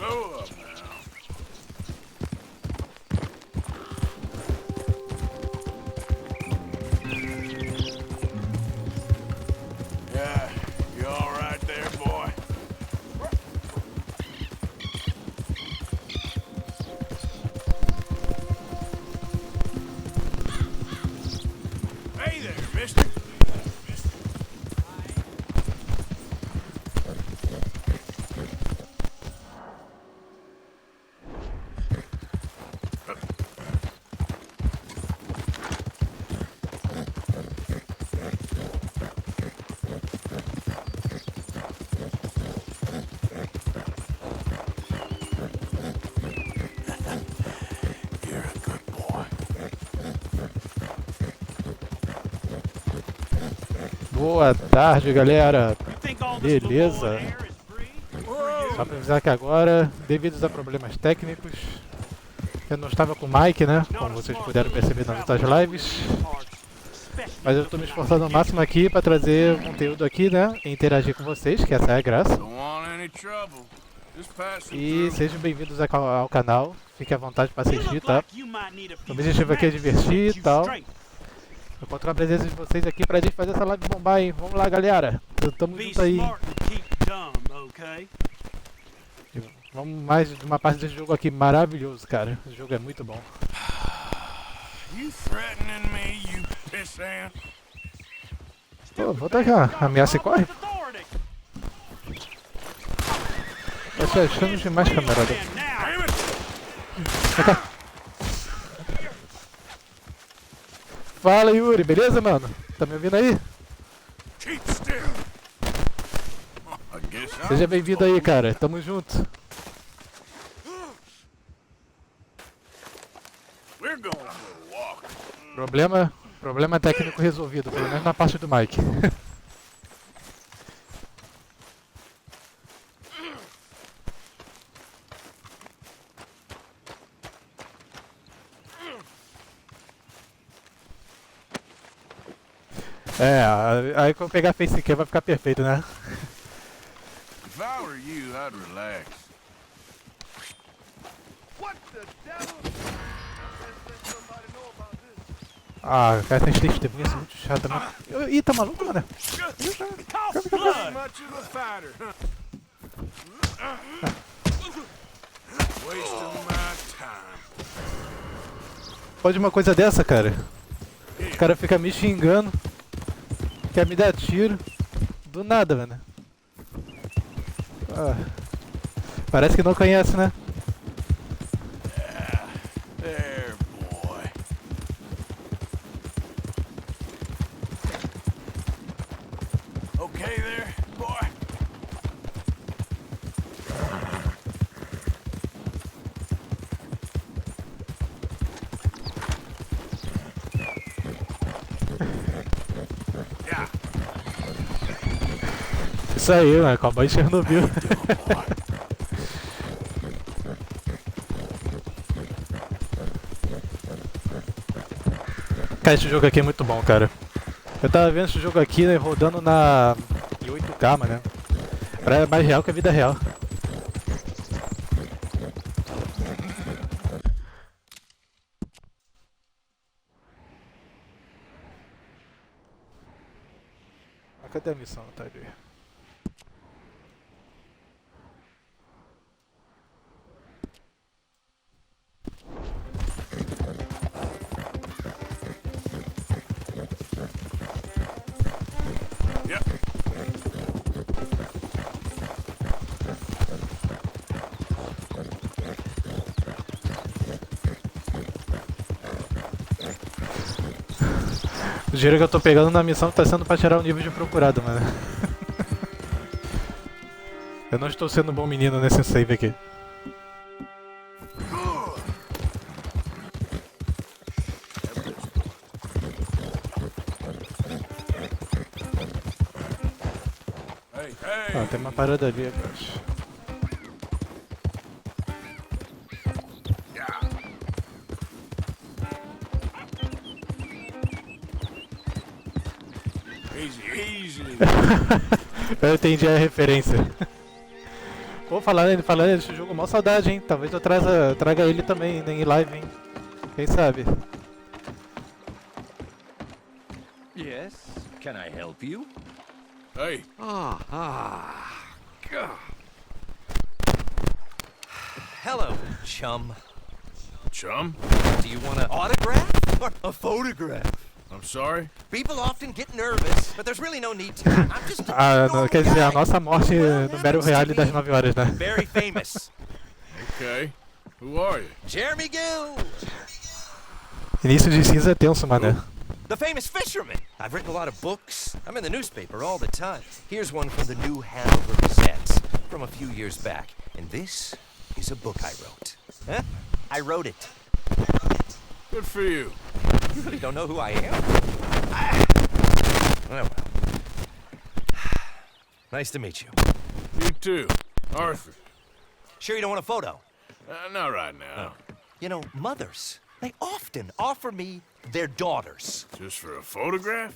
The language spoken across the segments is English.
Slow up now. Yeah, you all right there, boy? Hey there, mister. You're a good boy. Boa tarde, galera. Think all this Beleza. Lamore air is free? Só pra avisar que agora, devido a problemas técnicos, eu não estava com o mic, né? Como vocês puderam perceber nas outras lives. Mas eu estou me esforçando ao máximo aqui para trazer conteúdo aqui, né? E interagir com vocês, que essa é a graça. Don't want any trouble. Just passing E through. sejam bem-vindos ao canal. Fiquem à vontade para You assistir, look tá? like you might need a O piece objetivo of aqui é snack divertir to e set tal. you straight. Eu conto com a presença de vocês aqui pra gente fazer essa live bombar, hein? Vamos lá, galera. Tamo Be junto aí. smart and keep dumb, okay? Vamos mais de uma parte desse jogo aqui maravilhoso, cara. O jogo é muito bom. You threatening me, you pissant? Pô, vou tacar. Ameaça e corre. Tá se achando demais, camarada. Damn it! Vem cá. Fala, Yuri. Beleza, mano? Tá me ouvindo aí? Keep still. I guess I Seja bem-vindo aí, cara. Tamo junto. We're going for a walk. Problema técnico resolvido, pelo menos na parte do Mike. Aí quando eu pegar a face cam vai ficar perfeito, né? If I were you, I'd relax. Ah, cara, essa testemunha é muito chata, né? Ih, tá maluco, mano? Cough blood. Much of a fighter, huh? Wasting my time. Pode uma coisa dessa, cara? O cara fica me xingando, quer me dar tiro, do nada, mano. Ah, parece que não conhece, né? There, boy. Okay there, boy? Yeah. Isso aí, mano, cowboy de Chernobyl. Cara, esse jogo aqui é muito bom, cara. Eu tava vendo esse jogo aqui, né, rodando em 8K, mano. É mais real que a vida real. Cadê a missão, tá ali? Yep. O dinheiro que eu tô pegando na missão tá sendo pra tirar o nível de procurado, mano. Eu não estou sendo um bom menino nesse save aqui. Hey, hey. Ah, tem uma parada ali atrás. Yeah. Easy, easy. Eu entendi a referência. Pô, falando desse jogo, mó saudade, hein? Talvez eu traga ele também em live, hein? Quem sabe? Yes, can I help you? Hey, Hello, chum. chum? Do you want an autograph or a photograph? I'm sorry? People often get nervous, but there's really no need to. I'm just a Ah, normal quer dizer, a guy. nossa morte no Battle Royale das 9 horas, né? Very famous. Okay. Who are you? Jeremy Gill, Início de cinza é tenso, mané. the famous fisherman. I've written a lot of books. I'm in the newspaper all the time. Here's one from the New Hanover Gazette from a few years back. And this is a book I wrote. Huh? I wrote it. Good for you. You really don't know who I am? Oh, well. Nice to meet you. You too. Arthur. Sure you don't want a photo? Not right now. You know, mothers, they often offer me their daughters. Just for a photograph?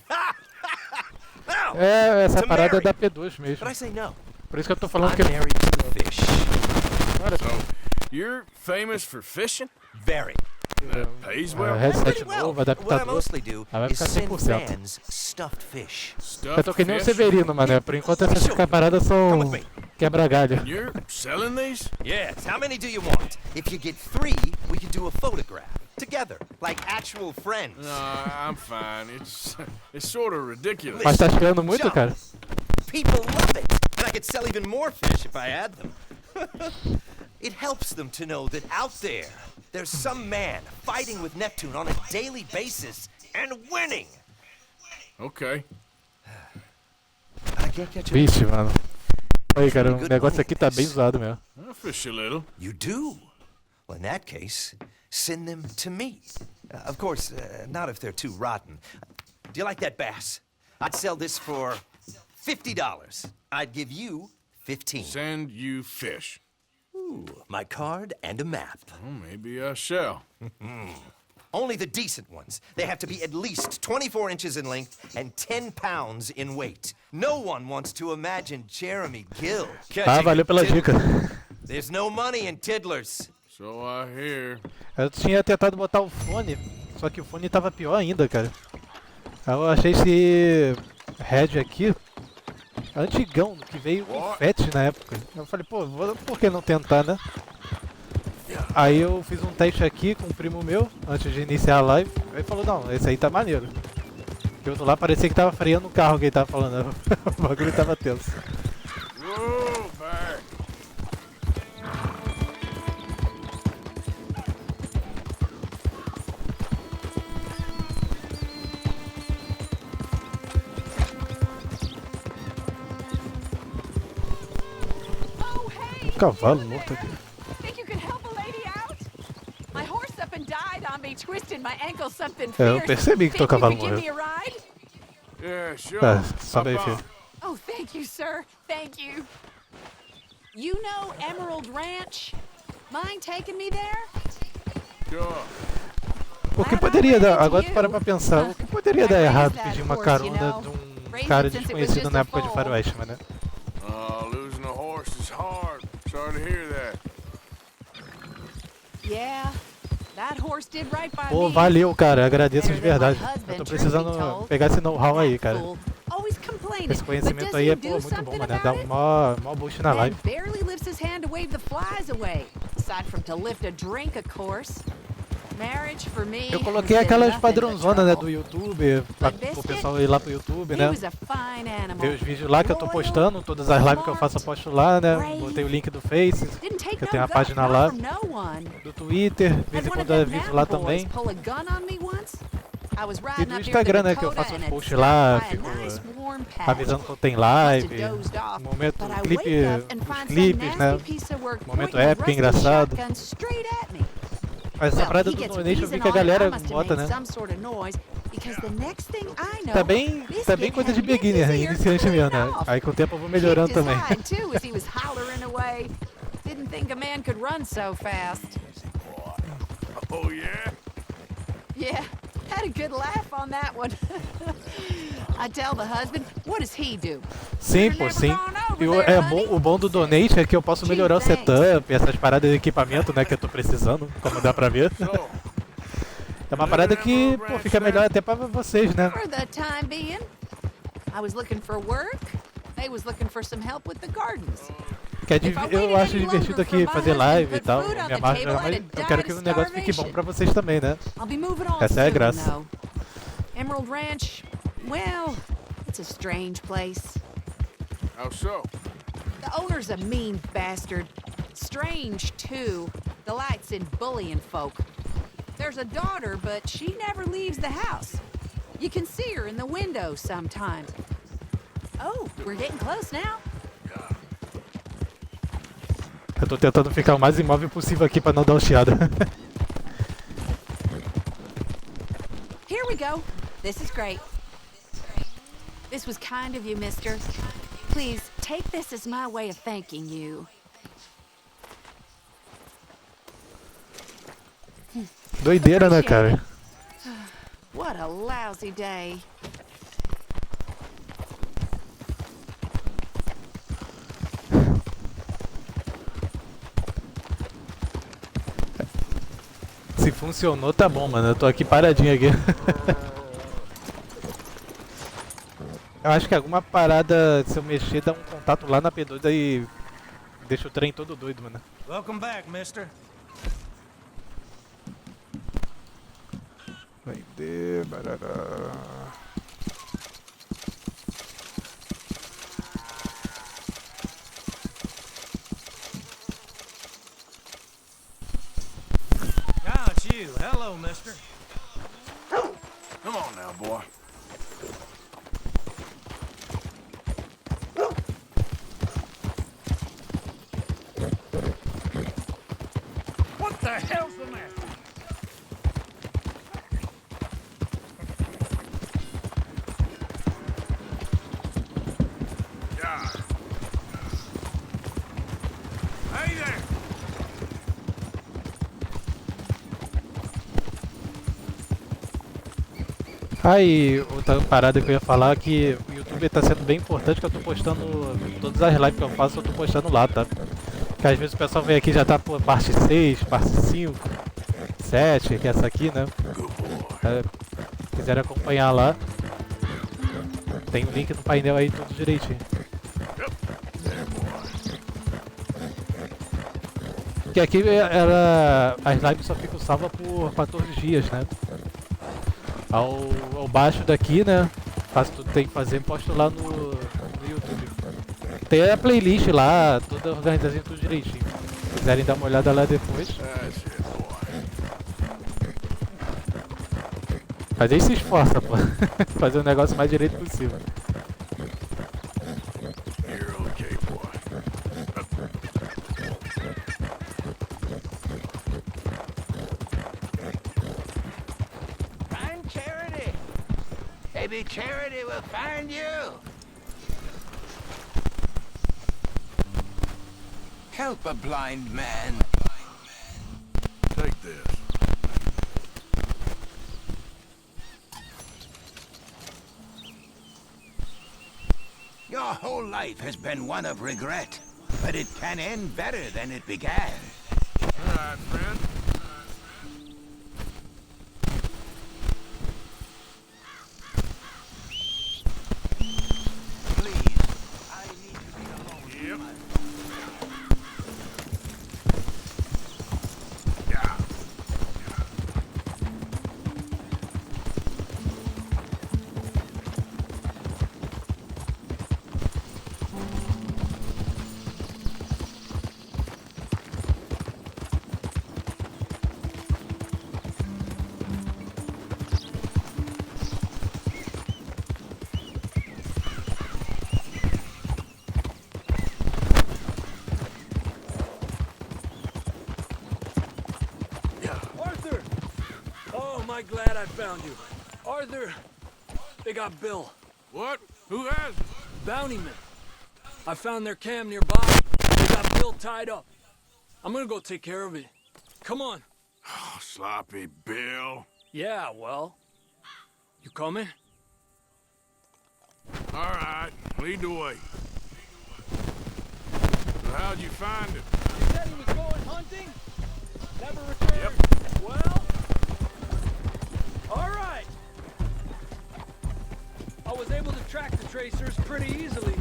Now, É, essa to parada é marry. da P2 mesmo. But I say no. Por isso que eu tô falando I'm que... married to the fish. So, you're famous for fishing? Very. That pays well? headset Pretty well. novo, What I adaptador. mostly do Ah, vai is ficar send 100%. fans stuffed fish. Stuff Eu tô que nem o fish? Severino, mané. Por enquanto essas paradas são Come with me. quebra-galho. You're selling these? Yes. How many do you want? If you get 3, we can do a photograph together, like actual friends. No, I'm fine. It's sort of ridiculous. Mas tá esperando muito, cara? People love it, and I could sell even more fish if I had them. It helps them to know that out there, there's some man fighting with Neptune on a daily basis and winning. Okay. I can't catch you. Vixe, mano. Aí, cara, o negócio aqui tá bem zoado mesmo. I'll fish a little. You do? Well, in that case, send them to me. Of course, not if they're too rotten. Do you like that bass? I'd sell this for $50. I'd give you 15. Send you fish. Ooh, my card and a map. Well, maybe I shall. Only the decent ones. They have to be at least 24 inches in length and 10 pounds in weight. No one wants to imagine Jeremy Gill Ah, catching valeu a pela tiddler. dica. There's no money in tiddlers. So I hear. Eu tinha tentado botar o fone, só que o fone tava pior ainda, cara. Aí eu achei esse head aqui antigão, que veio com FAT na época. Eu falei, pô, por que não tentar, né? Aí eu fiz um teste aqui com um primo meu, antes de iniciar a live. Aí falou, não, esse aí tá maneiro. E o outro lá parecia que tava freando o carro que ele tava falando. O bagulho tava tenso. Whoa, back. Oh, hey! Cavalo morto aqui. Think you could help a lady out? My horse up and died on me, twisted my ankle something É, eu fierce. percebi que Think teu you cavalo could give morreu. me a ride? Yeah, sure. Tá, sobe aí, Hop filho. on. Oh, thank you, sir. Thank you. You know Emerald Ranch? Mind taking me there? Sure. O que poderia dar, agora tu para pra pensar, o que poderia dar errado pedir uma carona de um cara desconhecido na época de faroeste, mano? Losing a horse is hard. Sorry to hear that. Yeah. That horse did right by Pô, me. valeu, cara, agradeço de Better than my verdade. Eu husband, tô truth precisando be told. pegar esse know-how aí, cara. Fool. Always complaining, Esse but conhecimento does aí he é, do pô, muito bom, something mano. Dá about um it? mó boost na Man live. barely lifts his hand to wave the flies away. Aside from to lift a drink, of course. Marriage for me. Eu coloquei has been aquelas nothing but padrãozonas, né, do trouble. YouTube, pra o pessoal ir lá pro YouTube, He né? was a fine animal. Ver os vídeos lá que eu tô Loyal, postando, todas as lives que eu faço eu posto lá, né? Botei o link do Face, didn't take que eu no tenho a guts, página not lá, from no one. do Twitter, de vez Had em one of quando eu them aviso lá mountain boys também. pull a gun on me once. I was E riding do up here to Instagram, né, que eu Dakota faço os and it posts lá, stopped by a fico nice warm patch. avisando quando tem Must have live, dozed off, momento, but I clipe, wake up and os find some clipes, né? nasty piece of work Momento pointing a épico, rusty engraçado. shotgun straight at me. Mas essa Well, parada he do gets donation eu vi wheezing que a on and I galera must have bota, made né? some sort of noise, because the next thing I know, Tá bem this coisa de kid had beginner, his ear iniciante mesmo, clean né? off. Aí com o tempo eu vou melhorando Kicked his também. hide, too, as he was hollering away. Didn't think a man could run so fast. Oh, yeah? Yeah, had a good laugh on that one. I tell the husband, what does he do? Sim, Never pô, sim. gone over Eu, there, honey? o bom do donate é que eu posso melhorar o Gee, thanks. setup, essas paradas de equipamento, né, que eu tô precisando, como dá pra ver. So, É uma parada que, pô, fica melhor até pra vocês, né? For the time being, I was looking for work. They was looking for some help with the gardens. Que é If I eu waited acho any divertido longer aqui for my fazer husband live to e put tal, food on minha the marca, table, mas I'd eu have quero died que of o negócio fique bom starvation. pra vocês também, né? I'll be moving on Essa é a soon, graça. though. Emerald Ranch, well, it's a strange place. how so? The owner's a mean bastard. Strange, too. Delights in bullying folk. There's a daughter, but she never leaves the house. You can see her in the window sometimes. Oh, we're getting close now. Eu tô tentando ficar o mais imóvel possível aqui pra não dar uma chiada. Here we go. This is great. This was kind of you, mister. Please, take this as my way of thanking you. Doideira, né, cara? What a lousy day. Se funcionou, tá bom, mano. Eu tô aqui paradinho aqui. Eu acho que alguma parada, se eu mexer, dá um contato lá na P2 e deixa o trem todo doido, mano. Welcome back, mister. Vender, barará. Ah, it's you. Hello, mister. Come on now, boy. What the hell's the matter? Yeah. Hey there. Aí, outra parada que eu ia falar é que o YouTube tá sendo bem importante, que eu tô postando todas as lives que eu faço, eu tô postando lá, tá? Que às vezes o pessoal vem aqui e já tá por parte 6, parte 5, 7, que é essa aqui, né? Quiser acompanhar lá, tem o link no painel aí tudo direitinho. Que aqui as lives só ficam salvas por 14 dias, né? Ao baixo daqui, né? Faço tudo que tem que fazer, posto lá no YouTube. Tem a playlist lá, toda organizadinha, tudo direitinho. Se quiserem dar uma olhada lá depois. That's it, boy. Mas aí se esforça, pô. Fazer o negócio mais direito possível. You're okay, boy. Find charity. Maybe charity will find you. Help a blind man. Take this. Your whole life has been one of regret, but it can end better than it began. All right, friend. Please, I need to be alone. Yep. Yeah. Arthur! Oh, am I glad I found you. Arthur, they got Bill. What? Who has? Bounty men. I found their camp nearby. They got Bill tied up. I'm gonna go take care of it. Come on. Oh, sloppy Bill. Yeah, well. You coming? All right, lead the way. How'd you find him? He said he was going hunting. Never returned. Yep. Well, all right. I was able to track the tracers pretty easily.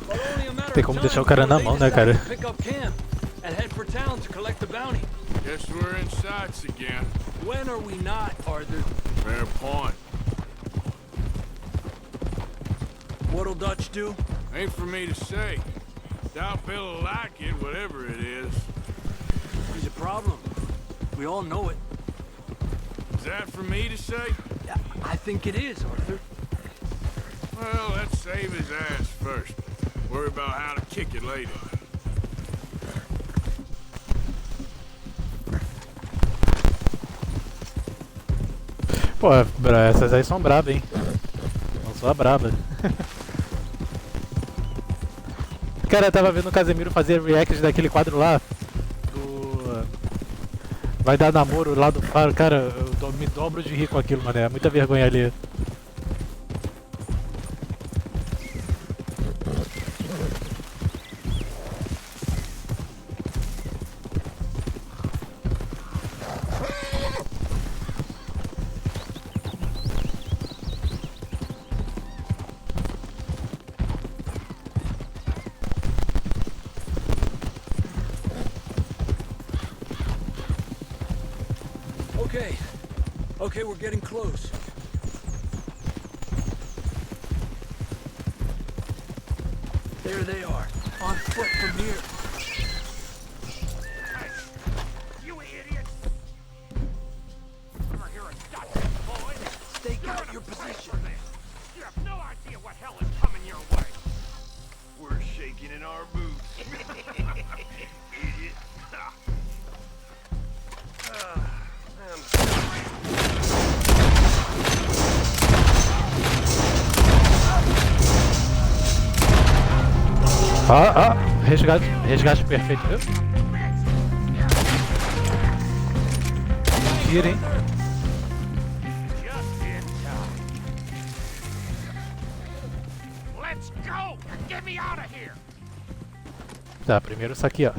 But only a matter Tem of como time deixar o cara na before mão, né, they cara? decided to pick up camp and head for town to collect the bounty. Guess we're in sights again. When are we not, Arthur? Fair point. What'll Dutch do? Ain't for me to say. Doubt Bill'll like it, whatever it is. He's a problem. We all know it. Is that for me to say? I think it is, Arthur. Well, let's save his ass first. Worry about how to kick it later. Pô, essas aí são brabas, hein? Não sou a braba. Cara, eu tava vendo o Casemiro fazer react daquele quadro lá. Do. Vai dar namoro lá do faro. Cara, eu me dobro de rir com aquilo, mano. É muita vergonha ali. Okay, we're getting close. There they are, on foot from here. Hey, you idiots! Ever hear of Dutch, boy? Stake out your position. You have no idea what hell is coming your way. We're shaking in our boots. Idiot. Resgate perfeito, viu? Mentira, hein? Just in time. Let's go! Get me out of here! Tá, primeiro isso aqui, ó.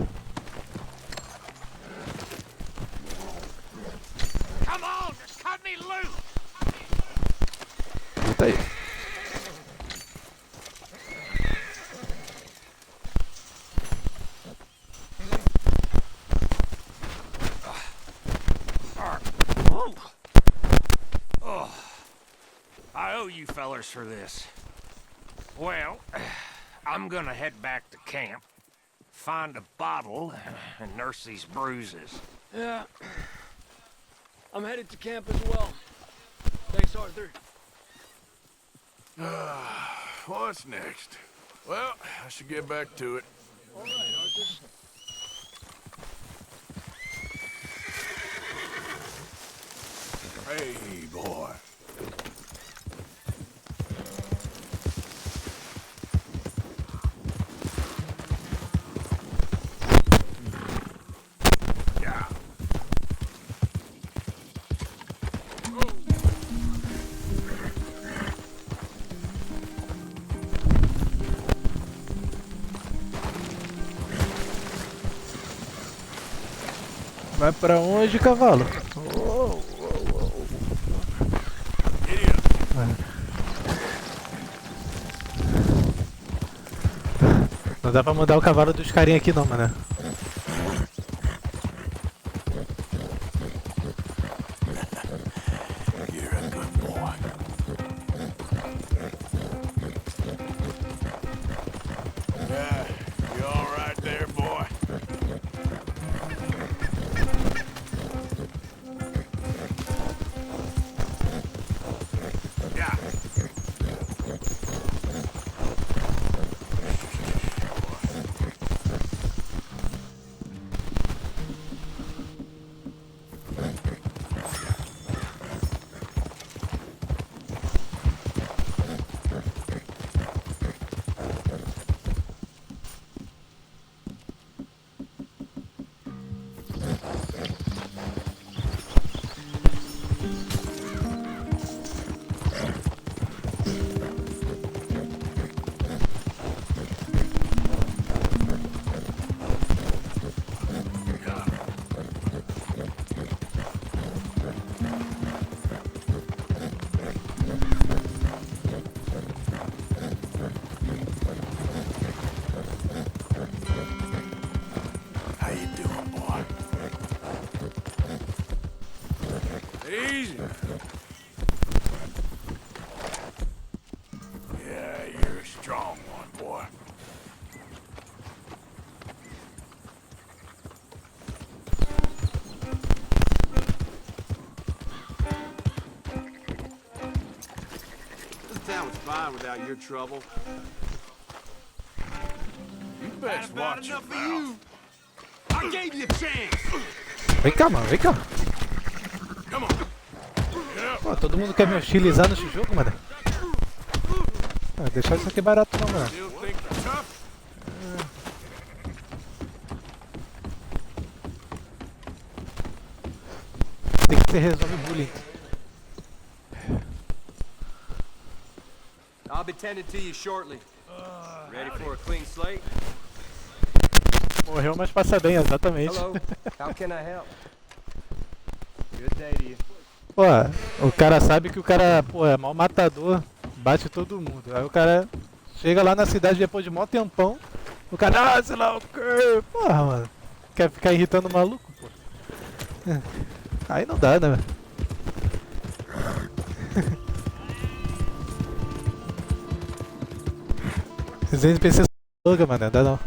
Come on, just cut me loose! Eita aí. I owe you fellers for this. Well, I'm gonna head back to camp, find a bottle, and nurse these bruises. Yeah. I'm headed to camp as well. Thanks, Arthur. What's next? Well, I should get back to it. All right, Arthur. Hey, boy. Yeah. Vai pra onde, cavalo? Idiot. Não dá pra mandar o cavalo dos carinha aqui não, mano. You're a good boy. Yeah, you all right there, boy? Yeah. Yeah, you're a strong one, boy. This town was fine without your trouble. You best watch your mouth. I gave you a chance. Vem cá, mano, vem cá. Come on. Get up. Pô, todo mundo quer me hostilizar nesse jogo, mano. Ah, deixar isso aqui barato não, mano. Still think you're tough? Tem que ter resolve bullying. I'll be tending to you shortly. Ready for a clean slate? Morreu, mas passa bem, exatamente. Hello. How can I help? Good day to you. Pô, o cara sabe que o cara, pô, é mau matador, bate todo mundo. Aí o cara chega lá na cidade depois de mó tempão, o cara, sei lá o quê, porra, mano. Quer ficar irritando o maluco, pô. Aí não dá, né, velho? 200 PC louca, mano, não dá não.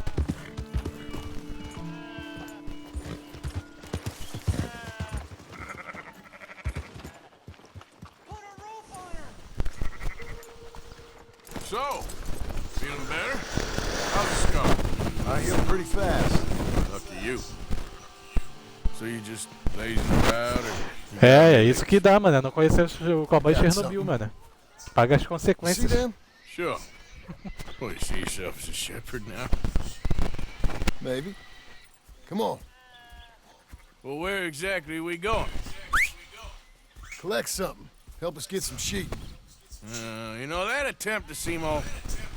So, feeling better? How's the scar? I heal pretty fast. Lucky you. So you just lazing about or... É isso que dá, mano. Não conhecer o cowboy Chernobyl, mano. Paga as See consequências. them? Sure. Well, you see yourself as a shepherd now? Maybe. Come on. Well, where exactly are we going? Collect something. Help us get some sheep. You know, that attempt to seem all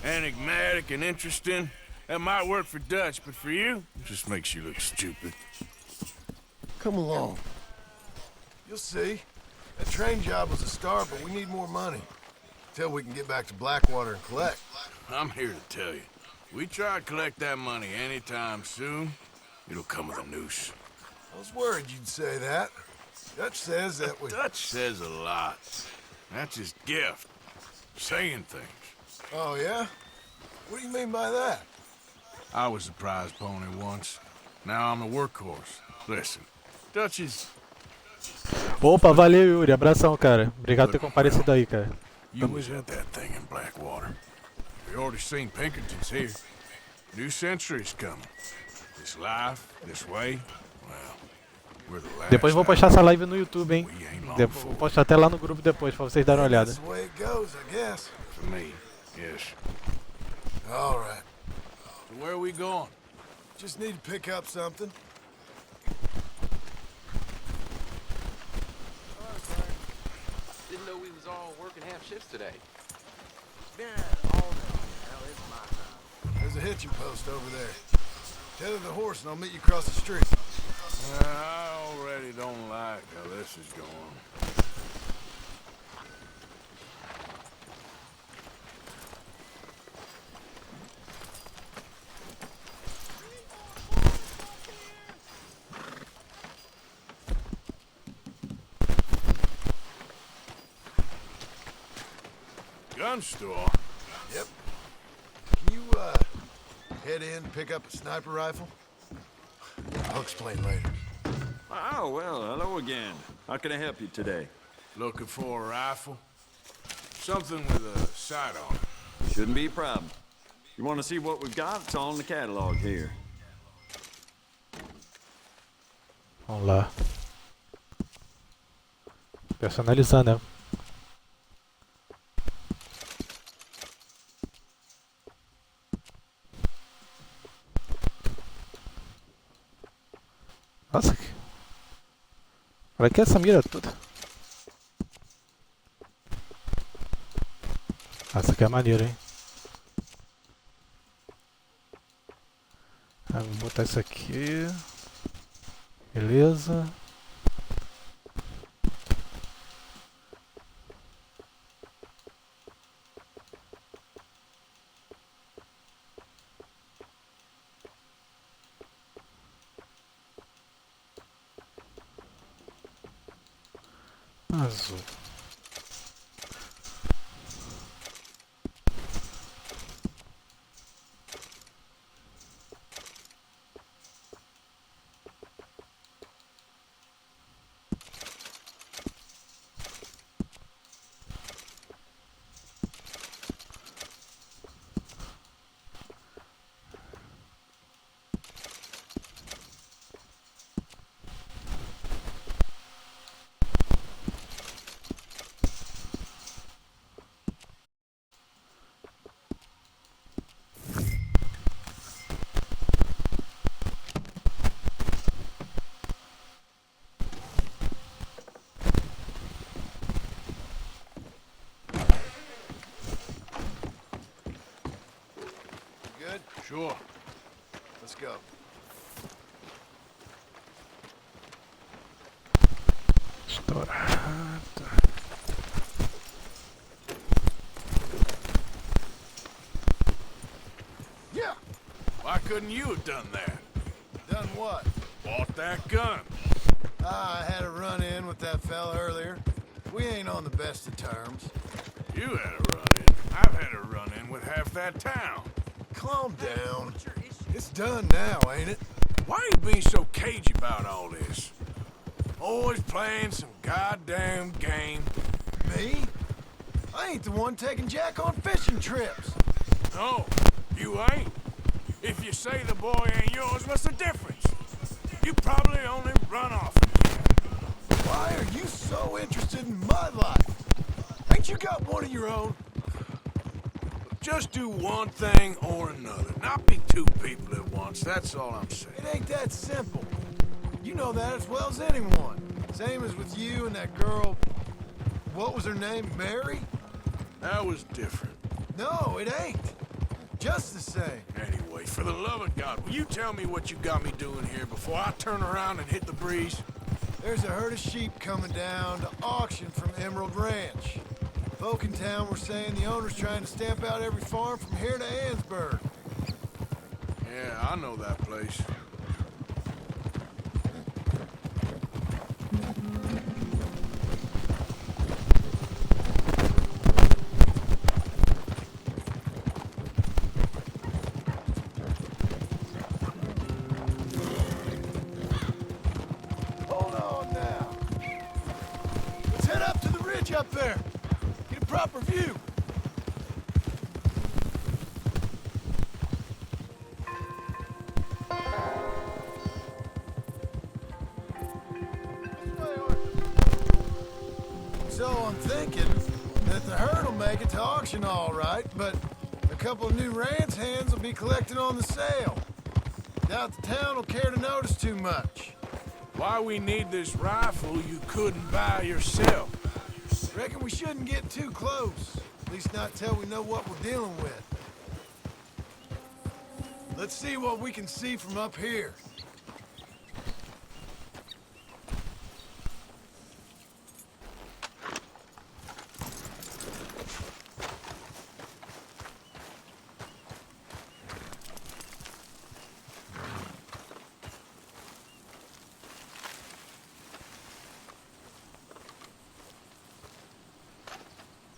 enigmatic and interesting, that might work for Dutch, but for you, it just makes you look stupid. Come along. You'll see. That train job was a start, but we need more money. Till we can get back to Blackwater and collect. I'm here to tell you, we try to collect that money anytime soon, it'll come with a noose. I was worried you'd say that. Dutch says that we... Dutch says a lot. That's his gift. Saying things. Oh, yeah? What do you mean by that? I was a prize pony once. Now I'm a workhorse. Listen, Dutch is... Opa, valeu, Yuri. Abração, cara. Obrigado por ter comparecido aí, cara. You was at that thing in Blackwater. We already seen Pinkertons here. New century's coming. This life, this way, well, we're the last. Depois vou postar essa live no YouTube, hein. We ain't long Vou postar até lá no grupo depois, pra vocês darem uma olhada. That's the way it goes, I guess. for me. Yes. All right. So where are we going? Just need to pick up something. Didn't know we was all working half shifts today. There's a hitching post over there. Tether the horse and I'll meet you across the street. I already don't like how this is going. Gun store? Yep. Can you, head in, pick up a sniper rifle? I'll explain later. Oh, well, hello again. How can I help you today? Looking for a rifle? Something with a sight on it. Shouldn't be a problem. You want to see what we've got? It's all in the catalog here. Vamos lá. Personalizar, né? Nossa, olha aqui essa mira toda. Essa aqui é maneira, hein? Ah, vou botar isso aqui. Beleza. Azul. Good? Sure. Let's go. Estourado. Yeah! Why couldn't you have done that? Done what? Bought that gun. I had a run-in with that fella earlier. We ain't on the best of terms. You had a run-in. I've had a run-in with half that town. Calm down. It's done now, ain't it? Why you being so cagey about all this? Always playing some goddamn game. Me? I ain't the one taking Jack on fishing trips. No, you ain't. If you say the boy ain't yours, what's the difference? You probably only run off again. Why are you so interested in my life? Ain't you got one of your own? Just do one thing or another. Not be two people at once, that's all I'm saying. It ain't that simple. You know that as well as anyone. Same as with you and that girl... What was her name? Mary? That was different. No, it ain't. Just the same. Anyway, for the love of God, will you tell me what you got me doing here before I turn around and hit the breeze? There's a herd of sheep coming down to auction from Emerald Ranch. Folk in town were saying the owner's trying to stamp out every farm from here to Ansburg. Yeah, I know that place. Hold on now. Let's head up to the ridge up there. Get a proper view. So I'm thinking that the herd will make it to auction all right, but a couple of new ranch hands will be collecting on the sale. Doubt the town will care to notice too much. Why we need this rifle you couldn't buy yourself? Reckon we shouldn't get too close. At least not till we know what we're dealing with. Let's see what we can see from up here.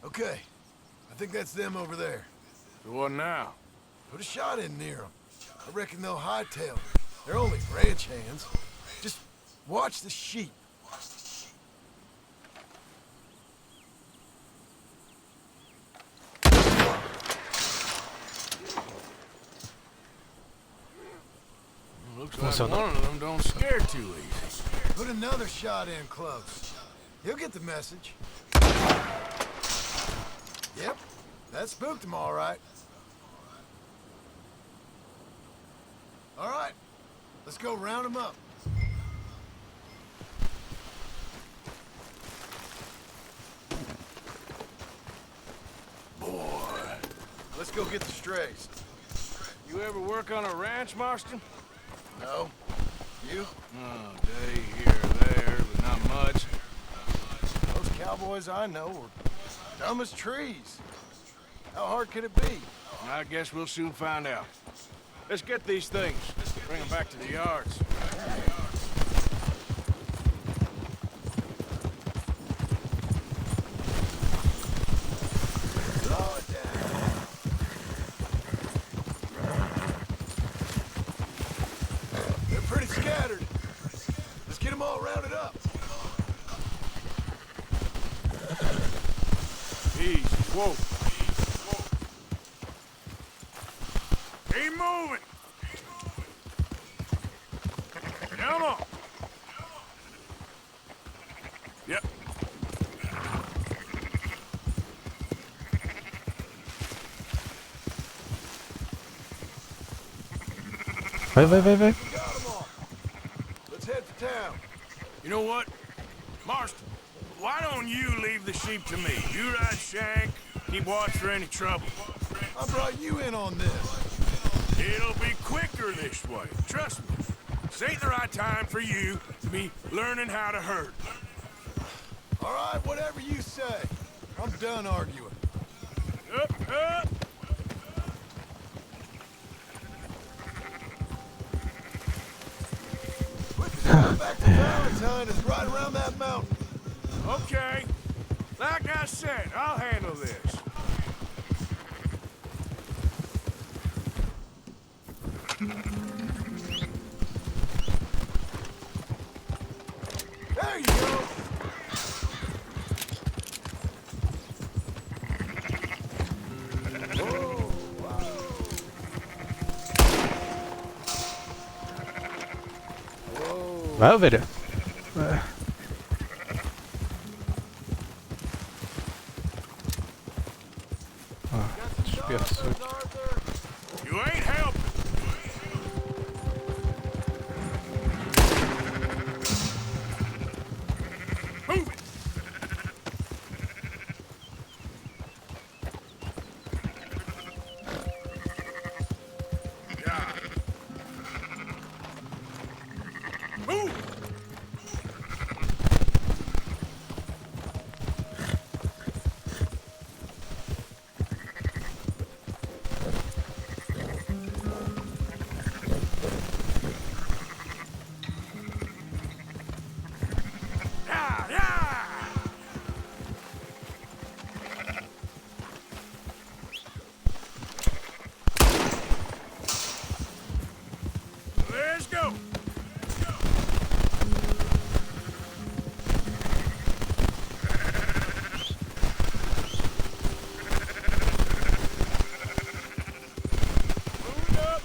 Okay, I think that's them over there. So what now? Put a shot in near them. I reckon they'll hightail it. They're only ranch hands. Just watch the sheep. Looks like one of them don't scare too easy. Put another shot in close. He'll get the message. Yep, that spooked him all right. All right, let's go round him up. Boy. Let's go get the strays. You ever work on a ranch, Marston? No? You? Oh, day here or there, but not much. Those cowboys I know were dumb as trees. How hard could it be? I guess we'll soon find out. Let's get these things. Bring them back to the yards. round it up. Easy. Whoa. Keep moving. Come on. Yep. Vai. Got 'em all. Let's head for town. You know what? Marston, why don't you leave the sheep to me? You ride Shank, keep watch for any trouble. I brought you in on this. It'll be quicker this way. Trust me. This ain't the right time for you to be learning how to herd. All right, whatever you say. I'm done arguing. Up. Quickest route back to Valentine is right around that mountain. Okay. Like I said, I'll handle this. There you go. Vai, ovelha. Dispersou. You ain't helping. Move it. Yeah. Move. Yeah. Let's go. Move up.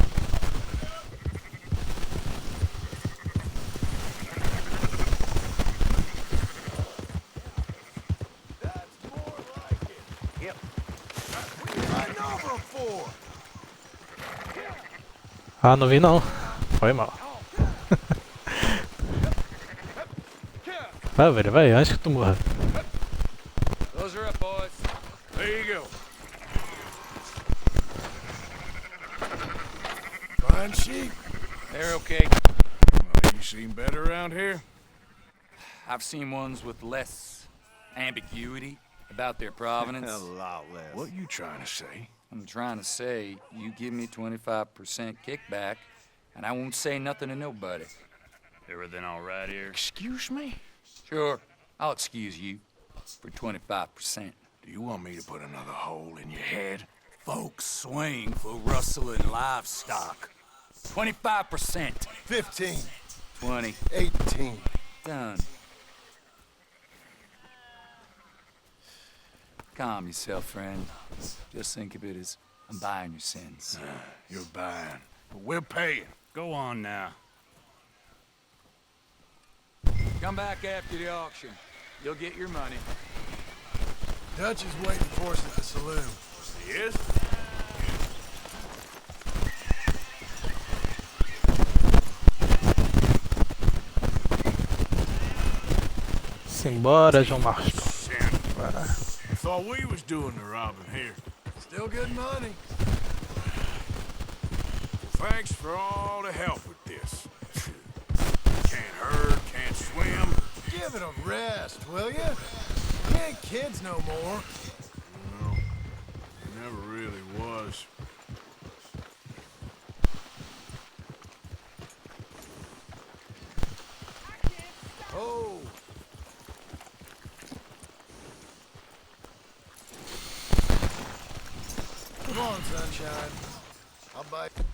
That's more like it. Yep. What are you riding over him for? Ah, não vi não. Foi mal. Vai, ovelha, vai, antes que tu morra. Those are up, boys. There you go. Fine sheep. They're okay. Well, you seen better around here? I've seen ones with less ambiguity about their provenance. A lot less. What you trying to say? I'm trying to say, you give me 25% kickback, and I won't say nothing to nobody. Everything all right here? Excuse me? Sure, I'll excuse you for 25%. Do you want me to put another hole in your head? Folks swing for rustling livestock. 25%. 15. 20. 18. Done. Calm yourself, friend. Just think of it as I'm buying your sins. You're buying, but we're paying. Go on now. Come back after the auction. You'll get your money. Dutch is waiting for us at the saloon. He is? Simbora, João Marston. Thought we was doing the robbing here. Still good money. Thanks for all the help with this. Can't herd, can't swim. Give it a rest, will ya? We ain't kids no more. No, never really was. Oh. Come on, sunshine. I'll buy you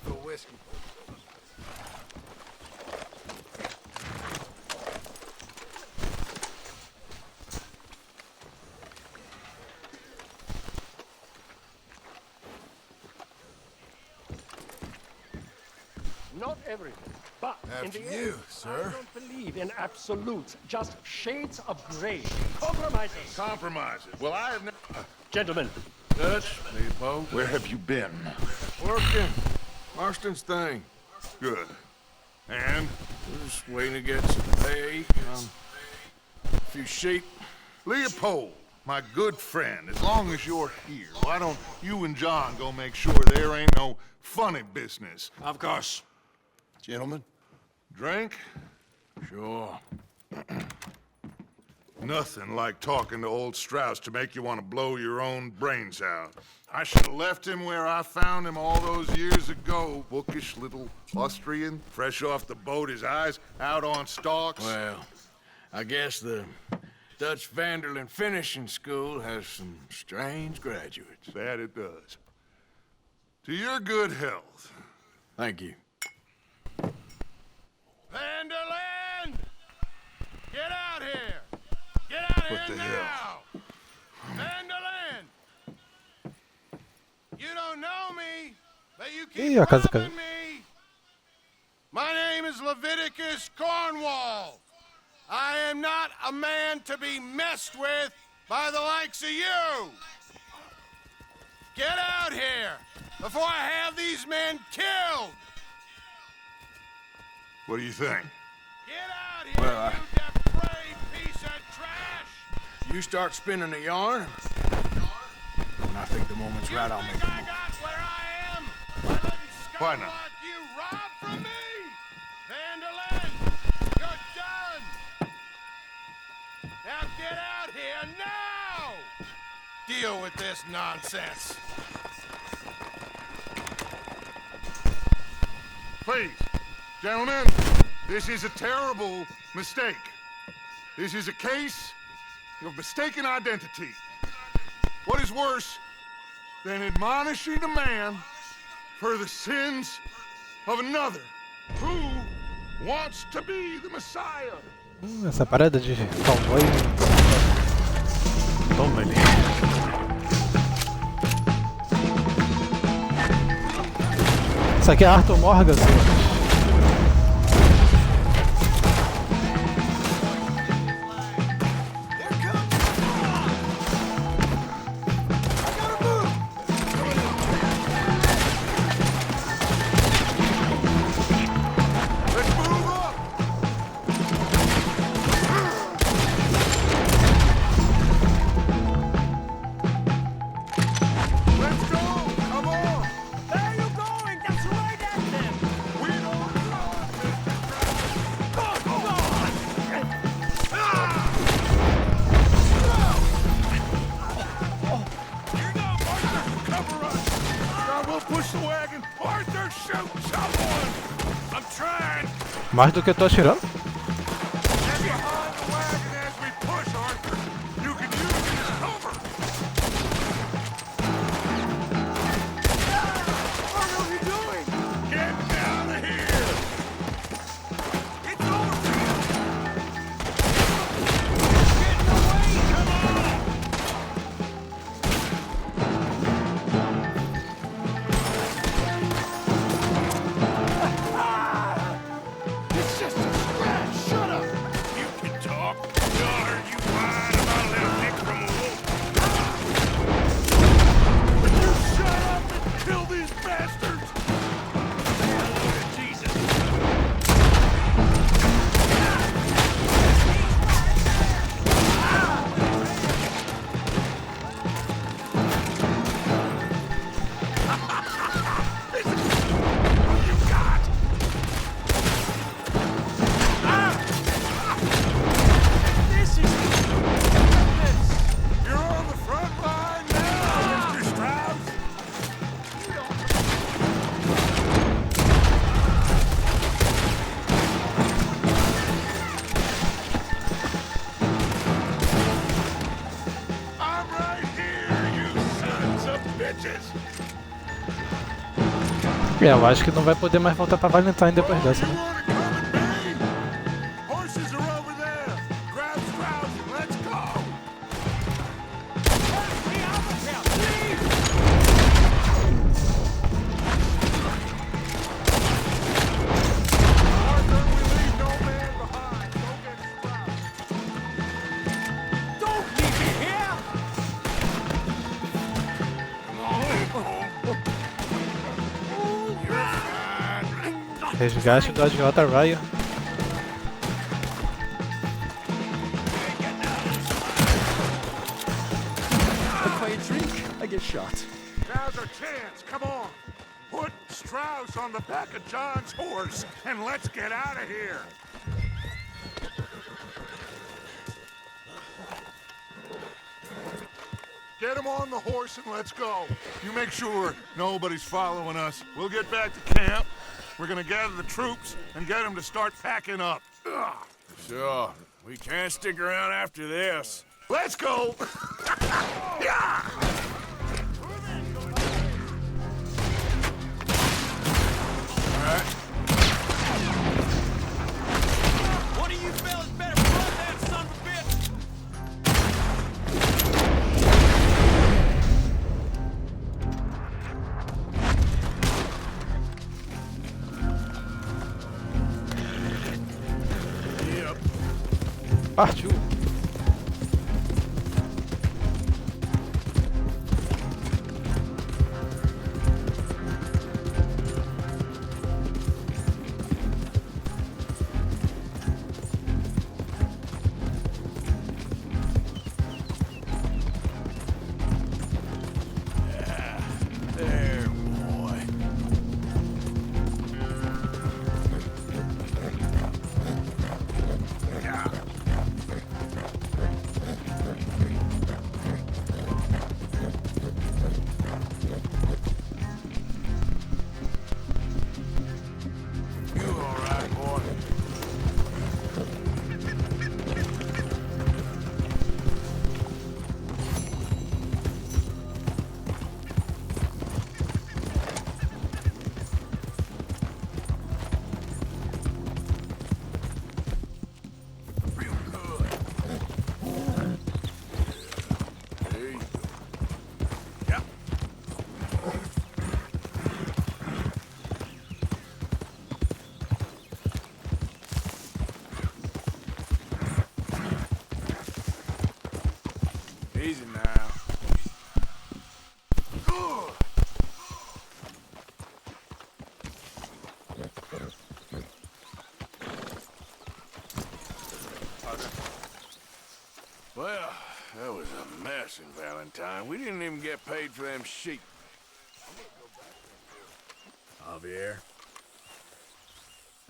a whiskey. not everything. But in After the you, end, sir. I don't believe in absolutes, just shades of gray. Compromises. Compromises. Well, I have never... Gentlemen, Dutch, Leopold. Where have you been? Working. Marston's thing. Good. And? We're just waiting to get some hay, a few sheep. Leopold, my good friend, as long as you're here, why don't you and John go make sure there ain't no funny business? Of course. Gentlemen, drink? Sure. Nothing like talking to old Strauss to make you want to blow your own brains out. I should have left him where I found him all those years ago. Bookish little Austrian, fresh off the boat, his eyes out on stalks. Well, I guess the Dutch Vanderlyn Finishing School has some strange graduates. That it does. To your good health. Thank you. Vanderlyn! Get out here! Get out What here the now! hell? Vanderlyn! You don't know me, but you Ih, keep a casa robbing caiu. me! My name is Leviticus Cornwall. I am not a man to be messed with by the likes of you! Get out here before I have these men killed! What do you think? Get out here, Well, you depraved piece of trash! You start spinning the yarn, and I think the moment's right, I'll make think a I move. got where I am by letting Why scum not? like you rob from me? Vanderlyn, you're done! Now get out here now! Deal with this nonsense. Please, gentlemen, this is a terrible mistake. This is a case of mistaken identity. What is worse than admonishing a man for the sins of another who wants to be the Messiah? Essa parada de cowboy. Toma ele. Isso aqui é Arthur Morgan, senhor. Mais do que eu tô atirando? É, eu acho que não vai poder mais voltar pra Valentine depois dessa, né? Resgate do agiota Ryan. If I drink, I get shot. Now's our chance. Come on. Put Strauss on the back of John's horse, and let's get out of here. Get him on the horse and let's go. You make sure nobody's following us. We'll get back to camp. We're gonna gather the troops and get them to start packing up. Ugh. Sure. We can't stick around after this. Let's go! Yeah! One of you fellas better run that son of a bitch! Partiu! There, boy. You all right, boy? Real good. There you go. Yep. Easy now. Good. Well, that was a mess in Valentine. We didn't even get paid for them sheep. Javier.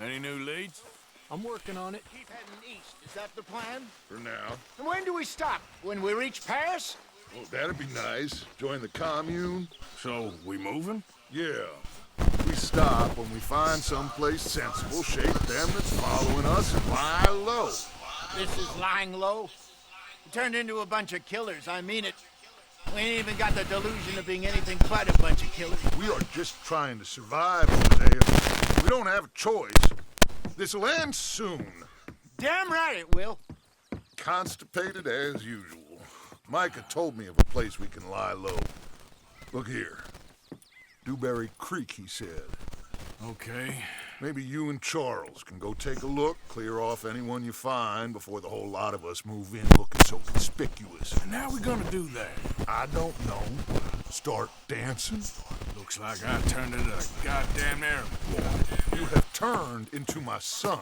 Any new leads? I'm working on it. Keep heading east. Is that the plan? For now. And when do we stop? When we reach Paris? Well, that'd be nice. Join the commune. So, we moving? Yeah. We stop when we find someplace sensible, shake them that's following us, and lie low. This is lying low. We turned into a bunch of killers. I mean it. We ain't even got the delusion of being anything but a bunch of killers. We are just trying to survive over there. We don't have a choice. This'll end soon. Damn right it will. Constipated as usual. Micah told me of a place we can lie low. Look here. Dewberry Creek, he said. Okay. Maybe you and Charles can go take a look, clear off anyone you find before the whole lot of us move in looking so conspicuous. And how we gonna do that? I don't know. Start dancing? Looks like I turned into a goddamn Arab. You have turned into my son.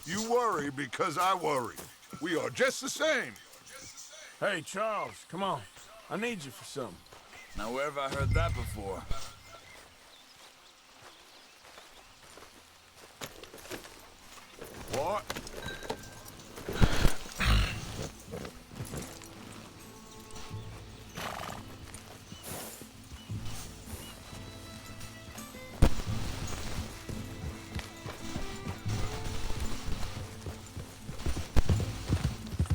You worry because I worry. We are just the same. Hey, Charles, come on. I need you for something. Now, where have I heard that before? What?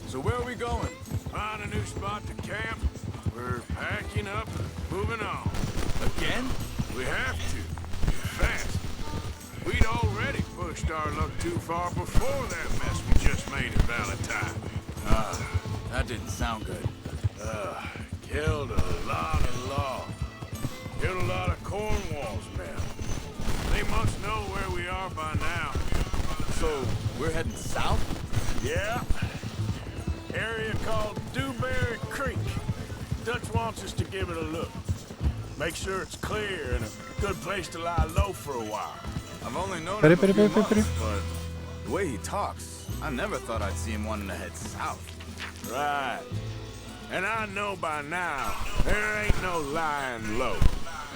So where are we going? Find a new spot to camp. We're packing up and moving on. Again? We have to. Fast. We'd already pushed our luck too far before that mess we just made in Valentine. That didn't sound good. Killed a lot of law. Killed a lot of Cornwall's men. They must know where we are by now. So, we're heading south? Yeah. Area called Dewberry Creek. Dutch wants us to give it a look. Make sure it's clear and a good place to lie low for a while. I've only known Peraí, him a peraí, few peraí, peraí. months, but the way he talks, I never thought I'd see him wanting to head south. Right. And I know by now, there ain't no lying low.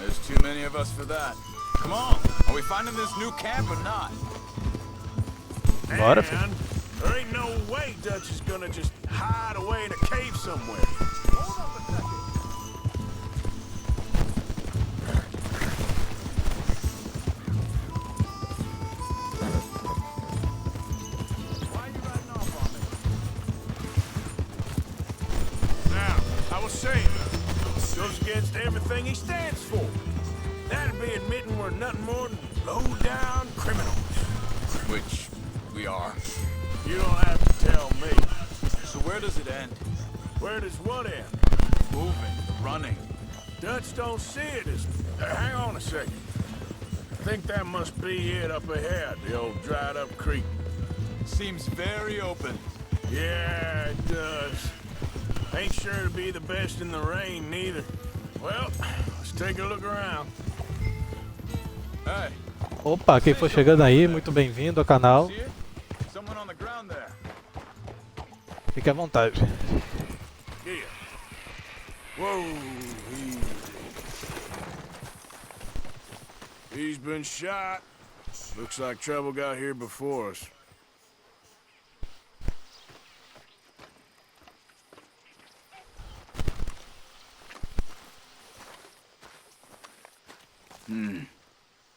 There's too many of us for that. Come on, are we finding this new camp or not? Bora, And filho. there ain't no way Dutch is gonna just hide away in a cave somewhere. Hold up a second. Why are you riding off on me? Now, I was saying, goes against everything he stands for. That'd be admitting we're nothing more than low-down criminals. Which we are. You don't have to tell me. So where does it end? Where does what end? Moving, running. Dutch don't see it as... hang on a second. I think that must be it up ahead, the old dried-up creek. Seems very open. Yeah, it does. Ain't sure to be the best in the rain, neither. Well, let's take a look around. Hey, Opa, quem for chegando aí, muito bem-vindo ao canal. see it? Someone on the ground there. Fique à vontade. Here. Whoa, easy. He's been shot. Looks like trouble got here before us.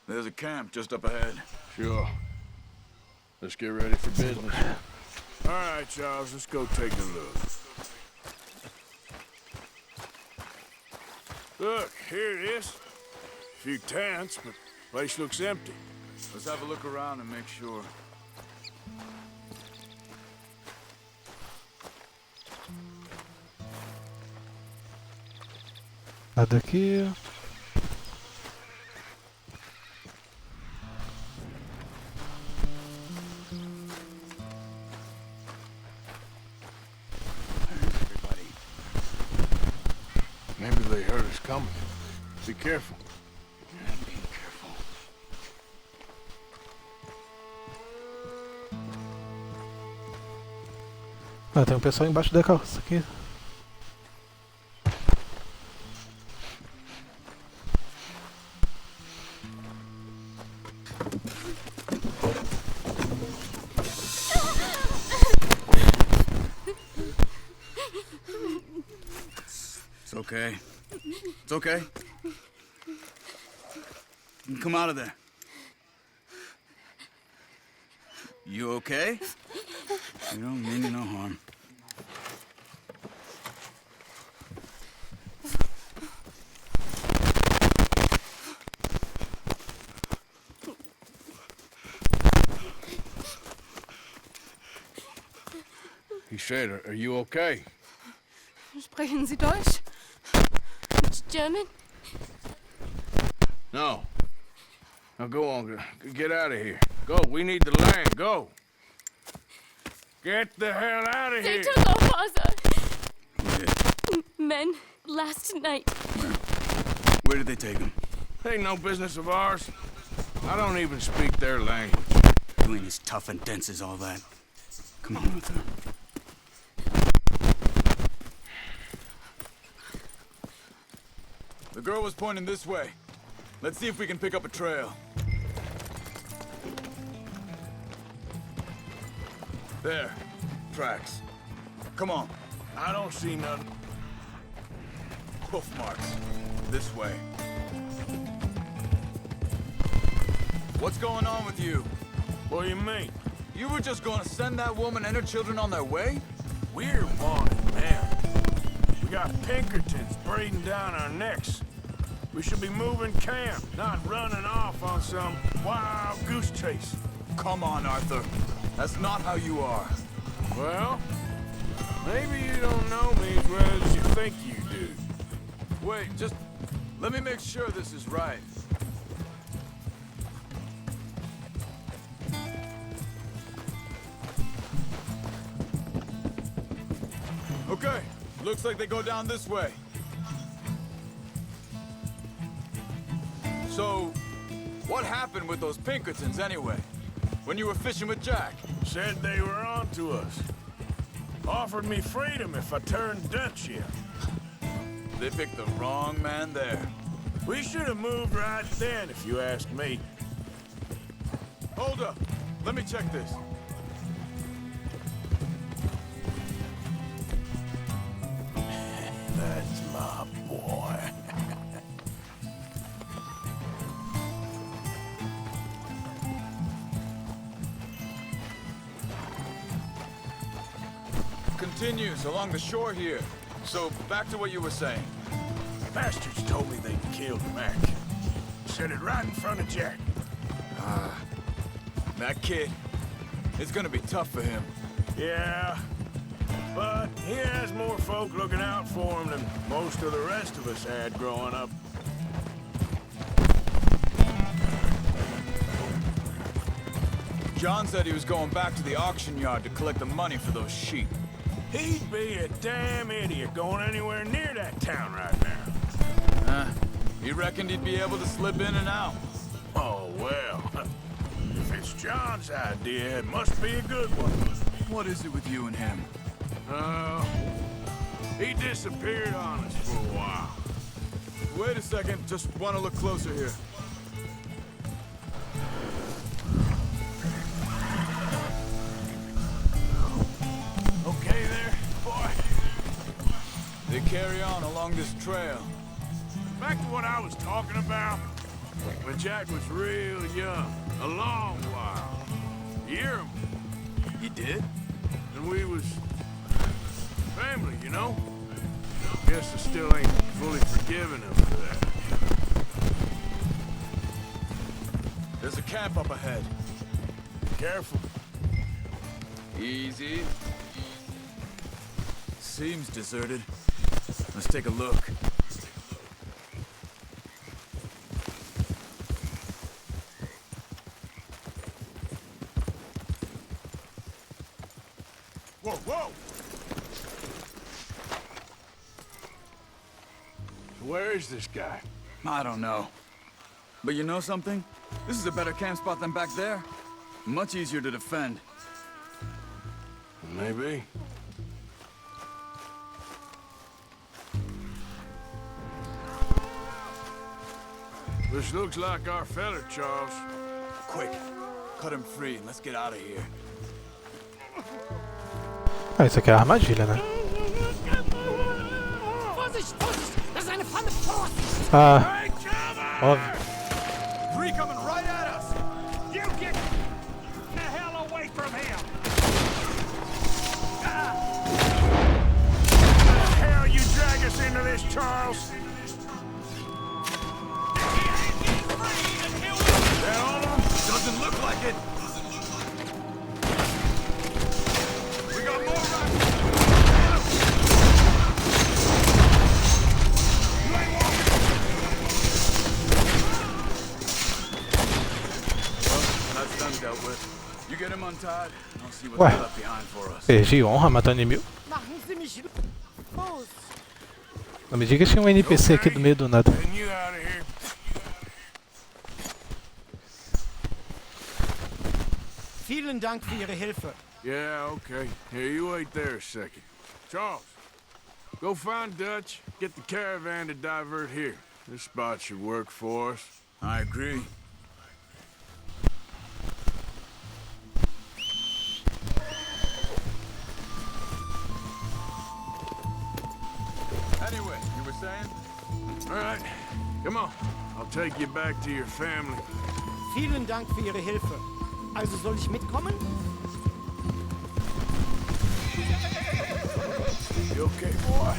There's a camp just up ahead. Sure. Let's get ready for business. All right, Charles, let's go take a look. Look, here it is. A few tents, but place looks empty. Let's have a look around and make sure. Nada aqui. Maybe they heard us coming. Be careful. I'm being careful. Ah, tem um pessoal embaixo da calça aqui. It's okay. It's okay. You can come out of there. You okay? You don't mean you no harm. He said, are you okay? Sprechen Sie Deutsch? German? No. Now go on, get out of here. Go, we need the land, go. Get the hell out of They here. took our father. Who did? Men last night. Where did they take him? Ain't no business of ours. I don't even speak their language. You ain't as tough and dense as all that. Come on, Arthur. The girl was pointing this way. Let's see if we can pick up a trail. There. Tracks. Come on. I don't see nothing. Hoof marks. This way. What's going on with you? What do you mean? You were just gonna send that woman and her children on their way? We're wanted, man. We got Pinkertons breathing down our necks. We should be moving camp, not running off on some wild goose chase. Come on, Arthur. That's not how you are. Well, maybe you don't know me as well as you think you do. Wait, just let me make sure this is right. Okay, looks like they go down this way. So, What happened with those Pinkertons anyway? When you were fishing with Jack? Said they were on to us. Offered me freedom if I turned Dutch here. They picked the wrong man there. We should have moved right then, if you ask me. Hold up. Let me check this. That's my boy. Continues along the shore here. So, back to what you were saying. Bastards told me they'd killed Mac. Said it right in front of Jack. That kid, it's gonna be tough for him. Yeah, but he has more folk looking out for him than most of the rest of us had growing up. John said he was going back to the auction yard to collect the money for those sheep. He'd be a damn idiot going anywhere near that town right now. He reckoned he'd be able to slip in and out. Oh, well. If it's John's idea, it must be a good one. What is it with you and him? He disappeared on us for a while. Wait a second, just want to look closer here. Okay there, boy? They carry on along this trail. Back to what I was talking about. When Jack was real young, a long while. You hear him? You did? And we was family, you know? Guess I still ain't fully forgiven him for that. There's a camp up ahead. Careful. Easy. Seems deserted. Let's take a look. Whoa, whoa! So where is this guy? I don't know. But you know something? This is a better camp spot than back there. Much easier to defend. Maybe. This looks like our fella, Charles. Quick, cut him free and let's get out of here. Ah, isso aqui é a armadilha, né? Ah, óbvio. Three coming right at us. You get the hell away from him! The hell you drag us into this, Charles? That all of them? Doesn't look like it. We got more rifles. You ain't walking. Well, that's done dealt with. You get him untied, and I'll see what Ué. they left behind for us. Perdi honra matando inimigo. Não me diga que tinha um NPC aqui do meio do nada. Getting you out of here. Vielen Dank für Ihre Hilfe. Yeah, okay. Here, you wait there a second. Charles, go find Dutch, get the caravan to divert here. This spot should work for us. I agree. Anyway, you were saying? All right, come on. I'll take you back to your family. Vielen Dank für Ihre Hilfe. Also soll ich mitkommen? You okay, boy?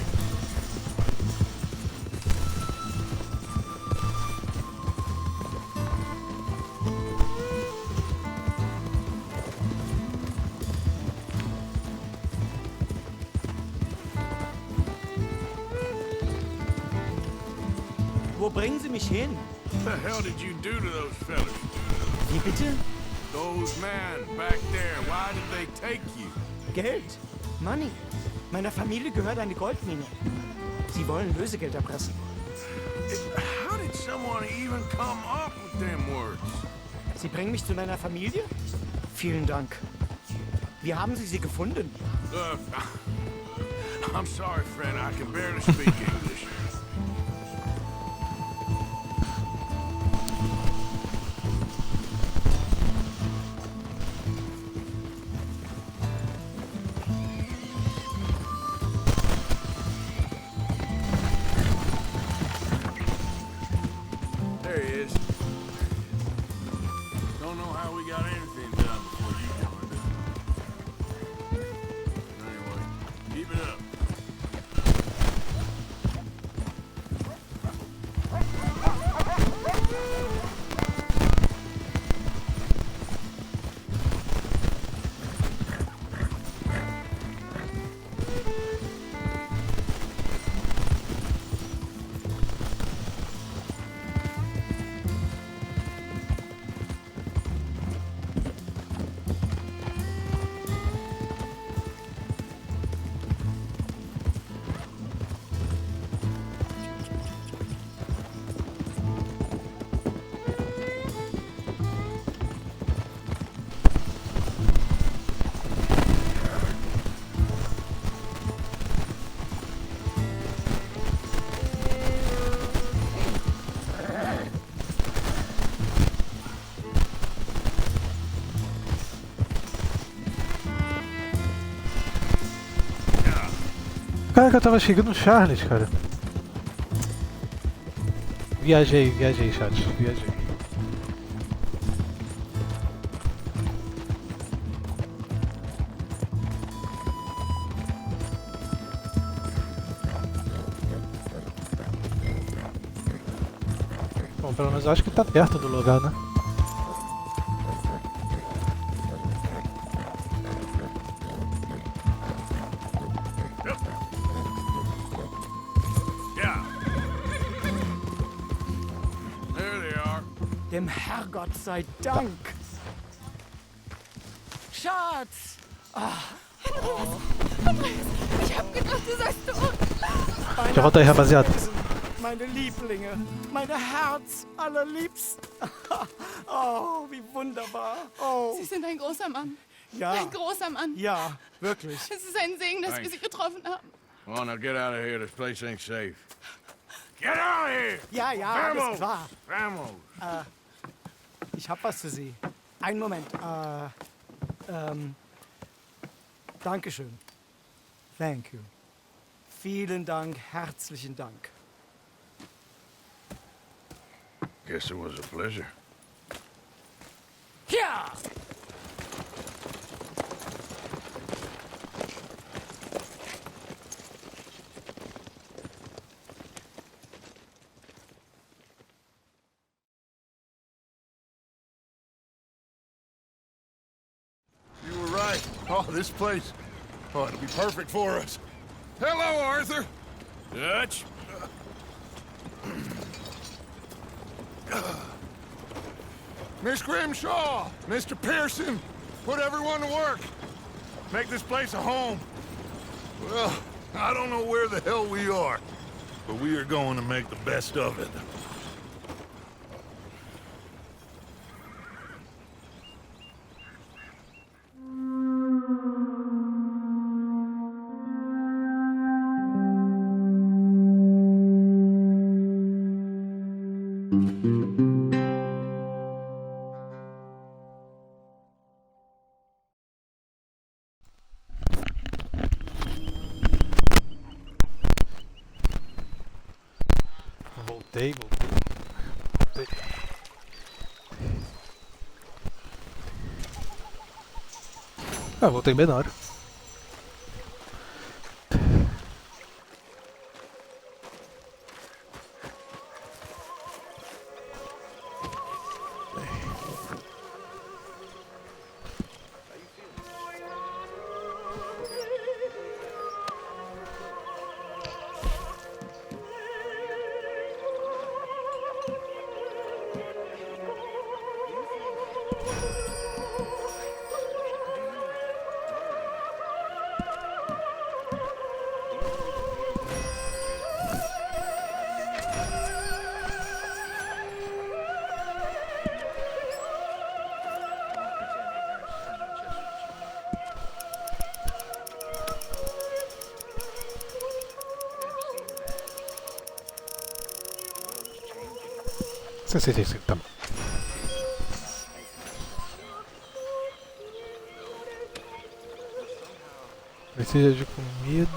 Wo bringen Sie mich hin? What the hell did you do to those fellas? Wie bitte? Those men back there, why did they take you? Geld. Money. Meiner Familie gehört eine Goldmine. Sie wollen Lösegeld erpressen. How did someone even come up with them words? Sie bringen mich zu meiner Familie? Vielen Dank. Wie haben Sie sie gefunden? I'm sorry, friend. I can barely speak English. There he is. Don't know how we got anything done before you joined us. Anyway, keep it up. Caraca, eu tava chegando no Charles, cara. Viajei, chat. Viajei. Bom, pelo menos eu acho que tá perto do lugar, né? Dem Herrgott sei Dank. Schatz! Andreas, ich hab gedacht, du seist tot. Já volta aí, rapaziada. Meine Lieblinge, meine Herz allerliebsten. Oh, wie wunderbar. Oh. Sie sind ein großer Mann. Ja. Ein großer Mann. Ja, wirklich. Es ist ein Segen, dass wir Thanks. Sie getroffen haben. Come on, now get out of here. This place ain't safe. Get out of here! Ja, ja, alles klar. Vamos! Ich hab was für Sie. Einen Moment. Dankeschön. Thank you. Vielen Dank, herzlichen Dank. Guess it was a pleasure. Ja! You were right. Oh, this place. Oh, it'll be perfect for us. Hello, Arthur. Dutch? Miss Grimshaw, Mr. Pearson, put everyone to work. Make this place a home. Well, I don't know where the hell we are, but we are going to make the best of it. Voltei. Ah, voltei bem na hora. 65, tá bom. Precisa de comida.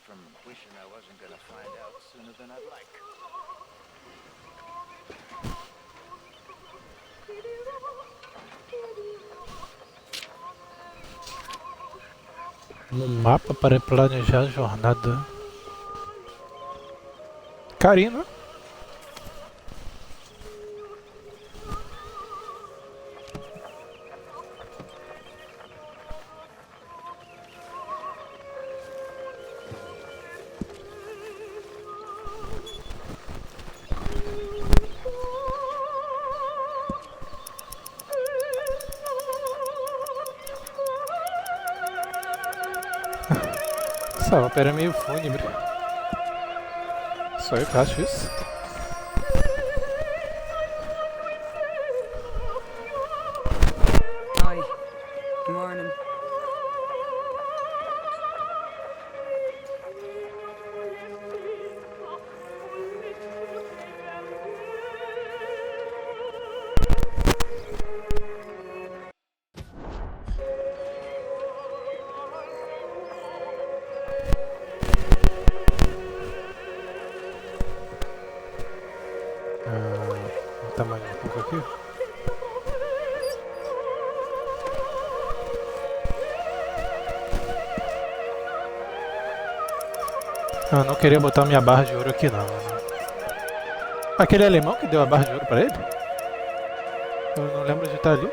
From wishing I wasn't gonna find out sooner than I'd like. No mapa para planejar a jornada. Carinho, né? Essa ópera é meio fúnebre. Só eu que acho isso. Oi. Morning. Tá mais um pouco aqui. Eu não queria botar minha barra de ouro aqui não. Aquele alemão que deu a barra de ouro pra ele? Eu não lembro de estar ali.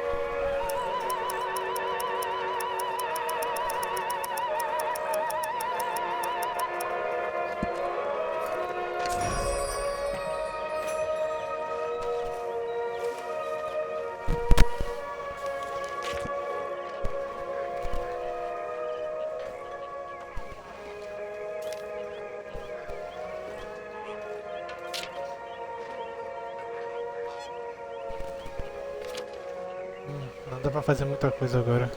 Não dá pra fazer muita coisa agora.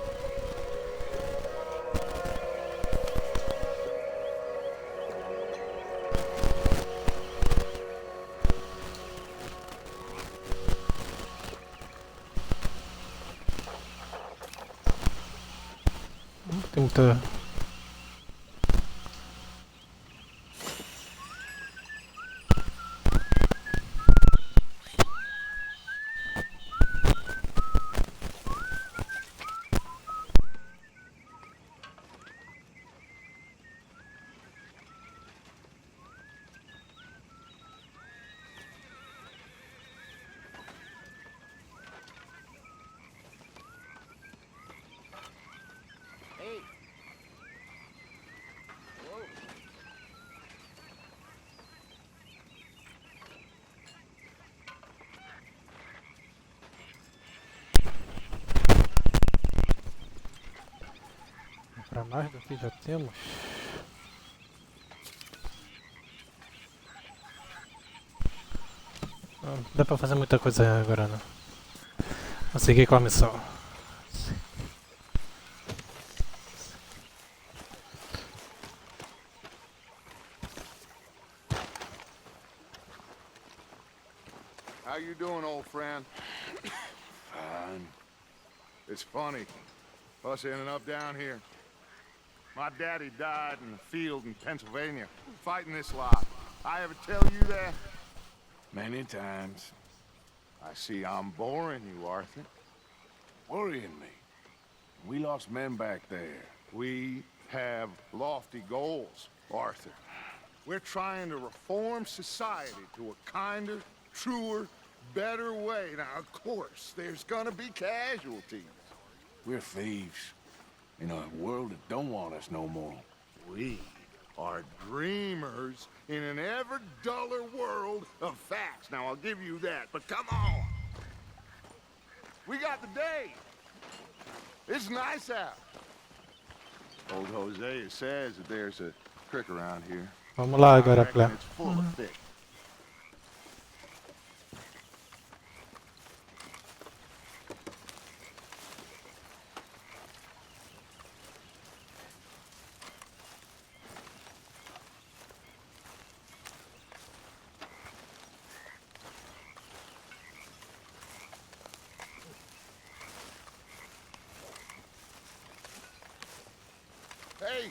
Tem muita... Hey. Whoa. Para mais do que já temos. Não dá pra fazer muita coisa agora não. Vou seguir com a missão. How you doing, old friend? Fine. It's funny, us ending up down here. My daddy died in the field in Pennsylvania, fighting this lot. I ever tell you that? Many times. I see I'm boring you, Arthur. Worrying me. We lost men back there. We have lofty goals, Arthur. We're trying to reform society to a kinder, truer, better way. Now, of course, there's gonna be casualties. We're thieves in a world that don't want us no more. We are dreamers in an ever duller world of facts. Now, I'll give you that, but come on. We got the day. It's nice out. Old Hosea says that there's a creek around here. Vamos lá agora I reckon pra... it's full of fish. Hey,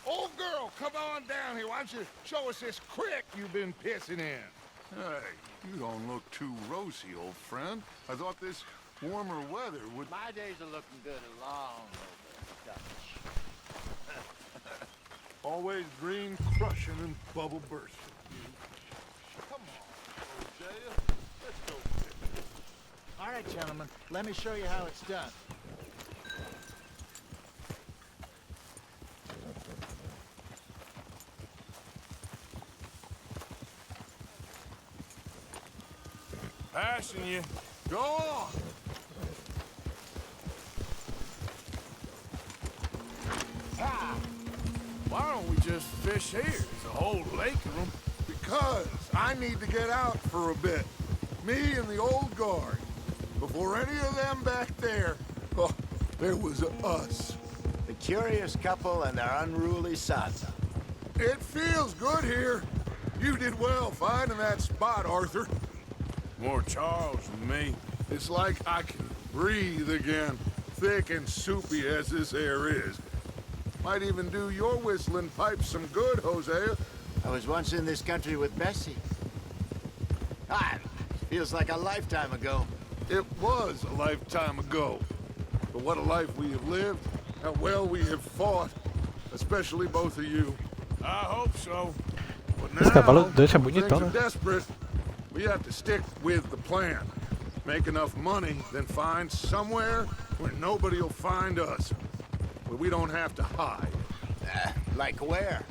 old girl, come on down here. Why don't you show us this creek you've been pissing in? Hey, you don't look too rosy, old friend. I thought this warmer weather would... My days are looking good along over Dutch. Always green crushing and bubble bursting. Come on, Hosea. Let's go fishing. All right, gentlemen, let me show you how it's done. Passing you. Go on. Why don't we just fish here? There's a whole lake of them. Because I need to get out for a bit. Me and the old guard. Before any of them back there, oh, there was us. The curious couple and their unruly son. It feels good here. You did well finding that spot, Arthur. More Charles than me. It's like I can breathe again, thick and soupy as this air is. Might even do your whistling pipes some good, Hosea. I was once in this country with Bessie. Feels like a lifetime ago. It was a lifetime ago. But what a life we have lived. How well we have fought. Especially both of you. I hope so. But Esse cavalo do Dutch é things bonitão, are né? desperate. We have to stick with the plan. Make enough money, then find somewhere where nobody will find us. Where we don't have to hide. Like where?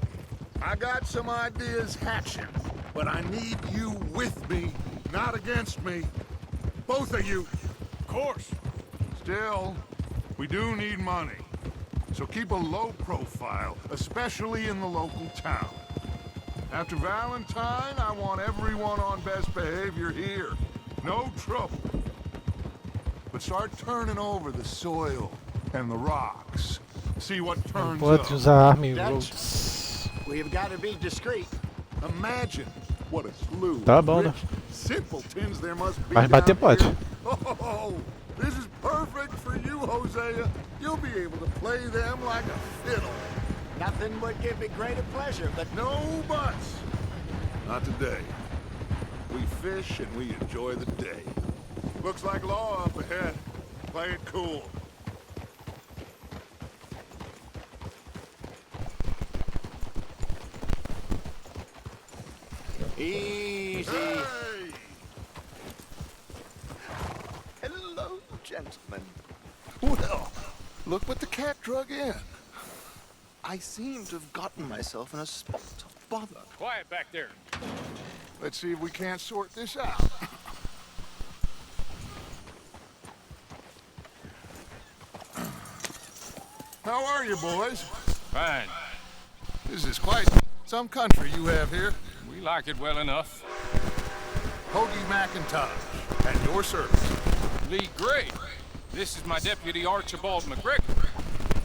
I got some ideas hatching, but I need you with me, not against me. Both of you. Of course. Still, we do need money. So keep a low profile, especially in the local town. After Valentine, I want everyone on best behavior here. No trouble. But start turning over the soil and the rocks. See what turns Pode up. usar arma em Rhodes. We've got to be discreet. Imagine what a slew Tá of bom, né? rich simpletons there must be Mas bater down pode. here. Oh, this is perfect for you, Hosea. You'll be able to play them like a fiddle. Nothing would give me greater pleasure, but No buts. Not today. We fish and we enjoy the day. Looks like law up ahead. Play it cool. easy. Hey! Hello, gentlemen. Well, look what the cat drug in. I seem to have gotten myself in a spot of bother. Quiet back there. Let's see if we can't sort this out. How are you, boys? Fine. This is quite some country you have here. We like it well enough. Hoagie McIntosh, at your service. Lee Gray. This is my deputy Archibald McGregor.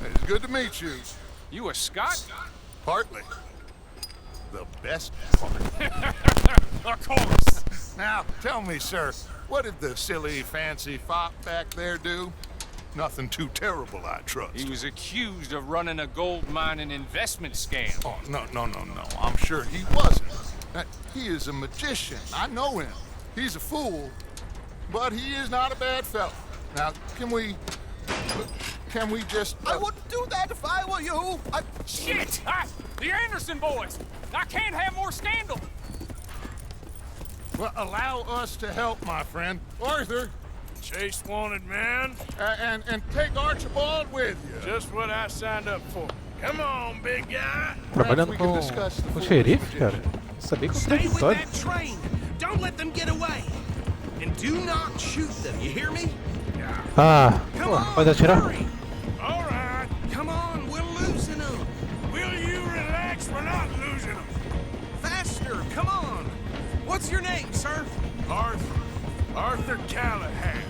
It's good to meet you. You a Scot? Partly. The best part. Of course. Now, tell me, sir, what did the silly, fancy fop back there do? Nothing too terrible, I trust. He was accused of running a gold mining investment scam. Oh, no. I'm sure he wasn't. He is a magician. I know him. He's a fool, but he is not a bad fellow. Now, can we just... I wouldn't do that if I were you. Shit! The Anderson boys! I can't have more scandal! Well, allow us to help, my friend. Arthur, Chase wanted man. and take Archibald with you. Just what I signed up for. Come on, big guy. Trabalhando com o xerife, cara. Isso é bem contraditório. Don't let them get away. And do not shoot them, you hear me? Ah, pô, pode atirar? All right. Come on, we're losing them. Will you relax? We're not losing them. Faster, come on. What's your name, sir? Arthur Callahan.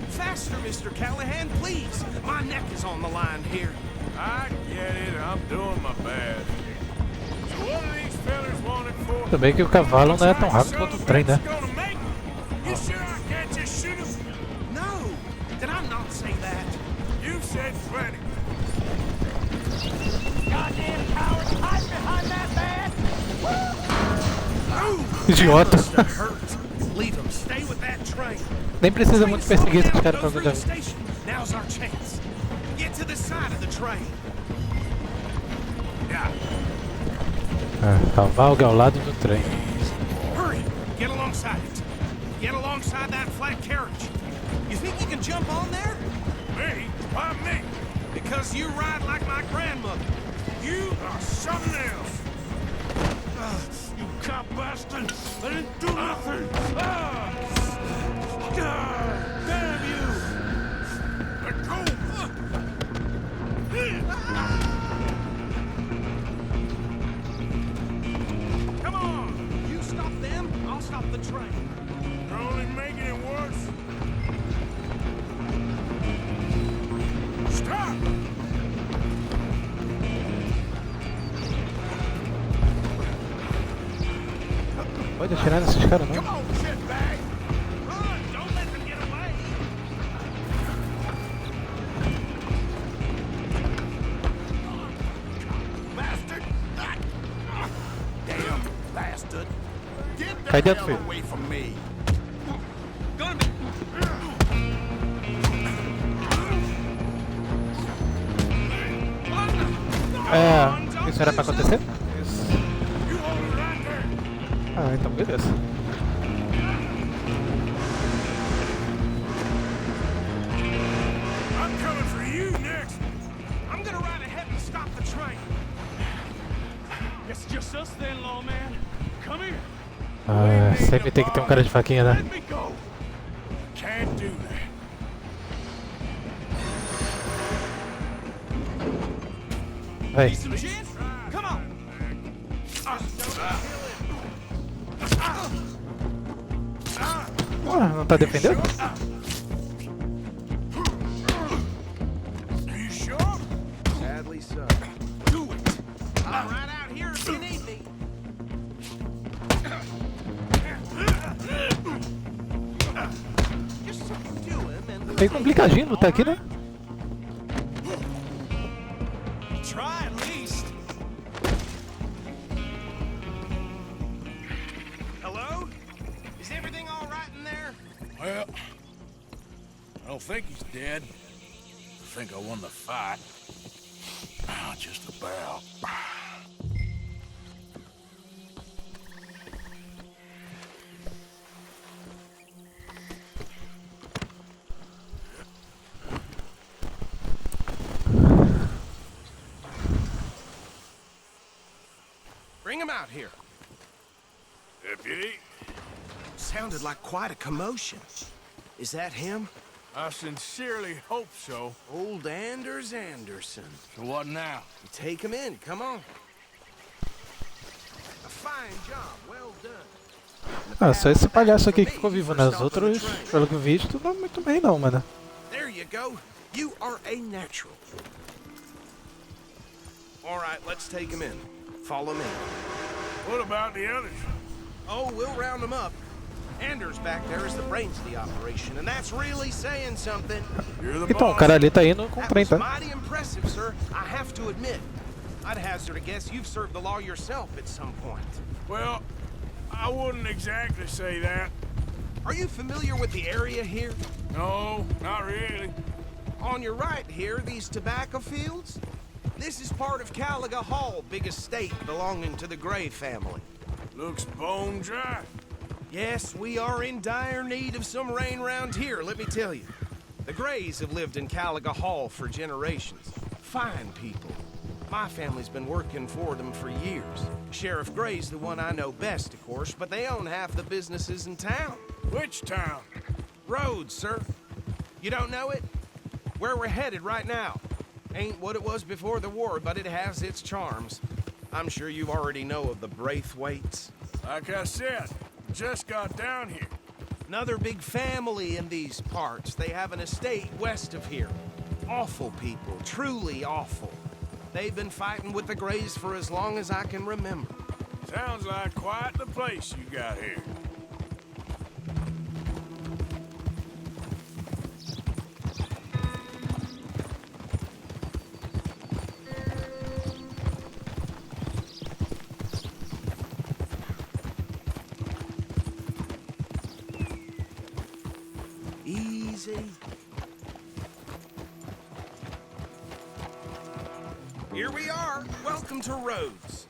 Faster, Mr. Callahan, please. My neck is on the line here. I get it. I'm doing my best. So what are these fellas wanted for? Tudo bem que o cavalo não é tão rápido quanto o trem, né? You sure I can't just shoot him? No, did I not say that? You said plenty. Goddamn cowards, hide behind that man! Idiota. Leave them. Stay with that train. Nem precisa muito perseguir esses caras pra poder. Now's our chance. Get to the side of the train. Yeah. Cavalgue ao lado do trem. Hurry! Get alongside it. Get alongside that flat carriage. You think you can jump on there? Me? Why me? Because you ride like my grandmother. You are something else. You cop bastard! I didn't do nothing! Damn you! Let go! Come on! You stop them, I'll stop the train. You're only making it worse. Stop! Pode atirar nesses caras, não? Come on, shitbag! Run! Don't let them get away! Bastard! Damn bastard! Get Cai the dentro, hell filho. away from me! É, isso era pra acontecer? Isso. Ah, então beleza. I'm coming for you next. I'm gonna ride ahead and stop the train. It's just us then, lawman. Come here. Ah, sempre tem que ter um cara de faquinha, né? Let me go. Can't do that. Vai. Some gin? Come on! Não tá defendendo? Are you sure? Sadly so. Do it! I'm right out here if you need me. Just do him and Bem complicadinho lutar aqui, né? try at least. Hello? Is everything all right in there? Well, I don't think he's dead. I think I won the fight. Just about. Bring him out here. Deputy, Sounded like quite a commotion. Is that him? I sincerely hope so. Old Anders Anderson. So what now? You take him in, come on. A fine job, well done. Ah, só esse palhaço aqui que ficou vivo, né? Os outros, pelo que visto, não muito bem não, mano. There you go. You are a natural. All right, let's take him in. Follow me. What about the others? Oh, we'll round them up. Anders back there is the brains of the operation, and that's really saying something. You're the Então, o boss. cara ali tá indo com o That trem, was tá? mighty impressive, sir. I have to admit. I'd hazard a guess you've served the law yourself at some point. Well, I wouldn't exactly say that. Are you familiar with the area here? No, not really. On your right here, these tobacco fields? This is part of Caliga Hall, big estate belonging to the Gray family. Looks bone dry. Yes, we are in dire need of some rain round here, let me tell you. The Grays have lived in Caliga Hall for generations. Fine people. My family's been working for them for years. Sheriff Gray's the one I know best, of course, but they own half the businesses in town. Which town? Rhodes, sir. You don't know it? Where we're headed right now. Ain't what it was before the war, but it has its charms. I'm sure you already know of the Braithwaites. Like I said, just got down here. Another big family in these parts. They have an estate west of here. Awful people, truly awful. They've been fighting with the Grays for as long as I can remember. Sounds like quite the place you got here. Easy. Here we are. Welcome to Rhodes.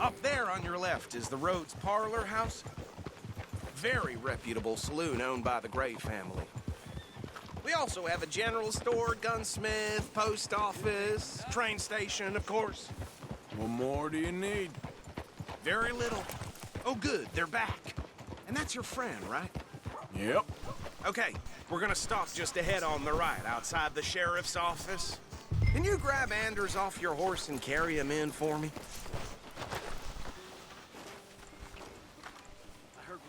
Up there on your left is the Rhodes Parlor House. Very reputable saloon owned by the Gray family. We also have a general store, gunsmith, post office, train station, of course. What more do you need? Very little. Oh, good, they're back. And that's your friend, right? Yep. Okay, we're gonna stop just ahead on the right, outside the sheriff's office. Can you grab Anders off your horse and carry him in for me?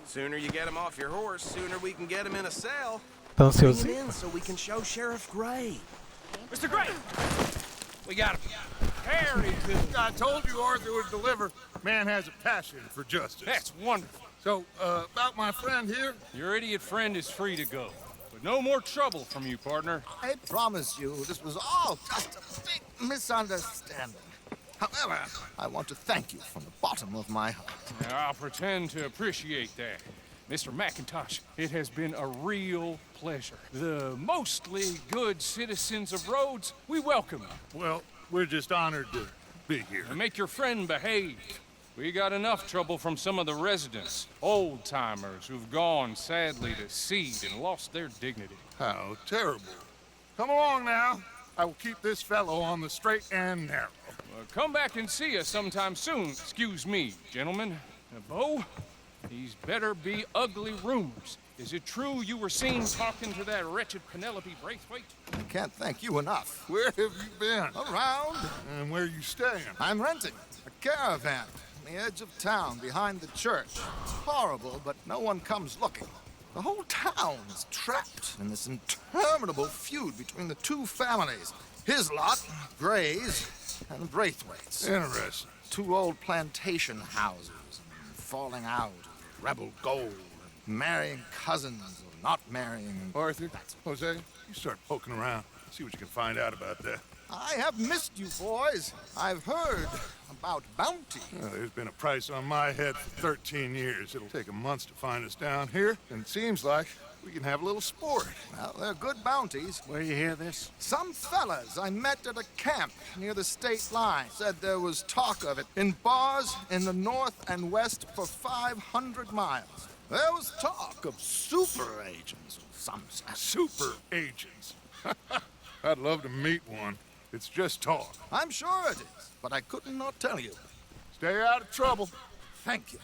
Sooner you get him off your horse, sooner we can get him in a cell. Tá Bring him ansioso? in so we can show Sheriff Gray. Mr. Gray! We got him. Very good. I told you Arthur would deliver. Man has a passion for justice. That's wonderful. So, about my friend here? Your idiot friend is free to go. But no more trouble from you, partner. I promise you, this was all just a big misunderstanding. However, I want to thank you from the bottom of my heart. Now, I'll pretend to appreciate that. Mr. McIntosh, it has been a real pleasure. The mostly good citizens of Rhodes, we welcome you. Well, we're just honored to be here. And make your friend behave. We got enough trouble from some of the residents, old-timers who've gone, sadly, to seed and lost their dignity. How terrible. Come along now. I will keep this fellow on the straight and narrow. Well, come back and see us sometime soon. Excuse me, gentlemen. Bo, these better be ugly rumors. Is it true you were seen talking to that wretched Penelope Braithwaite? I can't thank you enough. Where have you been? Around. And where are you staying? I'm renting a caravan on the edge of town behind the church. It's horrible, but no one comes looking. The whole town is trapped in this interminable feud between the two families. His lot, Gray's, and the Braithwaites. Interesting. Two old plantation houses, falling out, rebel gold, marrying cousins or not marrying. Arthur, Jose, you start poking around. See what you can find out about that. I have missed you, boys. I've heard about bounty. Well, there's been a price on my head for 13 years. It'll take 'em months to find us down here, and it seems like we can have a little sport. Well, they're good bounties. Where you hear this? Some fellas I met at a camp near the state line said there was talk of it in bars in the north and west for 500 miles. There was talk of super agents of some sort. Super agents. I'd love to meet one. It's just talk. I'm sure it is, but I couldn't not tell you. Stay out of trouble. Thank you.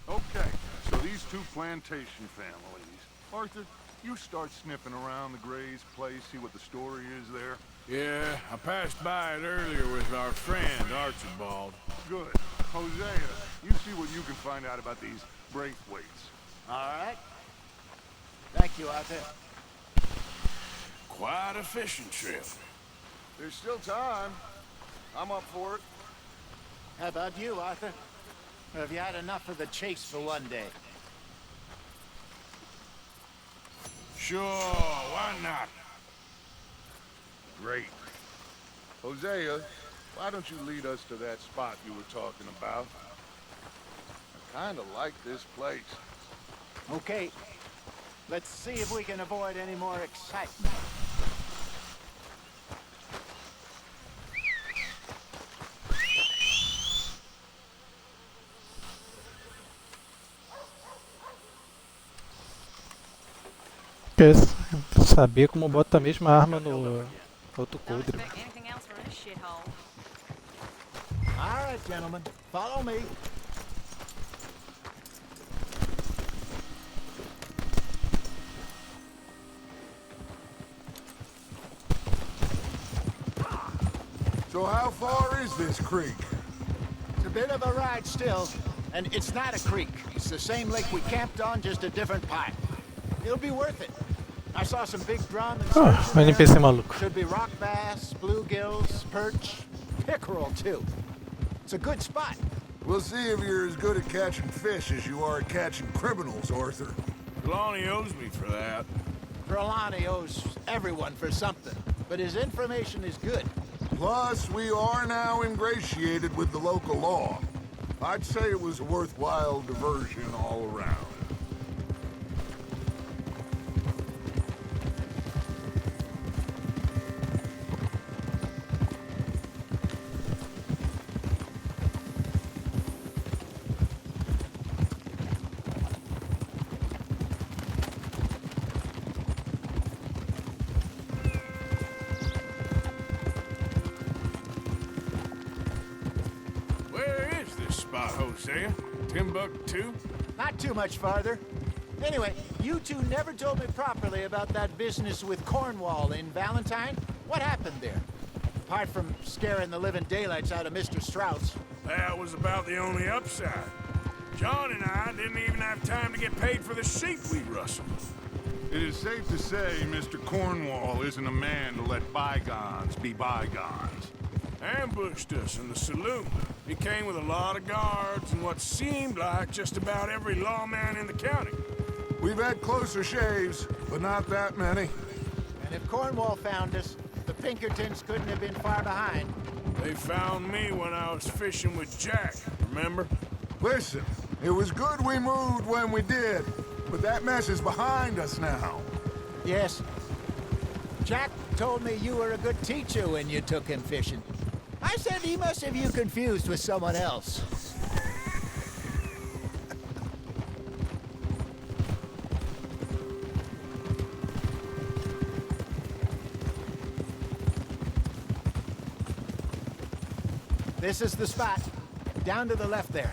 Okay, so these two plantation families. Arthur, you start sniffing around the Gray's place, see what the story is there. Yeah, I passed by it earlier with our friend, Archibald. Good. Hosea, you see what you can find out about these Braithwaites. All right. Thank you, Arthur. Quite a fishing trip. There's still time. I'm up for it. How about you, Arthur? Or have you had enough of the chase for one day? Sure, why not? Great. Hosea, why don't you lead us to that spot you were talking about? I kind of like this place. Okay. Let's see if we can avoid any more excitement. que é esse? Saber como bota a mesma arma no outro coldre. All right, gentlemen, follow me. So how far is this creek? It's a bit of a ride still, and it's not a creek. It's the same lake we camped on, just a different pipe. It'll be worth it. I saw some big drum and O NPC maluco. Should be rock bass, bluegills, perch, pickerel too. It's a good spot. We'll see if you're as good at catching fish as you are at catching criminals, Arthur. Trelawney owes me for that. Trelawney owes everyone for something, but his information is good. Plus, we are now ingratiated with the local law. I'd say it was a worthwhile diversion all around. Hosea? Timbuktu? Not too much farther. Anyway, you two never told me properly about that business with Cornwall in Valentine. What happened there? Apart from scaring the living daylights out of Mr. Strauss. That was about the only upside. John and I didn't even have time to get paid for the sheep we rustled. It is safe to say Mr. Cornwall isn't a man to let bygones be bygones. Ambushed us in the saloon. He came with a lot of guards and what seemed like just about every lawman in the county. We've had closer shaves, but not that many. And if Cornwall found us, the Pinkertons couldn't have been far behind. They found me when I was fishing with Jack, remember? Listen, it was good we moved when we did, but that mess is behind us now. Yes. Jack told me you were a good teacher when you took him fishing. I said he must have you confused with someone else. This is the spot. Down to the left there.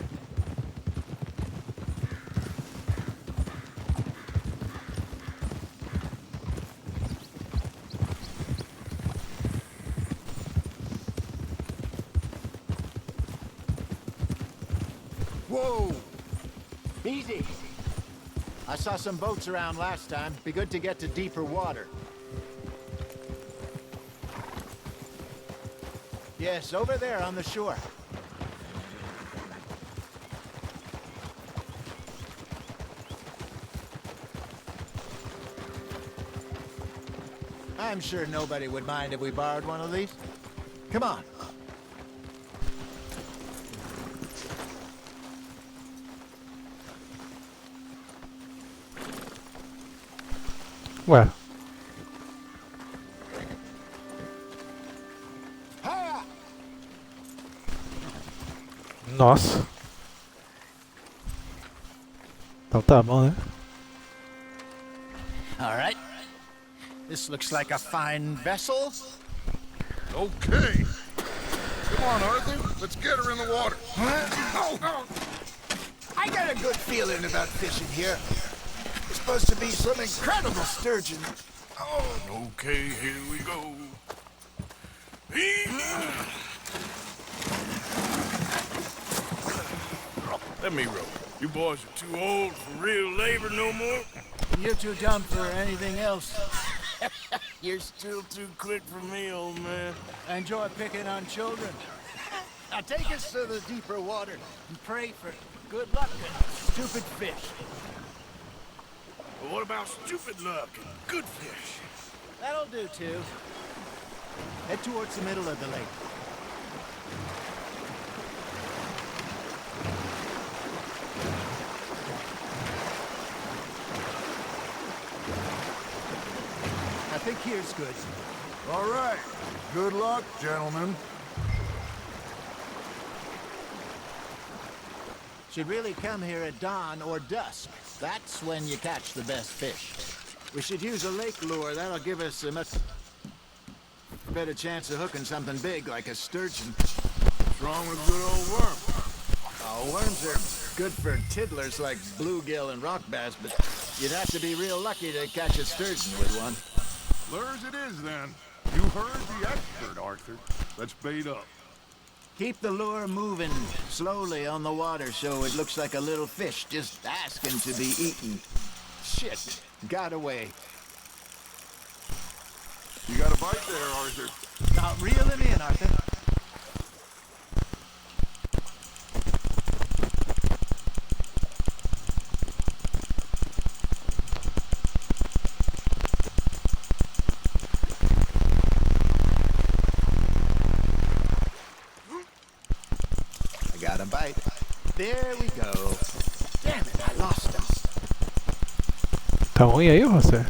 Whoa! Easy. I saw some boats around last time. Be good to get to deeper water. Yes, over there on the shore. I'm sure nobody would mind if we borrowed one of these. Come on. Ué. Nossa. Então tá bom, né? All right. This looks like a fine vessel. Okay. Come on, Arthur. Let's get her in the water. Oh. I got a good feeling about fishing here. There's supposed to be some incredible sturgeon. Oh, okay, here we go. Let me row. You boys are too old for real labor no more. You're too dumb for anything else. You're still too quick for me, old man. I enjoy picking on children. Now take us to the deeper water and pray for good luck and stupid fish. But what about stupid luck and good fish? That'll do, too. Head towards the middle of the lake. I think here's good. All right. Good luck, gentlemen. Should really come here at dawn or dusk. That's when you catch the best fish. We should use a lake lure. That'll give us a much better chance of hooking something big like a sturgeon. What's wrong with a good old worm? Oh, worms are good for tiddlers like bluegill and rock bass, but you'd have to be real lucky to catch a sturgeon with one. Lures it is, then. You heard the expert, Arthur. Let's bait up. Keep the lure moving slowly on the water so it looks like a little fish just asking to be eaten. Shit, got away. You got a bite there, Arthur. Now reel him in, Arthur. Got a bite. There we go. Damn it, I lost him. Tá ruim aí, você?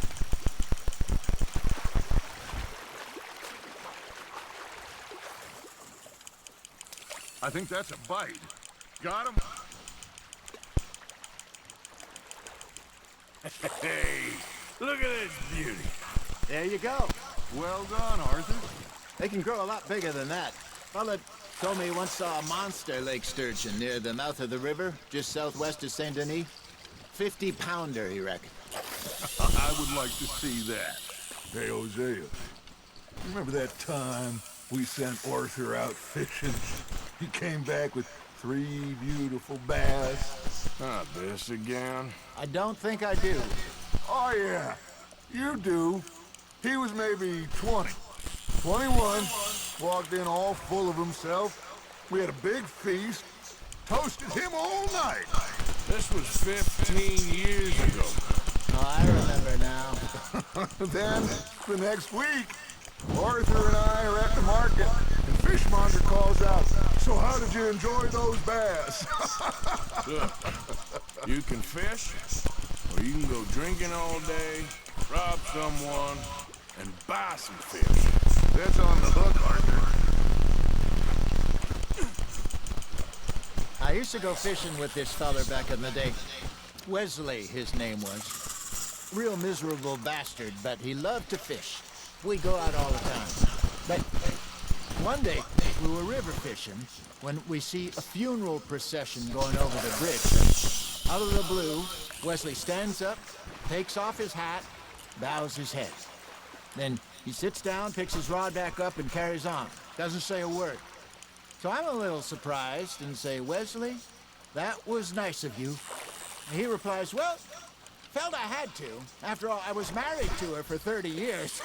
I think that's a bite. Got him? Hey, look at this beauty. There you go. Well done, Arthur. They can grow a lot bigger than that. Fella told me he once saw a monster lake sturgeon near the mouth of the river, just southwest of Saint Denis. 50-pounder, he reckoned. I would like to see that. Hey, Hosea, remember that time we sent Arthur out fishing? He came back with 3 beautiful bass. Not this again. I don't think I do. Oh, yeah. You do. He was maybe 20. 21. Walked in all full of himself. We had a big feast. Toasted him all night. This was 15 years ago. Oh, I remember now. Then, the next week, Arthur and I are at the market, and Fishmonger calls out, "So how did you enjoy those bass?" Look, you can fish, or you can go drinking all day, rob someone, and buy some fish. That's on the hook, Arthur. I used to go fishing with this feller back in the day. Wesley, his name was. Real miserable bastard, but he loved to fish. We go out all the time. But one day, we were river fishing when we see a funeral procession going over the bridge. Out of the blue, Wesley stands up, takes off his hat, bows his head. Then he sits down, picks his rod back up, and carries on. Doesn't say a word. So I'm a little surprised and say, "Wesley, that was nice of you." And he replies, "Well, felt I had to. After all, I was married to her for 30 years.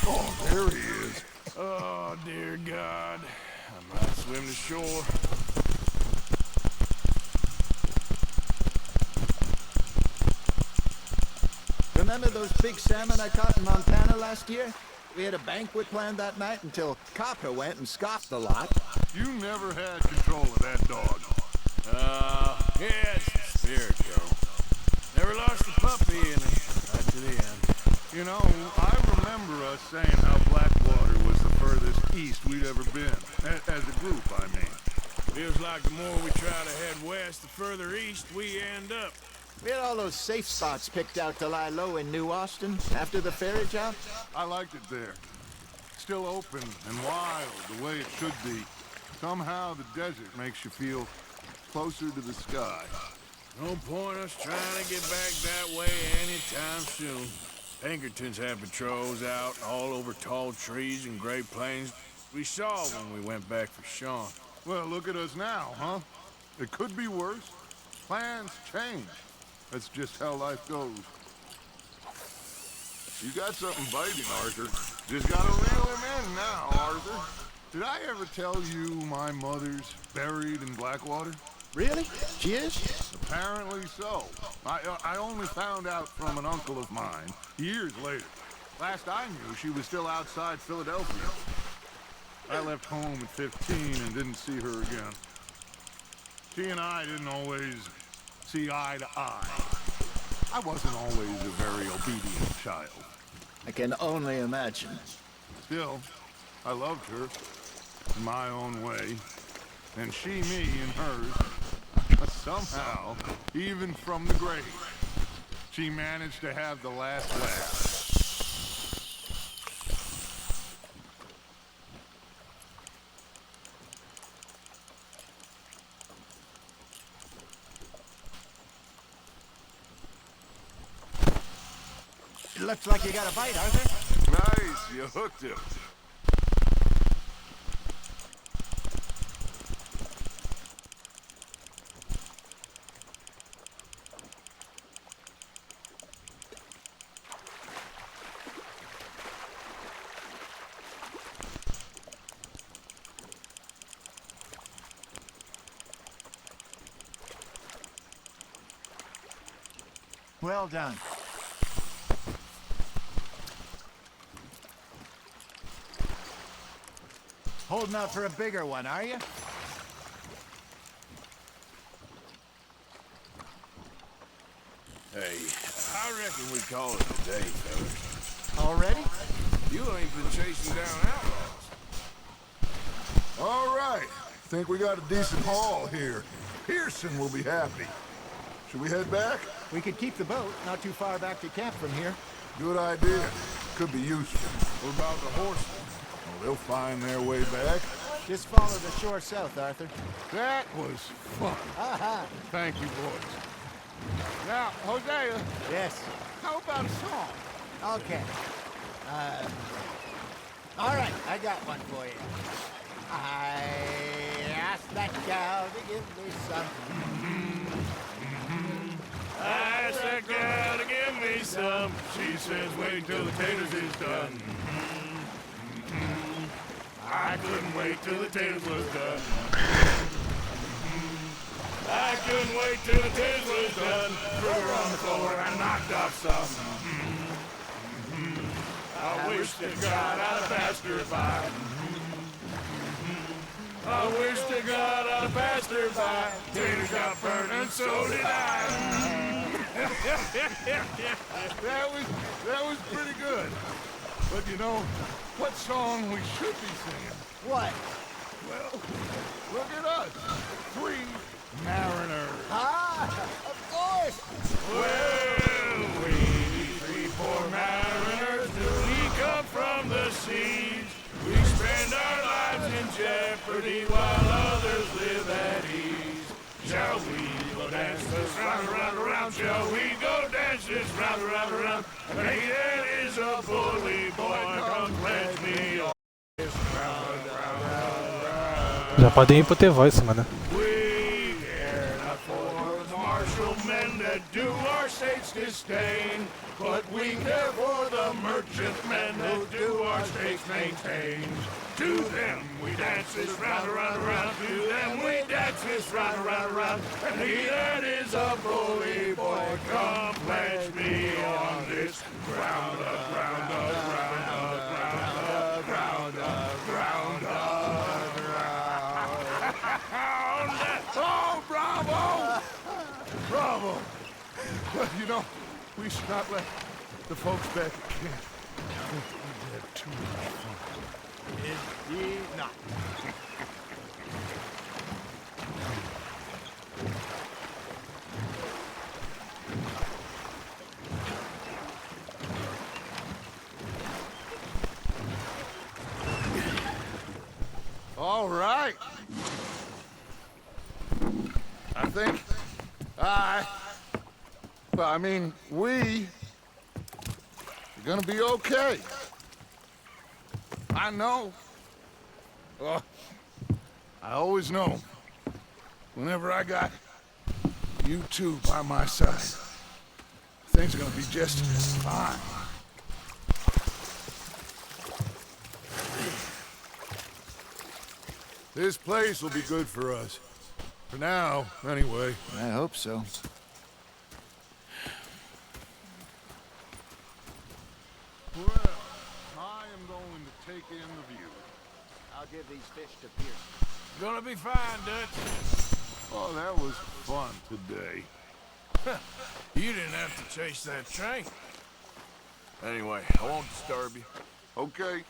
Oh, there he is. Oh, dear God. I might swim to shore. Remember those big salmon I caught in Montana last year? We had a banquet planned that night until Copper went and scoffed a lot. You never had control of that dog. Yeah, it's the spirit, though. Never lost the puppy in it, right to the end. You know, I remember us saying how Blackwater was the furthest east we'd ever been. As a group, I mean. Feels like the more we try to head west, the further east we end up. We had all those safe spots picked out to lie low in New Austin after the ferry job. I liked it there. Still open and wild, the way it should be. Somehow the desert makes you feel closer to the sky. No point us trying to get back that way anytime soon. Pinkertons had patrols out all over tall trees and Great Plains. We saw when we went back for Sean. Well, look at us now, huh? It could be worse. Plans change. That's just how life goes. You got something biting, Arthur. Just gotta reel him in now, Arthur. Did I ever tell you my mother's buried in Blackwater? Really? She is? Apparently so. I only found out from an uncle of mine years later. Last I knew, she was still outside Philadelphia. I left home at 15 and didn't see her again. She and I didn't always see eye to eye. I wasn't always a very obedient child. I can only imagine. Still, I loved her in my own way, and she me in hers. Somehow, even from the grave. she managed to have the last laugh. It looks like you got a bite, Arthur. Nice, you hooked him. Well done. Holding out for a bigger one, are you? Hey, I reckon we call it a day, fellas. Already? You ain't been chasing down outlaws. All right. Think we got a decent haul here. Pearson will be happy. Should we head back? We could keep the boat, not too far back to camp from here. Good idea. Could be useful. What about the horses? Well, they'll find their way back. Just follow the shore south, Arthur. That was fun. Aha! Thank you, boys. Now, Hosea. Yes. How about a song? Okay. All right, I got one for you. I asked that gal to give me some. I asked that gal to give me some. She says wait till the taters is done. I couldn't wait till the taters was done. I couldn't wait till the taters was done. Threw her on the floor and I knocked off some. I wish to God I'd have passed her by. I wish to God I'd have passed her by. Taters got burned and so did I. That was pretty good. But you know, what song we should be singing? What? Well, look at us. 3 mariners. Ah, of course. Well, we 3 poor mariners, we come from the seas. We spend our lives in jeopardy while others live at ease. Shall we go dance this round, around, around? Shall we go dance this round, around, around? Hey, that is a bully boy, come pledge me on this round, round, round. Já podem ir pro The Voice, mano. We care not for the martial men that do our state's disdain, but we care for the merchant men that do our state's maintain. To them we dance this round, around, around. To them we dance this round, around, around. And he that is a bully boy, come pledge me on this round up, round up, round up, round up, round up, round up, round up. Oh, bravo! Bravo! Well, you know, we should not let the folks back at camp think we had too much fun. Indeed not. All right. I think we are gonna be okay. I know. I always know. Whenever I got you two by my side, things are gonna be just fine. This place will be good for us. For now, anyway. I hope so. Well, I am going to take in the view. I'll give these fish to Pearson. Gonna be fine, Dutch. Oh, that was fun today. You didn't have to chase that train. Anyway, I won't disturb you. Okay.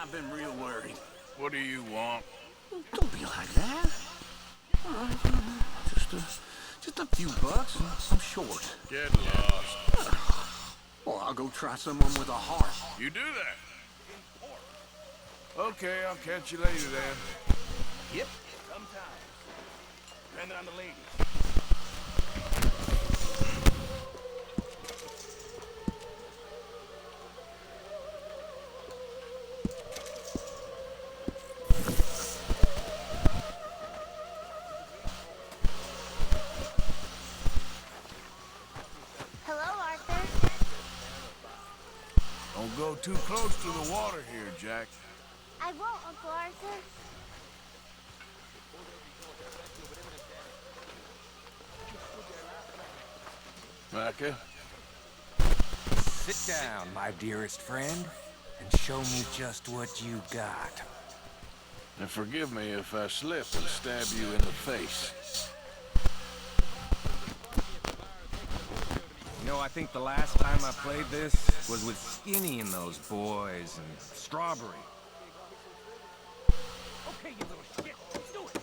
I've been real worried. What do you want? Don't be like that. All right, just a few bucks. I'm short. Get lost. Well, I'll go try someone with a heart. You do that? Okay, I'll catch you later then. Yep, sometimes. Depending on the lady. Hello, Arthur. Don't go too close to the water here, Jack. I won't, Uncle Arthur. Micah? Sit down, my dearest friend, and show me just what you got. And forgive me if I slip and stab you in the face. You know, I think the last time I played this was with Skinny and those boys and Strawberry. Okay, you little shit, let's do it!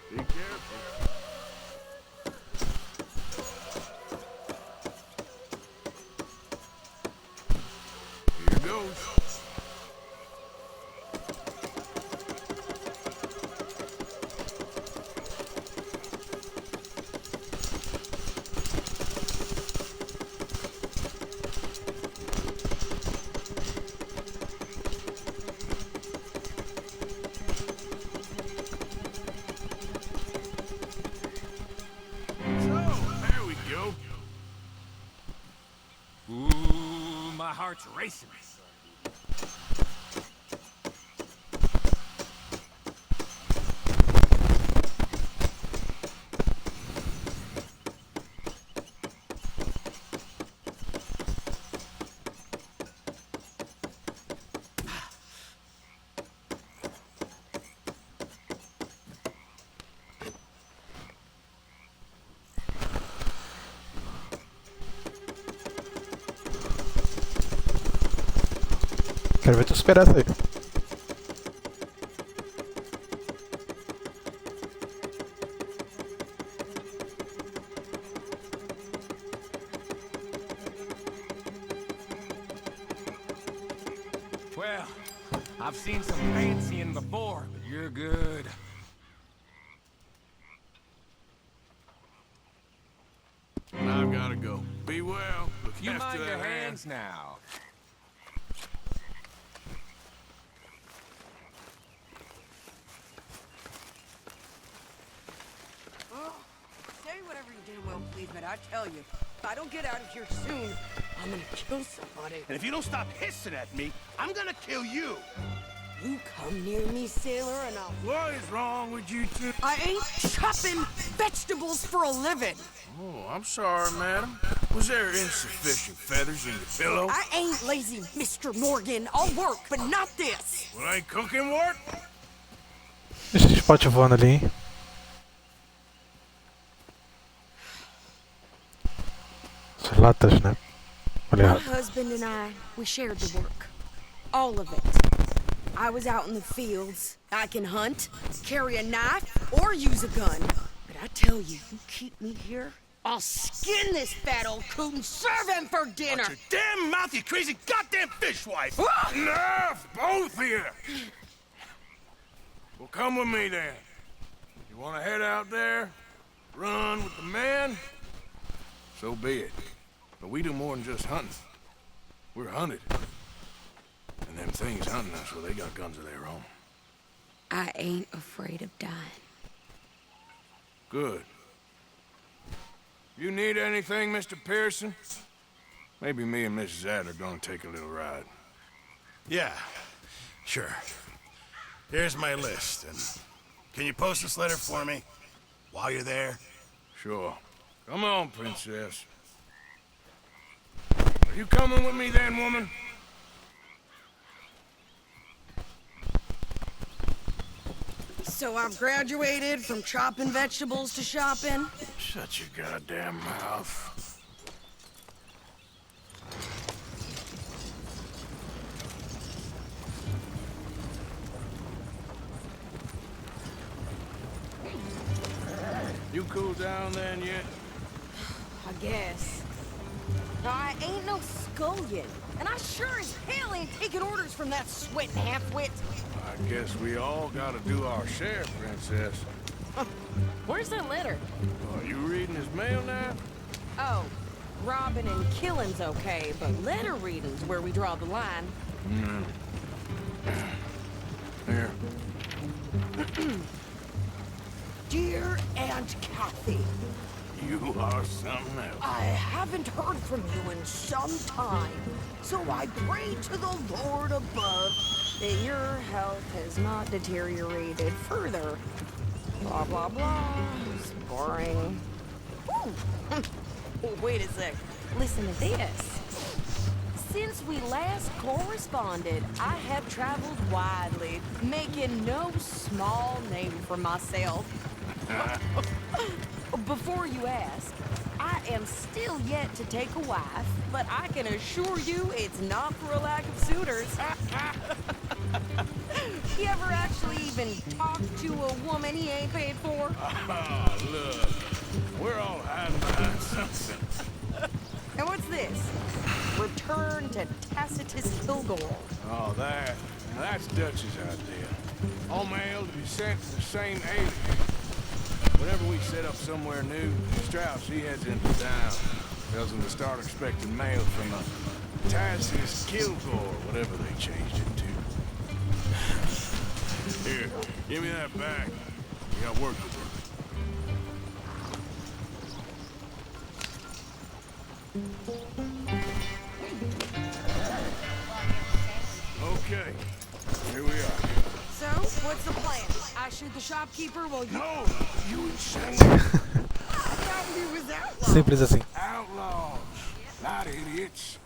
Be careful. Here goes. There we go. Ooh, my heart's racing. Quero ver tu superar essa aí. Well, I've seen some fancying before, but you're good. I've gotta go. Be well. Look You after mind your that hand. hands now. Say whatever you do, Will, please, but I tell you, if I don't get out of here soon, I'm gonna kill somebody. And if you don't stop hissing at me, I'm gonna kill you. You come near me, sailor, and I'll... What is wrong with you two? I ain't chopping vegetables for a living. Oh, I'm sorry, madam. Was there insufficient feathers in your pillow? I ain't lazy, Mr. Morgan. I'll work, but not this. Well, ain't cooking work? Deixa esse spot voando ali, hein? Essas latas, né? Olha My errado. husband and I, we shared the work. All of it. I was out in the fields. I can hunt, carry a knife, or use a gun. But I tell you, you keep me here, I'll skin this fat old coot and serve him for dinner. Watch your damn mouth, you crazy goddamn fishwife! Enough, both of you! Well, come with me then. You want to head out there, run with the men? So be it. But we do more than just hunting. We're hunted. And them things hunting us, well, they got guns of their own. I ain't afraid of dying. Good. You need anything, Mr. Pearson? Maybe me and Mrs. Ad are gonna take a little ride. Yeah, sure. Here's my list, and can you post this letter for me while you're there? Sure. Come on, princess. Are you coming with me then, woman? So I've graduated from chopping vegetables to shopping? Shut your goddamn mouth. You cool down then yet? I guess. Now, I ain't no scullion, and I sure as hell ain't taking orders from that sweating half-wit. I guess we all gotta do our share, Princess. Where's that letter? Are you reading his mail now? Oh, robbing and killing's okay, but letter reading's where we draw the line. Here. Dear Aunt Kathy, You are something else. I haven't heard from you in some time, so I pray to the Lord above that your health has not deteriorated further. Blah, blah, blah. It's boring. Ooh. Wait a sec. Listen to this. Since we last corresponded, I have traveled widely, making no small name for myself. Before you ask, I am still yet to take a wife, but I can assure you it's not for a lack of suitors. You ever actually even talked to a woman he ain't paid for? Ah, look. We're all hiding behind something. And what's this? Return to Tacitus Kilgore. Oh, that's Dutch's idea. All mail to be sent to the same alien. Whenever we set up somewhere new, Strauss, he heads into town. Tells them to start expecting mail from a Tacitus Kilgore, whatever they changed it to. Here, give me that back. We got work to do. Okay, here we are. So, what's the plan? I shoot the shopkeeper while you... No, you insane. I thought we was outlaws. Simples assim. Outlaws, not idiots.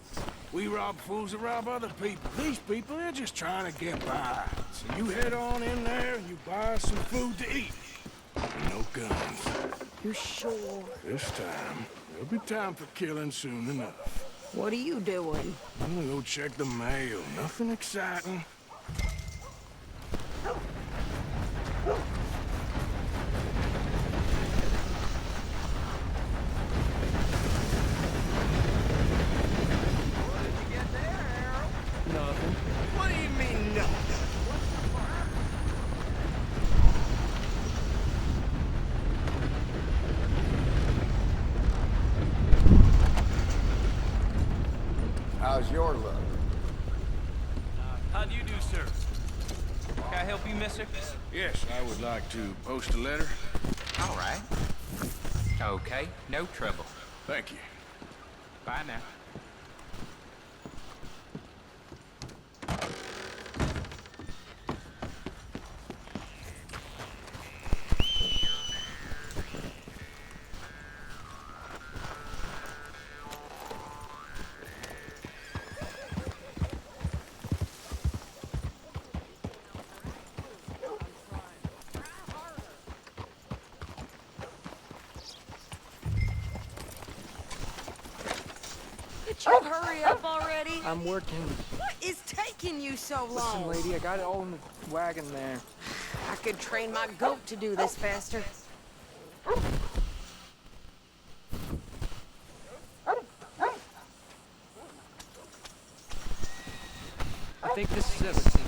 We rob fools that rob other people. These people, they're just trying to get by. So you head on in there and you buy some food to eat. And no guns. You sure? This time, there'll be time for killing soon enough. What are you doing? I'm gonna go check the mail. Nothing exciting. Nothing. What do you mean, nothing? How's your luck? How do you do, sir? Can I help you, mister? Yes, I would like to post a letter. All right. Okay, no trouble. Thank you. Bye now. Did you hurry up already? I'm working. What is taking you so long? Listen, lady, I got it all in the wagon there. I could train my goat to do this faster. I think this is everything.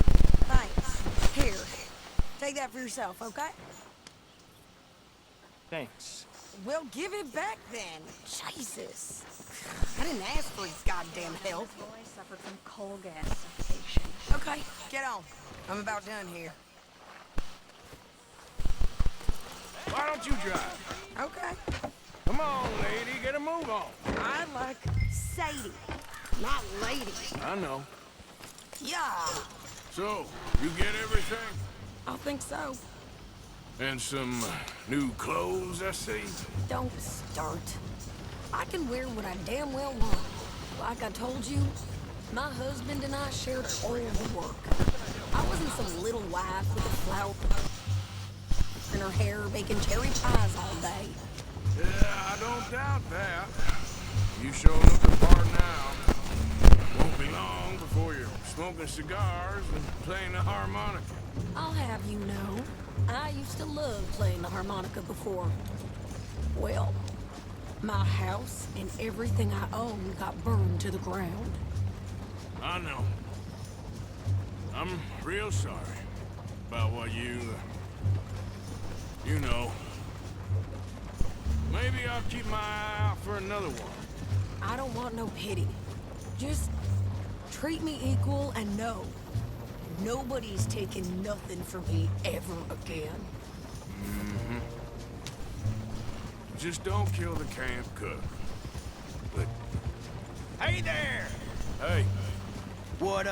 Thanks. Here. Take that for yourself, okay? Thanks. Well, give it back then. Jesus. I didn't ask for his goddamn help. This boy suffered from coal gas suffocation. Okay, get on. I'm about done here. Why don't you drive? Okay. Come on, lady, get a move on. I like Sadie, not lady. I know. Yeah. So, you get everything? I think so. And some new clothes, I see. Don't start. I can wear what I damn well want. Like I told you, my husband and I shared all the work. I wasn't some little wife with a flower. in her hair, baking cherry pies all day. Yeah, I don't doubt that. You sure look the part now. Won't be long before you're smoking cigars and playing the harmonica. I'll have you know, I used to love playing the harmonica before. Well, my house and everything I owned got burned to the ground. I know. I'm real sorry about what you know. Maybe I'll keep my eye out for another one. I don't want no pity. Just treat me equal and know nobody's taking nothing from me ever again. Mm-hmm. Just don't kill the camp cook. But... Hey there! Hey. What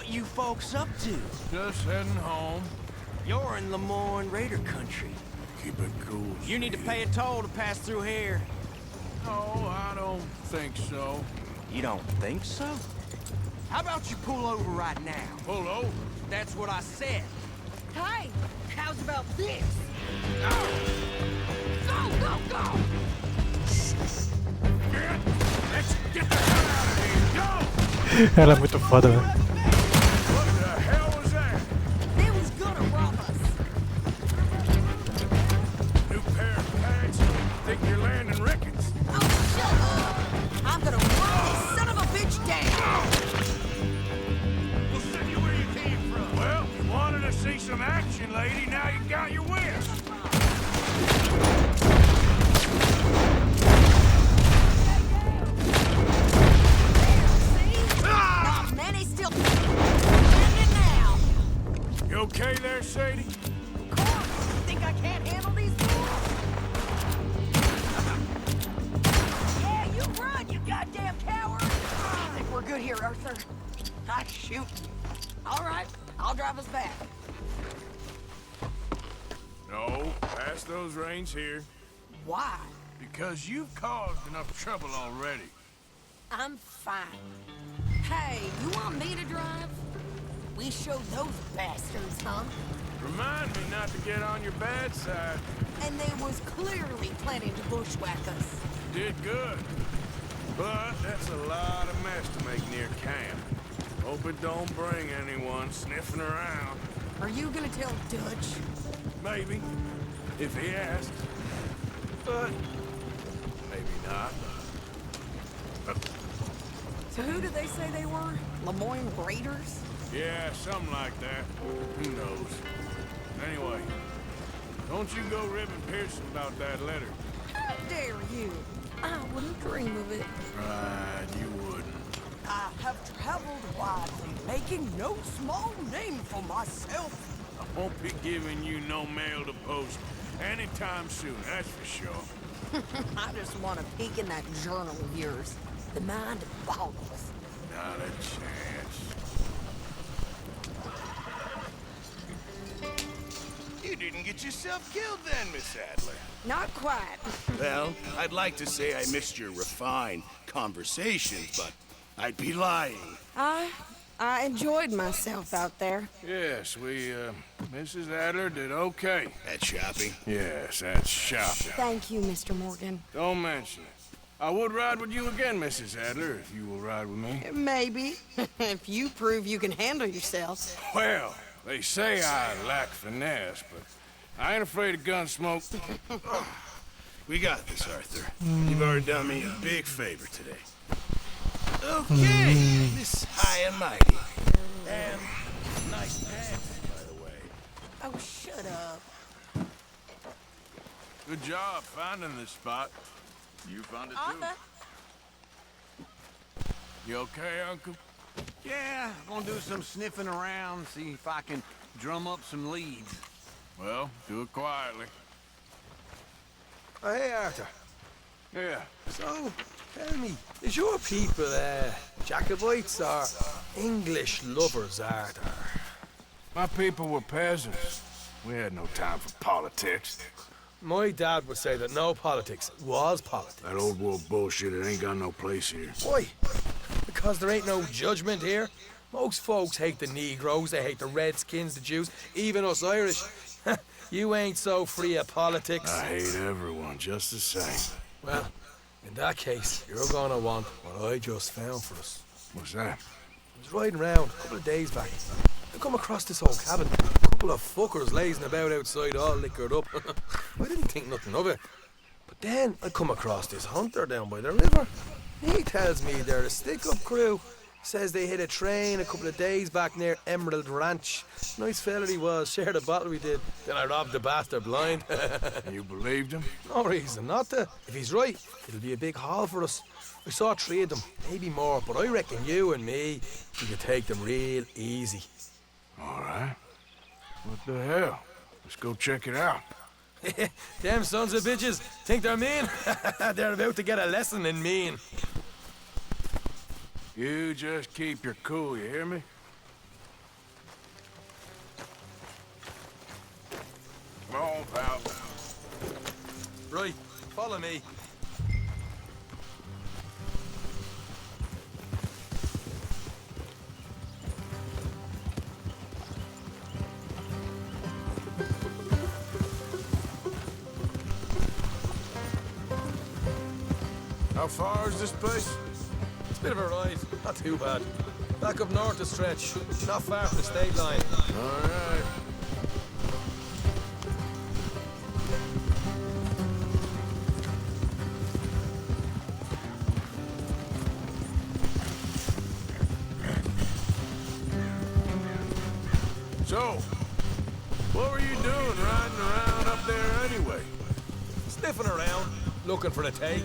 you folks up to? Just heading home. You're in Lemoyne Raider country. Keep it cool. You need to pay a toll to pass through here. No, I don't think so. You don't think so? How about you pull over right now? Pull over? That's what I said. Hey, how's about this? Go, go, go! Let's get the hell out of here! Go! Ela é muito foda, né? What the hell was that? They was gonna rob us. New pair of pants? Think you're landing Ricketts? Oh, shut up! I'm gonna run this son of a bitch down! We'll send you where you came from. Well, you wanted to see some action, lady. Now you got your wish. Not many still standing now. You okay there, Sadie? Of course. Think I can't handle these fools? Yeah, you run, you goddamn coward! I think we're good here, Arthur. I shoot you. All right, I'll drive us back. No, pass those reins here. Why? Because you've caused enough trouble already. I'm fine. Hey, you want me to drive? We showed those bastards, huh? Remind me not to get on your bad side. And they was clearly planning to bushwhack us. Did good. But that's a lot of mess to make near camp. Hope it don't bring anyone sniffing around. Are you gonna tell Dutch? Maybe, if he asks. But maybe not. So who did they say they were? Lemoyne Raiders? Yeah, something like that. Who knows? Anyway, don't you go ribbing Pearson about that letter. How dare you? I wouldn't dream of it. Right, you wouldn't. I have traveled widely, making no small name for myself. I won't be giving you no mail to post anytime soon, that's for sure. I just want to peek in that journal of yours. The mind boggles. Not a chance. You didn't get yourself killed then, Miss Adler. Not quite. Well, I'd like to say I missed your refined conversations, but I'd be lying. I enjoyed myself out there. Yes, Mrs. Adler did okay. At shopping? Yes, that's shopping. Thank you, Mr. Morgan. Don't mention it. I would ride with you again, Mrs. Adler, if you will ride with me. Maybe. If you prove you can handle yourself. Well, they say I lack finesse, but I ain't afraid of gun smoke. We got this, Arthur. You've already done me a big favor today. Okay, Miss High and Mighty. And nice pants, by the way. Oh, shut up. Good job finding this spot. You found it Arthur? You okay, Uncle? Yeah, I'm gonna do some sniffing around, see if I can drum up some leads. Well, do it quietly. Oh, hey, Arthur. Yeah. So, tell me, is your people, Jacobites or English lovers, Arthur? My people were peasants. We had no time for politics. My dad would say that no politics was politics. That old world bullshit, it ain't got no place here. Why? Because there ain't no judgment here. Most folks hate the Negroes, they hate the Redskins, the Jews, even us Irish. You ain't so free of politics. I hate everyone just the same. Well, in that case, you're gonna want what I just found for us. What's that? I was riding around a couple of days back. I come across this old cabin. A couple of fuckers lazing about outside all liquored up. I didn't think nothing of it. But then I come across this hunter down by the river. He tells me they're a stick-up crew. Says they hit a train a couple of days back near Emerald Ranch. Nice fella he was, shared a bottle we did. Then I robbed the bastard blind. You believed him? No reason not to. If he's right, it'll be a big haul for us. I saw 3 of them, maybe more, but I reckon you and me, we could take them real easy. All right. What the hell? Let's go check it out. Them sons of bitches think they're mean. They're about to get a lesson in mean. You just keep your cool, you hear me? Come on, pal. Right, follow me. How far is this place? It's a bit of a ride, not too bad. Back up north to stretch, not far from the state line. All right. So, what were you doing riding around up there anyway? Sniffing around, looking for a take.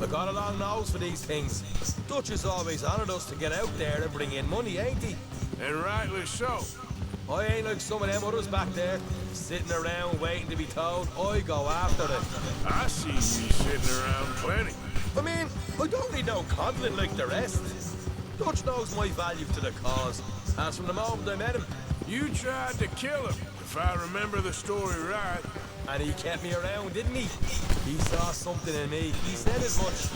I got a long nose for these things. Dutch is always honoured us to get out there and bring in money, ain't he? And rightly so. I ain't like some of them others back there, sitting around waiting to be told. I go after it. I see you sitting around plenty. I mean, I don't need no coddling like the rest. Dutch knows my value to the cause. As from the moment I met him. You tried to kill him, if I remember the story right. And he kept me around, didn't he? He saw something in me. He said as much.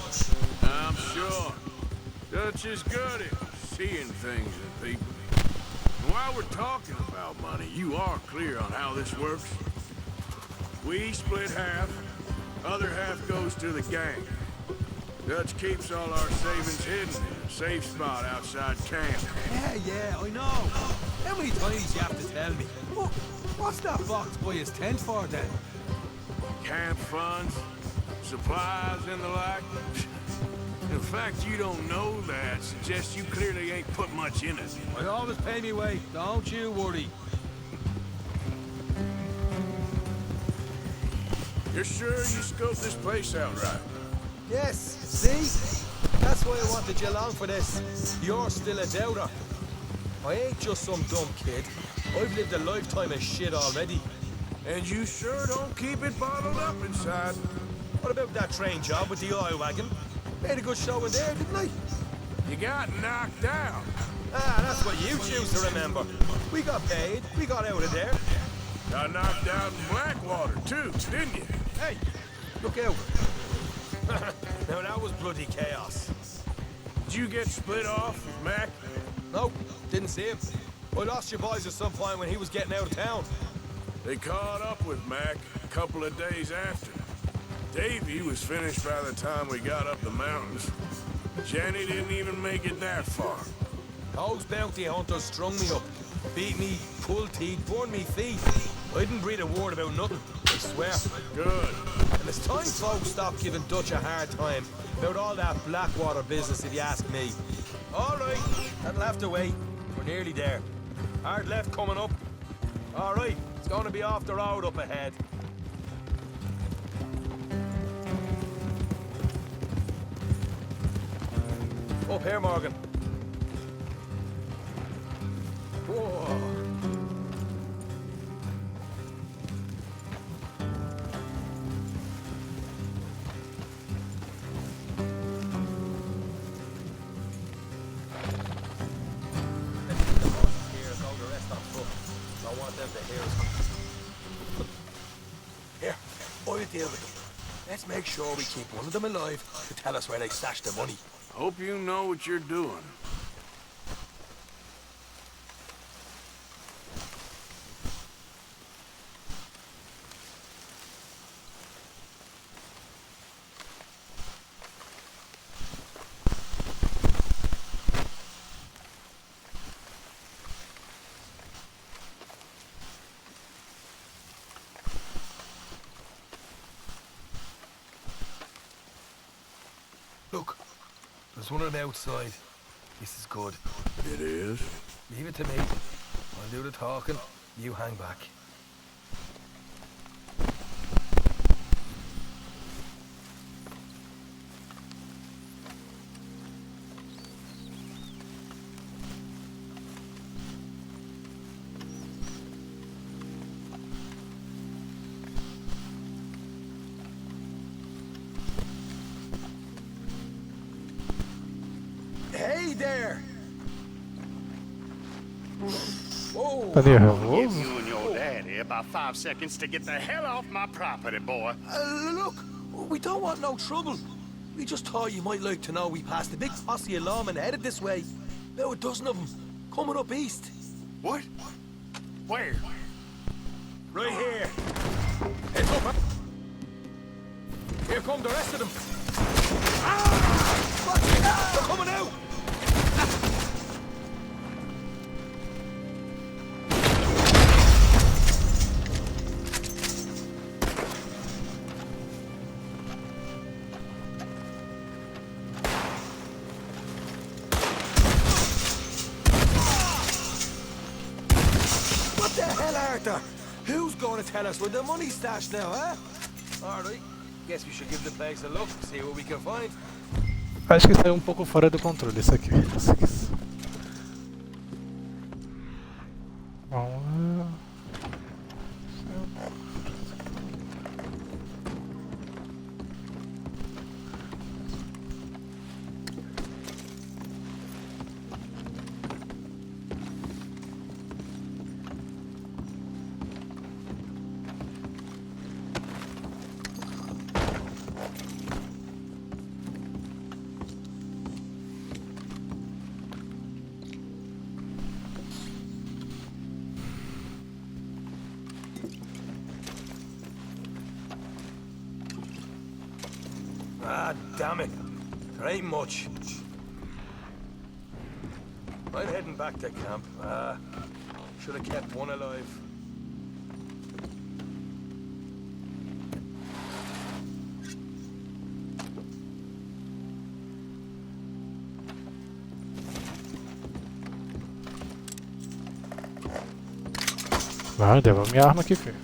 I'm sure. Dutch is good at seeing things in people. And while we're talking about money, you are clear on how this works? We split half, other half goes to the gang. Dutch keeps all our savings hidden in a safe spot outside camp. Yeah, I know. How many times you have to tell me? What's that box by his tent for then? Camp funds, supplies and the like. The fact you don't know that suggests you clearly ain't put much in it. I always pay me way, don't you worry. You're sure you scoped this place out right? Yes, see? That's why I wanted you along for this. You're still a doubter. I ain't just some dumb kid. I've lived a lifetime of shit already. And you sure don't keep it bottled up inside. What about that train job with the oil wagon? Made a good show in there, didn't I? You got knocked out. Ah, that's what you choose to remember. We got paid. We got out of there. Got knocked out in Blackwater, too, didn't you? Hey, look out. Now that was bloody chaos. Did you get split off with Mac? Nope, didn't see him. I lost your boys at some point when he was getting out of town. They caught up with Mac a couple of days after. Davy was finished by the time we got up the mountains. Jenny didn't even make it that far. Those bounty hunters strung me up, beat me, pulled teeth, burned me feet. I didn't breathe a word about nothing, I swear. Good. And it's time folks stop giving Dutch a hard time about all that Blackwater business, if you ask me. All right, that'll have to wait. We're nearly there. Hard left coming up. All right, it's going to be off the road up ahead. Up here, Morgan. Whoa. Here, I'll deal with them. Let's make sure we keep one of them alive to tell us where they stashed the money. Hope you know what you're doing. Look, there's one on the outside. This is good. It is? Leave it to me. I'll do the talking. You hang back. Hey there! Whoa! Tá nervoso? Give you and your daddy about 5 seconds to get the hell off my property, boy. Look, we don't want no trouble. We just thought you might like to know we passed a big posse of lawmen headed this way. About a dozen of them, coming up east. What? Where? Right here. Heads up, man. Here come the rest of them. Ah! They're coming out! What the hell, Arthur? Who's going to tell us where the money's stashed now, huh? All right. Guess we should give the place a look, see what we can find. Acho que saiu um pouco fora do controle isso aqui. Vamos lá. Ah, damn it. There ain't much. I'm heading back to camp. Should have kept one alive. Vai, devolve minha arma aqui, filho.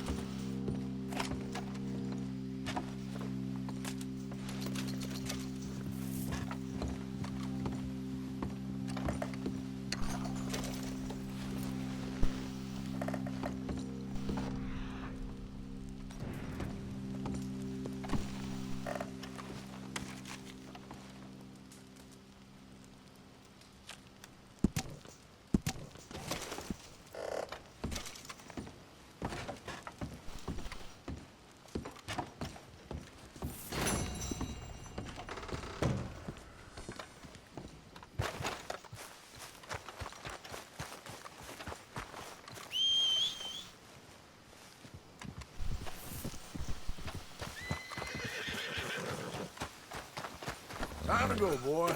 Time to go, boy.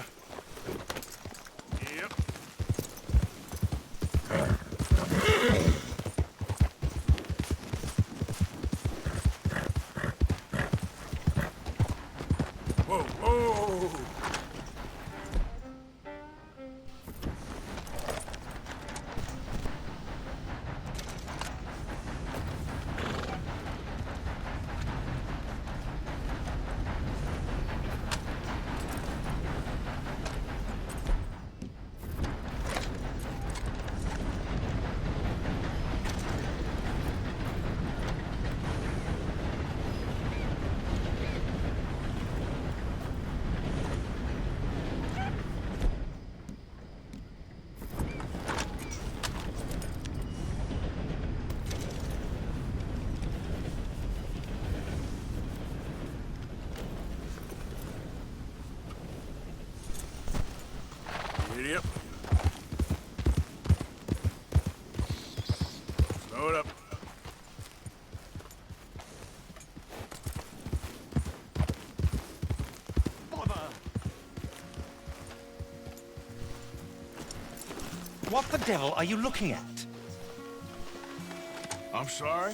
Yep. Whoa, whoa! Yep. Slow it up. Bother! What the devil are you looking at? I'm sorry?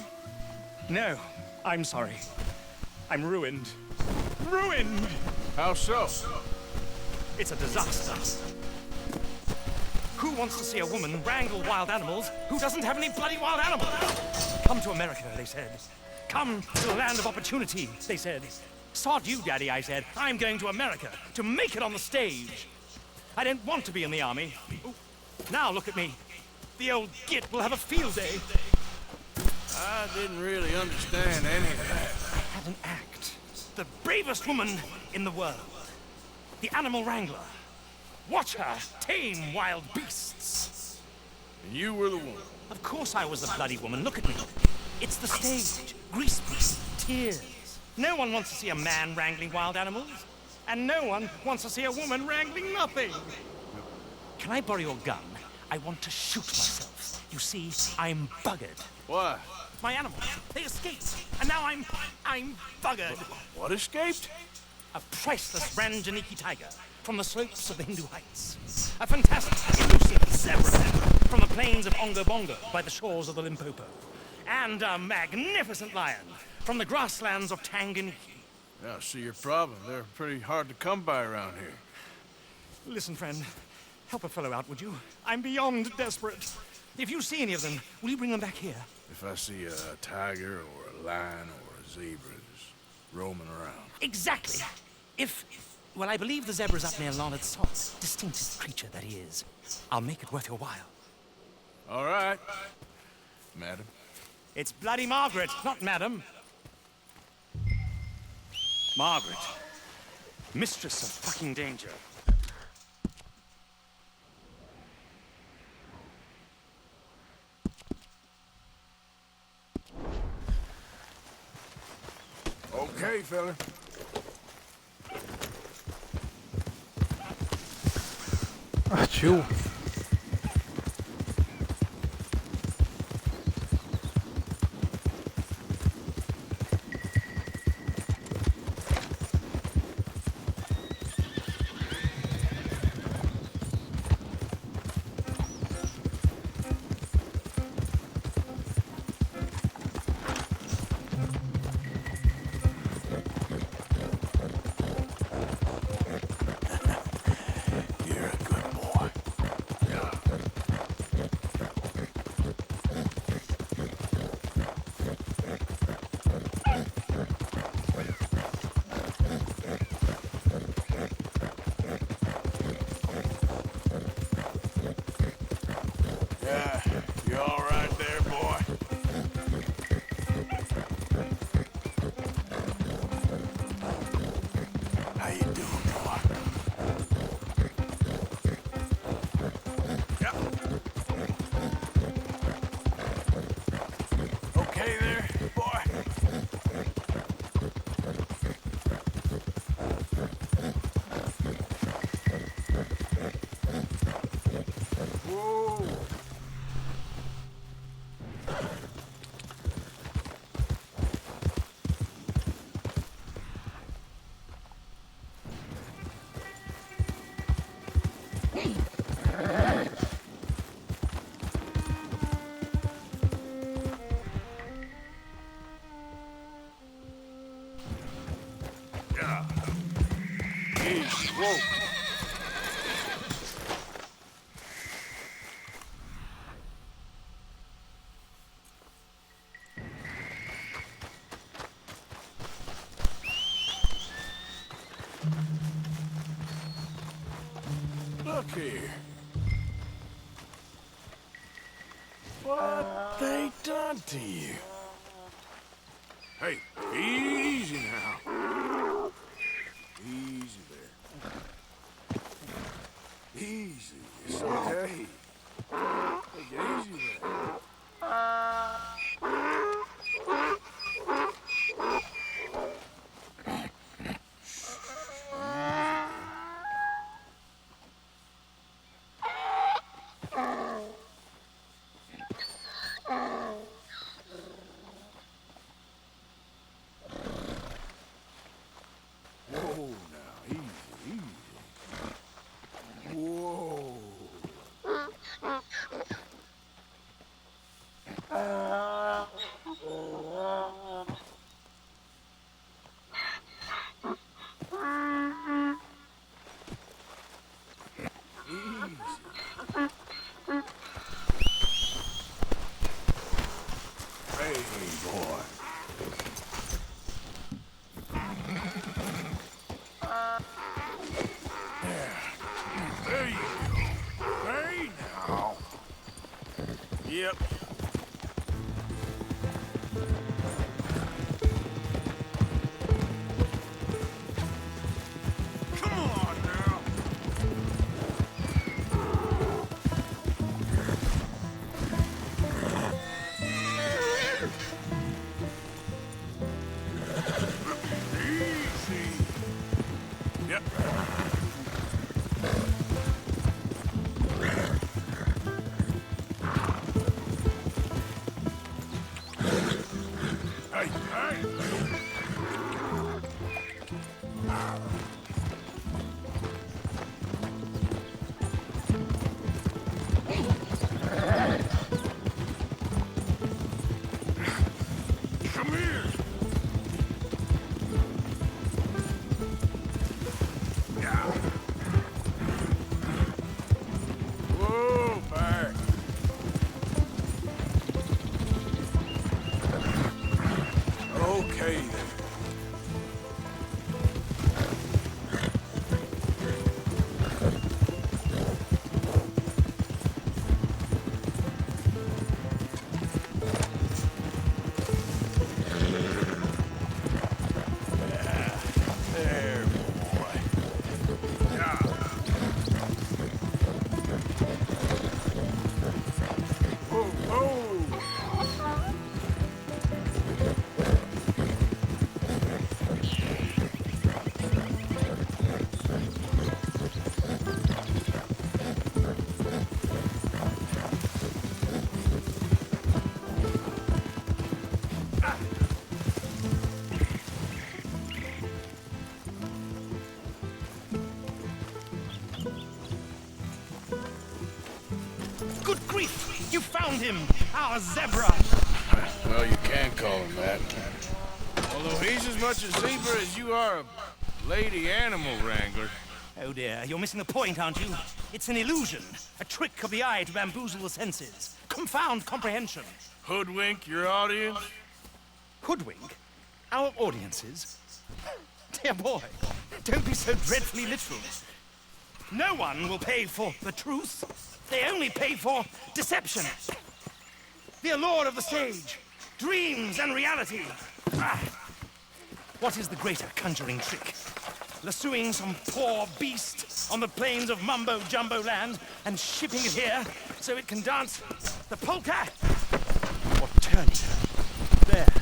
No, I'm sorry. I'm ruined. Ruined! How so? It's a disaster. Who wants to see a woman wrangle wild animals who doesn't have any bloody wild animals? Come to America, they said. Come to the land of opportunity, they said. Sod you, Daddy, I said. I'm going to America to make it on the stage. I didn't want to be in the army. Ooh. Now look at me. The old git will have a field day. I didn't really understand any of that. I had an act. The bravest woman in the world. The animal wrangler. Watch her tame wild beasts. And you were the woman. Of course I was the bloody woman. Look at me. It's the stage. Greasepaint. Tears. No one wants to see a man wrangling wild animals. And no one wants to see a woman wrangling nothing. Can I borrow your gun? I want to shoot myself. You see, I'm buggered. Why? My animals, they escaped. And now I'm buggered. What escaped? A priceless Ranjaniki tiger from the slopes of the Hindu Heights. A fantastic, elusive zebra from the plains of Ongo Bongo by the shores of the Limpopo. And a magnificent lion from the grasslands of Tanganyika. Yeah, I see your problem. They're pretty hard to come by around here. Listen, friend, help a fellow out, would you? I'm beyond desperate. If you see any of them, will you bring them back here? If I see a tiger or a lion or a zebra just roaming around. Exactly. Well, I believe the zebra's up near Leonard's Salt. Distinctive creature that he is. I'll make it worth your while. All right, madam. It's bloody Margaret, not madam. Margaret. Mistress of fucking danger. Okay, fella. Partiu. You all right there, boy? How you doing, boy? Yep. Okay there, boy? Whoa. Yeah. Easy. Whoa. Look here. What they done to you? Hey, easy now. Easy there. Easy. It's okay. Take it easy there. Whoa, now, easy, easy. Whoa. boy. There you go. Hey, now. Yep. Come on now. Easy. Yep. Hey, hey. Come here. Yeah. Whoa, back. Okay then. There, boy. Yeah. Whoa, whoa. Good grief! You found him! Our zebra! Well, you can call him that. Although he's as much a zebra as you are a lady animal wrangler. Oh dear, you're missing the point, aren't you? It's an illusion. A trick of the eye to bamboozle the senses. Confound comprehension. Hoodwink your audience? Hoodwink? Our audiences? Dear boy, don't be so dreadfully literal. No one will pay for the truth. They only pay for deception. The allure of the stage, dreams and reality. Ah. What is the greater conjuring trick? Lassoing some poor beast on the plains of mumbo-jumbo land and shipping it here so it can dance the polka? Or turning there,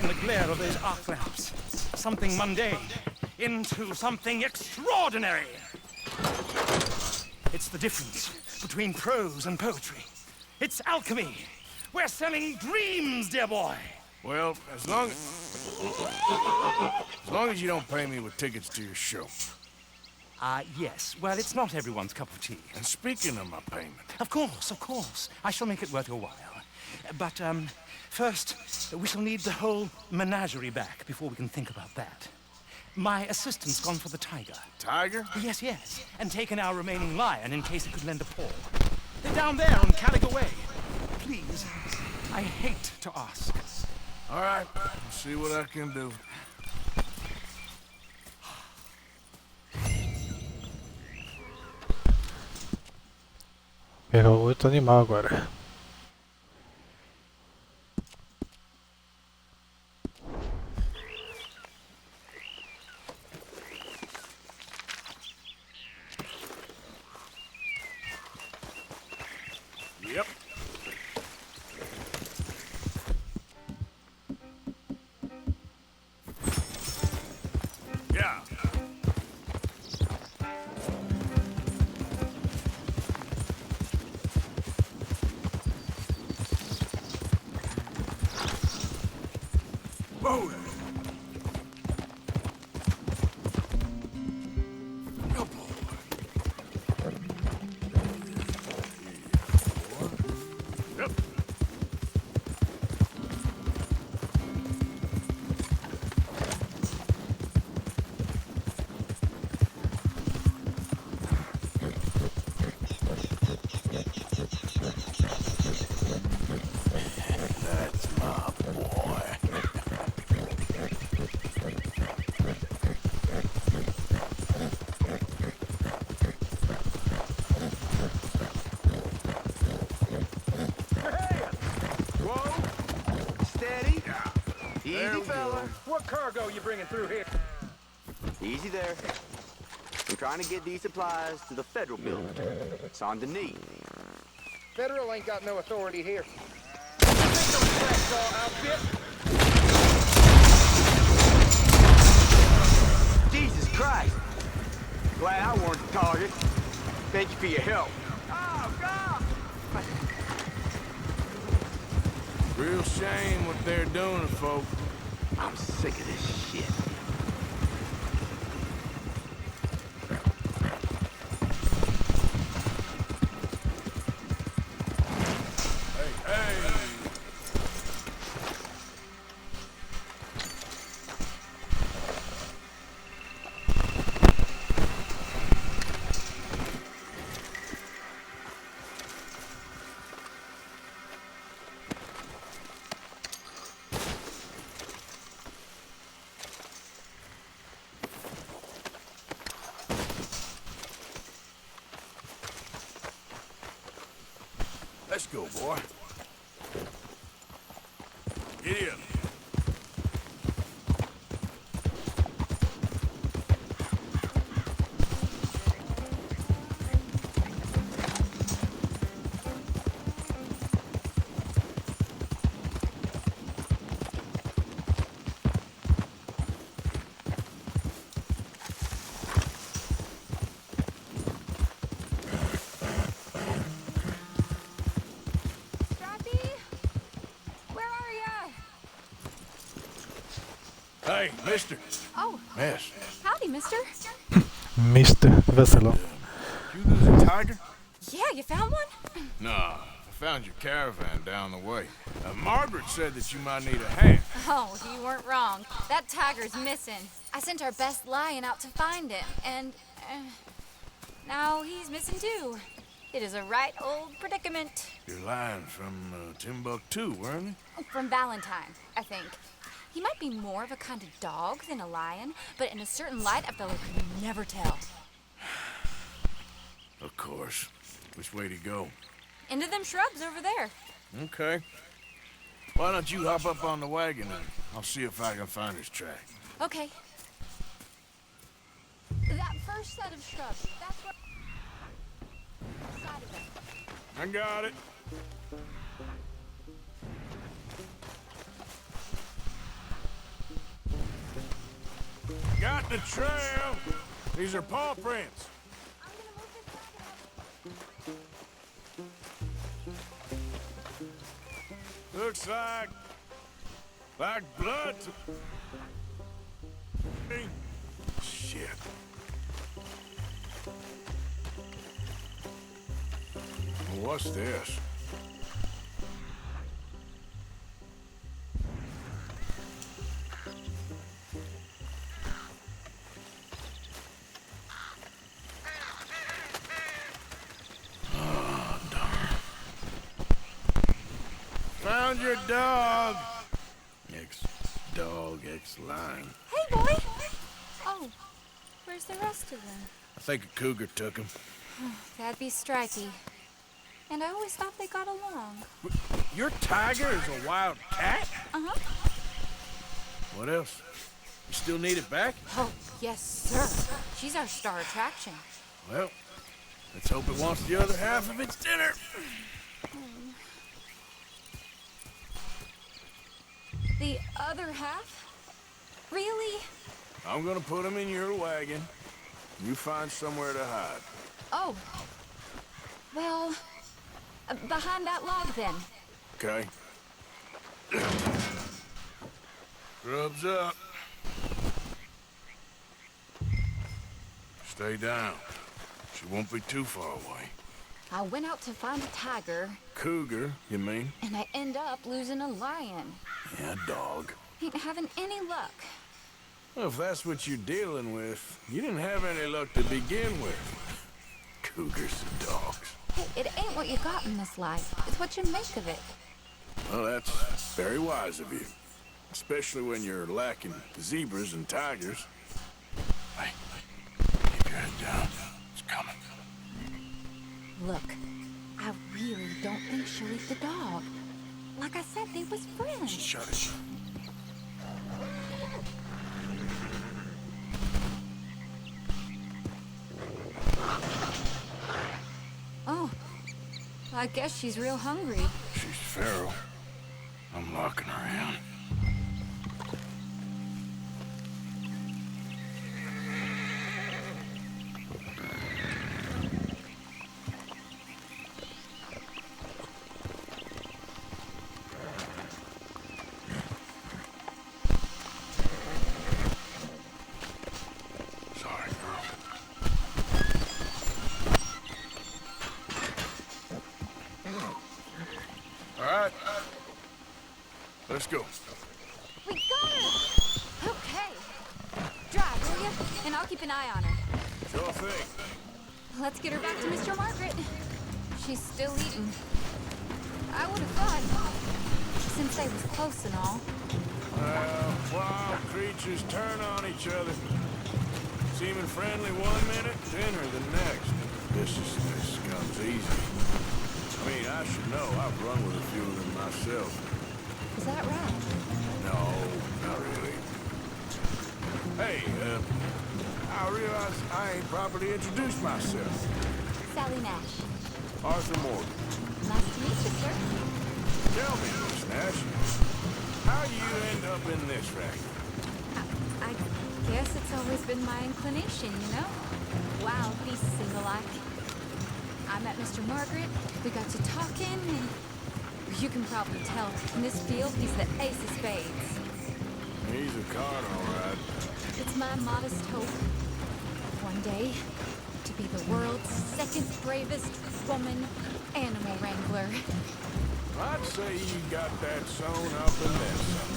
in the glare of those arc lamps, something mundane into something extraordinary? It's the difference between prose and poetry. It's alchemy. We're selling dreams, dear boy. Well, as long as you don't pay me with tickets to your show. Yes. Well, it's not everyone's cup of tea. And speaking of my payment... Of course. I shall make it worth your while. But, first, we shall need the whole menagerie back before we can think about that. My assistant's gone for the tiger. Tiger? Yes. And taken our remaining lion in case it could lend a paw. They're down there on Calico Way. Please, I hate to ask. All right, I'll see what I can do. Pegar o outro animal agora. Yep. Yeah. Whoa. Yep. That's my boy. Easy, fella. What cargo you bringing through here? Easy there. I'm trying to get these supplies to the federal building. It's on the knee. Federal ain't got no authority here. Jesus Christ! Glad I weren't the target. Thank you for your help. Oh, God! Real shame what they're doing to folk. I'm sick of this shit. Let's go, boy. Get in. Hey, mister. Oh. Miss. Howdy, mister. Mr. Vesselo. You lose a tiger? Yeah, you found one? Nah, I found your caravan down the way. Margaret said that you might need a hand. Oh, you weren't wrong. That tiger's missing. I sent our best lion out to find him, and now he's missing too. It is a right old predicament. Your lion from Timbuktu, weren't he? From Valentine, I think. He might be more of a kind of dog than a lion, but in a certain light, a fella could never tell. Of course. Which way to go? Into them shrubs over there. Okay. Why don't you hop up on the wagon and I'll see if I can find his track. Okay. That first set of shrubs, that's what... Side of it. I got it. Got the trail. These are paw prints. Looks like blood. Shit. What's this? Found your dog. Ex-dog, ex-lion. Hey, boy! Oh, where's the rest of them? I think a cougar took him. That'd be Stripey. And I always thought they got along. Your tiger is a wild cat? Uh-huh. What else? You still need it back? Oh, yes, sir. She's our star attraction. Well, let's hope it wants the other half of its dinner. The other half? Really? I'm gonna put him in your wagon. You find somewhere to hide. Oh. Well, behind that log, then. Okay. Grub's up. Stay down. She won't be too far away. I went out to find a tiger. Cougar, you mean? And I end up losing a lion. Yeah, dog. Ain't having any luck. Well, if that's what you're dealing with, you didn't have any luck to begin with. Cougars and dogs. Hey, it ain't what you got in this life. It's what you make of it. Well, that's very wise of you. Especially when you're lacking zebras and tigers. Hey, keep your head down. It's coming. Look, I really don't think she'll eat the dog. Like I said, they was friends. Shut it. I guess she's real hungry. She's feral. I'm locking her in. Let's go. We got her! Okay. Drive, will you? And I'll keep an eye on her. Sure thing. Let's get her back to Mr. Margaret. She's still eating. I would have thought, since they was close and all. Well, wild creatures turn on each other. Seeming friendly one minute, dinner the next. Viciousness comes easy. I mean, I should know. I've run with a few of them myself. Is that right? No, not really. Hey, I realize I ain't properly introduced myself. Sally Nash. Arthur Morgan. Nice to meet you, sir. Tell me, Miss Nash, how you end up in this racket? I guess it's always been my inclination, you know? Wild beast single-like. I met Mr. Margaret, we got to talking, and you can probably tell, in this field, he's the ace of spades. He's a card, all right. It's my modest hope, one day, to be the world's second bravest woman animal wrangler. I'd say you got that sewn up and then some.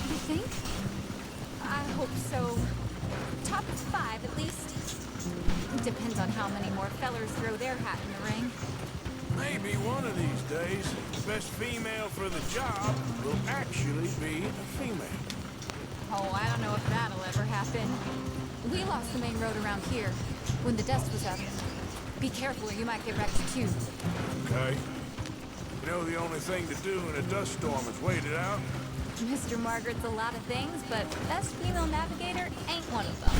You think? I hope so. Top 5, at least. Depends on how many more fellers throw their hat in the ring. Maybe one of these days, the best female for the job will actually be a female. Oh, I don't know if that'll ever happen. We lost the main road around here when the dust was up. Be careful or you might get wrecked too. Okay. You know the only thing to do in a dust storm is wait it out? Mr. Margaret's a lot of things, but best female navigator ain't one of them.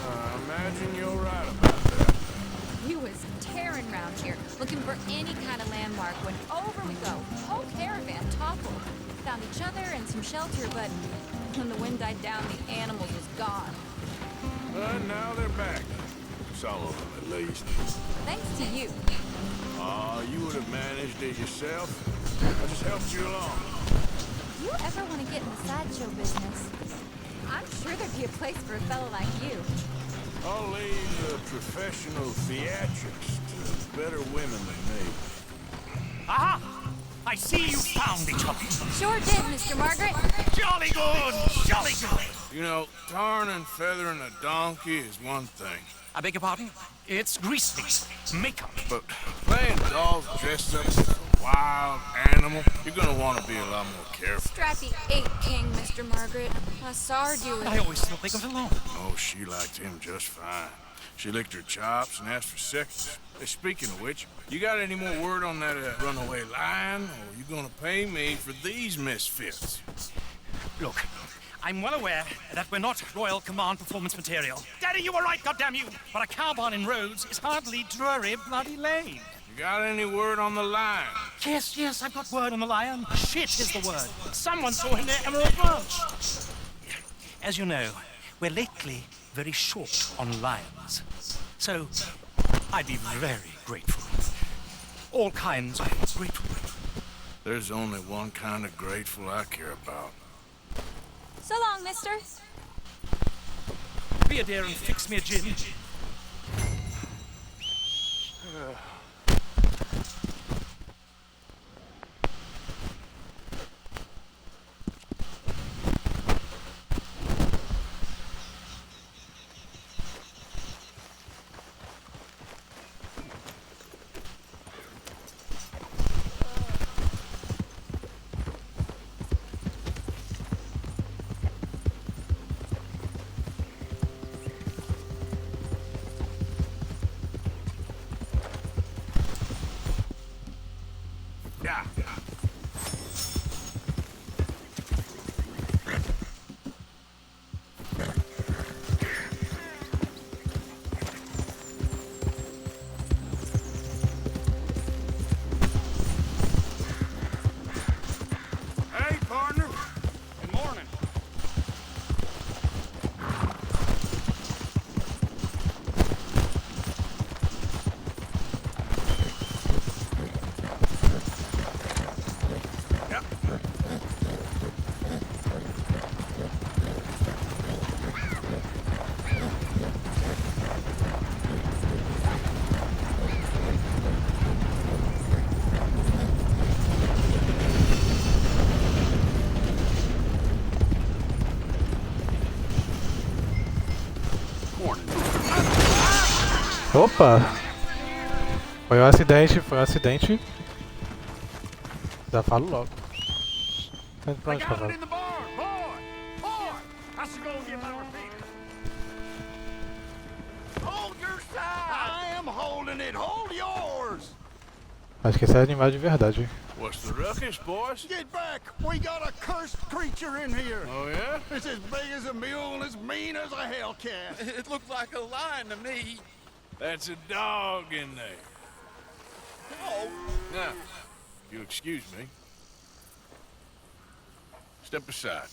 I imagine you're right about that. We was tearing around here, looking for any kind of landmark when over we go. Whole caravan toppled. Found each other and some shelter, but when the wind died down, the animals was gone. But now they're back. Some of them, at least. Thanks to you. You would have managed it yourself. I just helped you along. If you ever want to get in the sideshow business, I'm sure there'd be a place for a fellow like you. I'll leave the professional theatrics to better women than me. Aha! I see you found each other. Sure did, Mr. Margaret. Jolly good! Jolly good! You know, tarring and feathering a donkey is one thing. I beg your pardon? It's greasing. Makeup. But playing dolls dressed up as a wild animal, you're gonna want to be a lot more careful. Strappy ate king, Mr. Margaret. I sawed you. I always thought they got along. Oh, she liked him just fine. She licked her chops and asked for seconds. Hey, speaking of which, you got any more word on that runaway lion, or you gonna pay me for these misfits? Look, I'm well aware that we're not Royal Command performance material. Daddy, you were right, goddamn you! But a cow barn in Rhodes is hardly Drury Bloody Lane. You got any word on the lion? Yes, I've got word on the lion. Shit is the word. Someone saw him near Emerald Ranch. As you know, we're lately very short on lions. So, I'd be very grateful. All kinds of grateful. There's only one kind of grateful I care about. So long, mister. Be a dear and fix me a gin. Opa! Foi um acidente, foi um acidente. Já falo logo. Tá indo pra onde, cavalo? I am holding it. Hold yours. Acho que esse é animal de verdade. What's the ruckus, boys? Get back. We got a cursed creature in here. Oh, yeah? It's as big as a mule and as mean as a hellcat. It looked like a lion to me. That's a dog in there. Oh. Now, you excuse me. Step aside.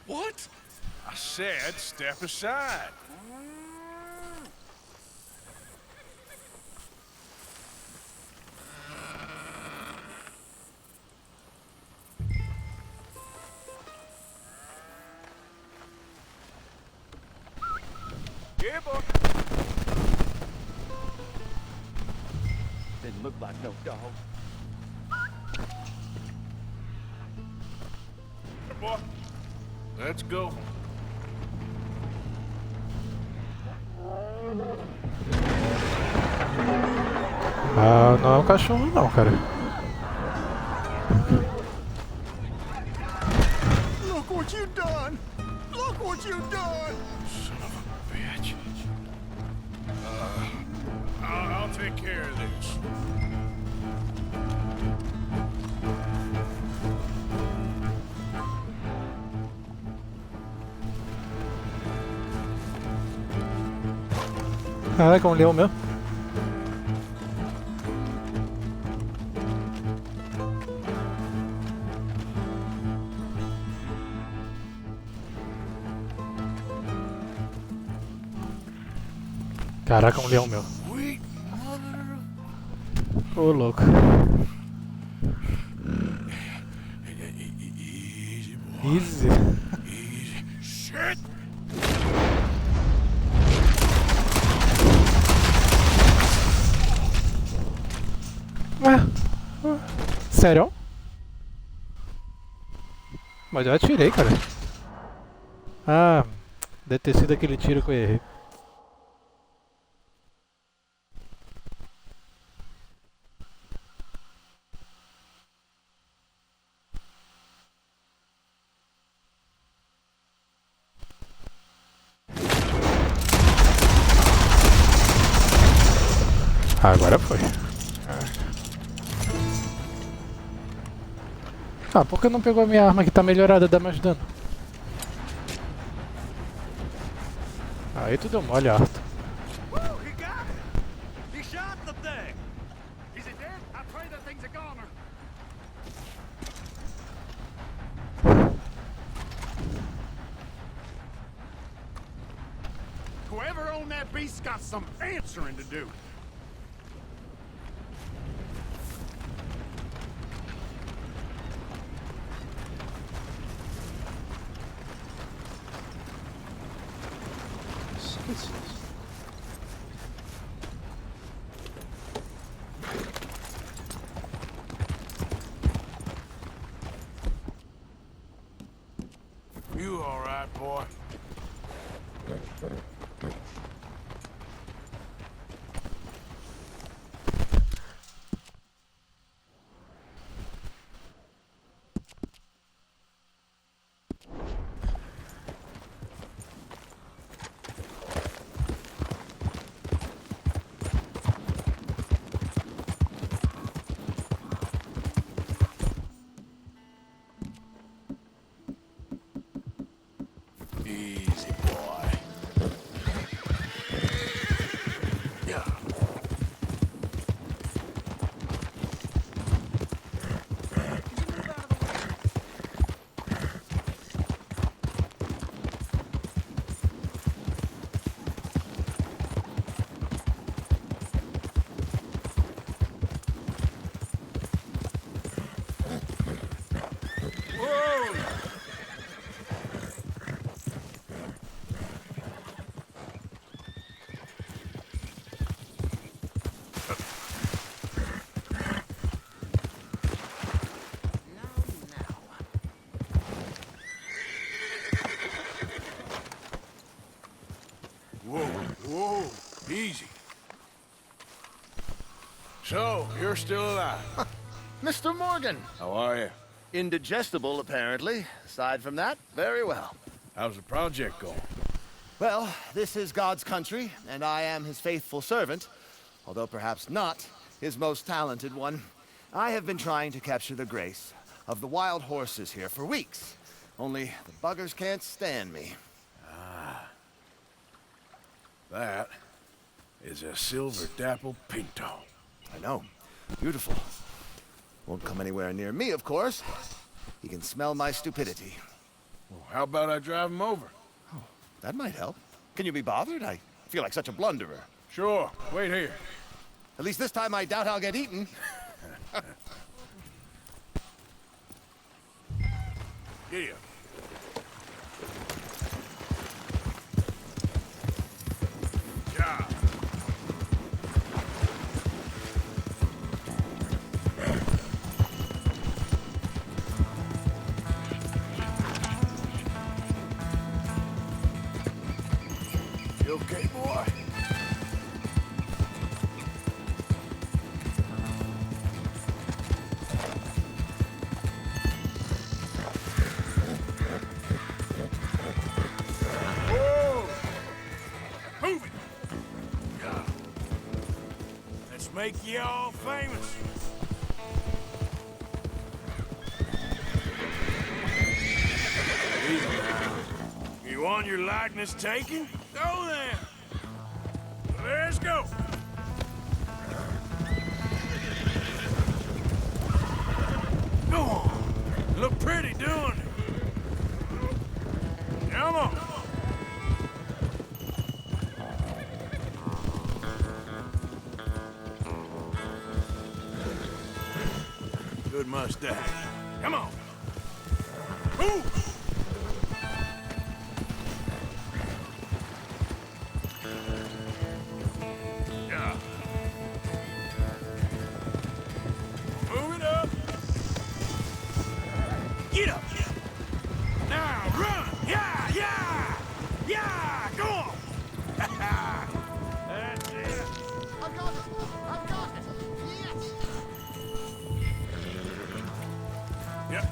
What? I said step aside. Yeah, boy. Didn't look like no dog. Boy, let's go. Ah, não é um cachorro não, cara. Look what you done. Look what you done. Son of a bitch. I'll take care of this. Caraca, é um leão mesmo. Caraca, é um leão meu. Ô, louco. Easy. Shit! Ué? Sério? Mas eu atirei, cara. Ah, deve ter sido aquele tiro que eu errei. Agora foi. Ah, por que não pegou a minha arma que tá melhorada, dá mais dano? Aí tu deu mole, Arthur. He got it. He shot the thing. Is it dead? I pray the thing's a goner. Whoever owned that beast's got some answering to do. You all right, boy? Easy, boy. you're still alive. Mr. Morgan. How are you? Indigestible, apparently. Aside from that, very well. How's the project going? Well, this is God's country, and I am his faithful servant, although perhaps not his most talented one. I have been trying to capture the grace of the wild horses here for weeks. Only the buggers can't stand me. Ah. That is a silver dapple pinto. I know. Beautiful. Won't come anywhere near me, of course. He can smell my stupidity. Well, how about I drive him over? Oh, that might help. Can you be bothered? I feel like such a blunderer. Sure. Wait here. At least this time I doubt I'll get eaten. Giddy up. Yeah. You okay, boy? Move it! Yeah. Let's make you all famous. Easy now. You want your likeness taken? Go then. Let's go. Go on. You look pretty doing it. Come on. Good mustache. Come on. Move! Yeah. Move it up. Get up. Now run. Yeah, yeah. Yeah, go on. That's it. I've got it. I've got it. Yes. Yep.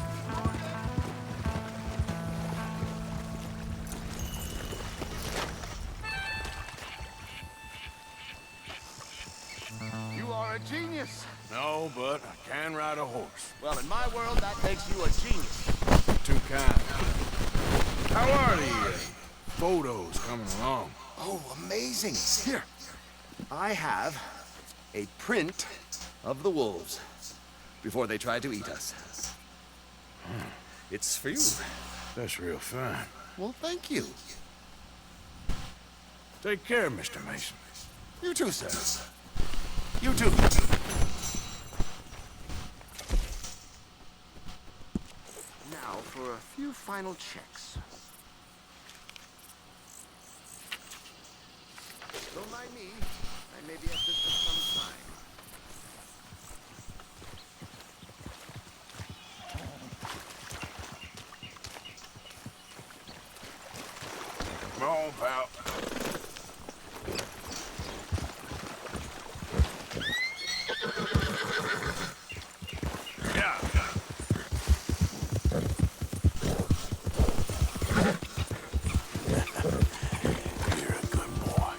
You are a genius. No, but I can ride a horse. Well, in my world, that makes you a genius. Too kind. How are the photos coming along? Oh, amazing. Here, I have a print of the wolves before they tried to eat us. It's for you. That's real fine. Well, thank you. Take care, Mr. Mason. You too, sir. You too. Now for a few final checks. Don't mind me. I may be at this for some time. Come on, pal. Yeah. You're a good boy.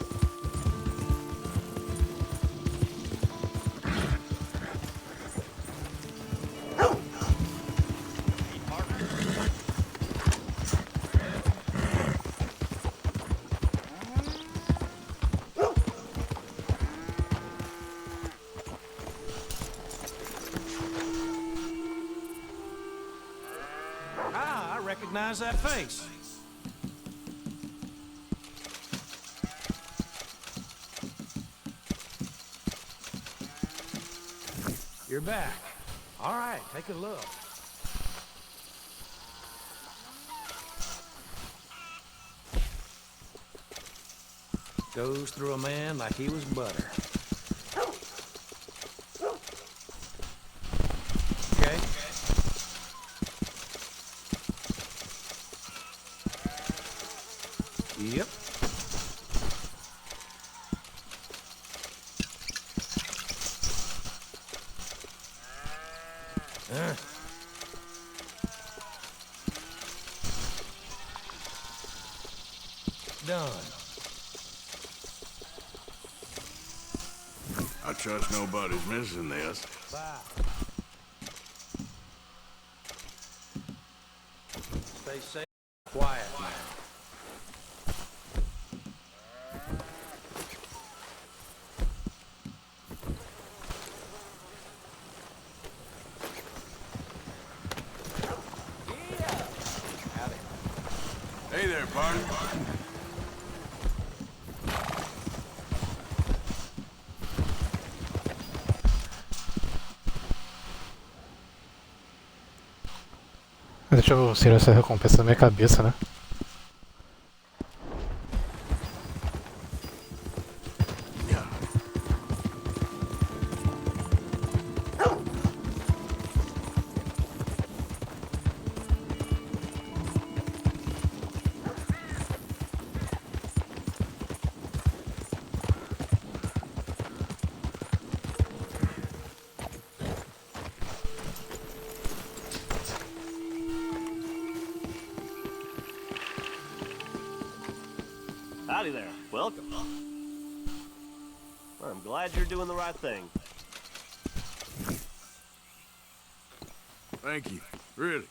Ah, I recognize that face. You're back. All right, take a look. Goes through a man like he was butter. Okay. Yep. done. I trust nobody's missing this. Stay safe, quiet now. Hey there, partner. Deixa eu tirar essa recompensa da minha cabeça, né? Howdy there. Welcome. Well, I'm glad you're doing the right thing. Thank you. Really.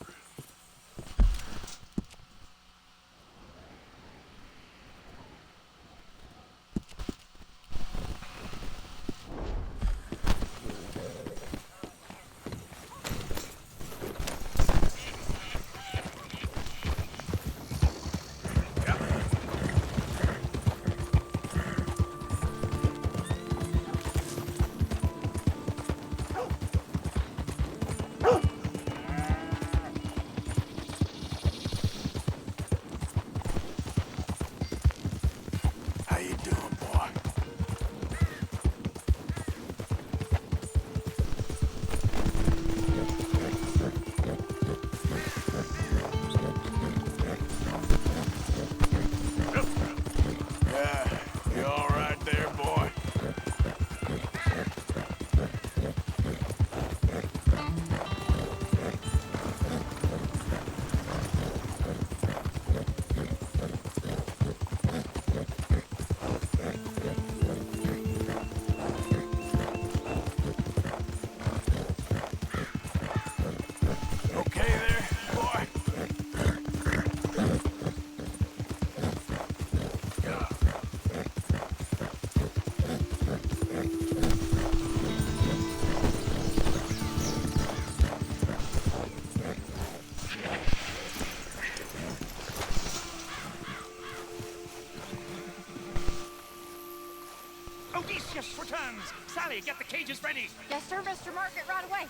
Odysseus returns! Sally, get the cages ready! Yes, sir, Mr. Margaret, right away.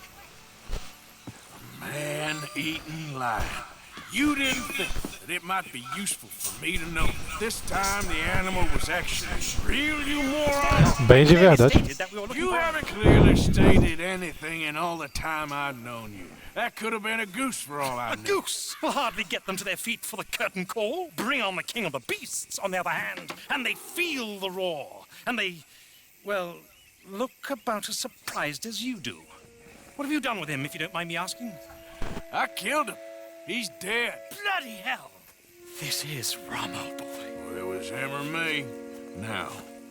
Man-eating lion. You didn't think that it might be useful for me to know that this time the animal was actually real, you moron? Bem de verdade. You haven't clearly stated anything in all the time I've known you. That could have been a goose for all I know. A goose will hardly get them to their feet for the curtain call. Bring on the king of the beasts, on the other hand, and they feel the roar. And they, well, look about as surprised as you do. What have you done with him, if you don't mind me asking? I killed him. He's dead. Bloody hell! This is Ramo, boy. Well, it was him or me. Now,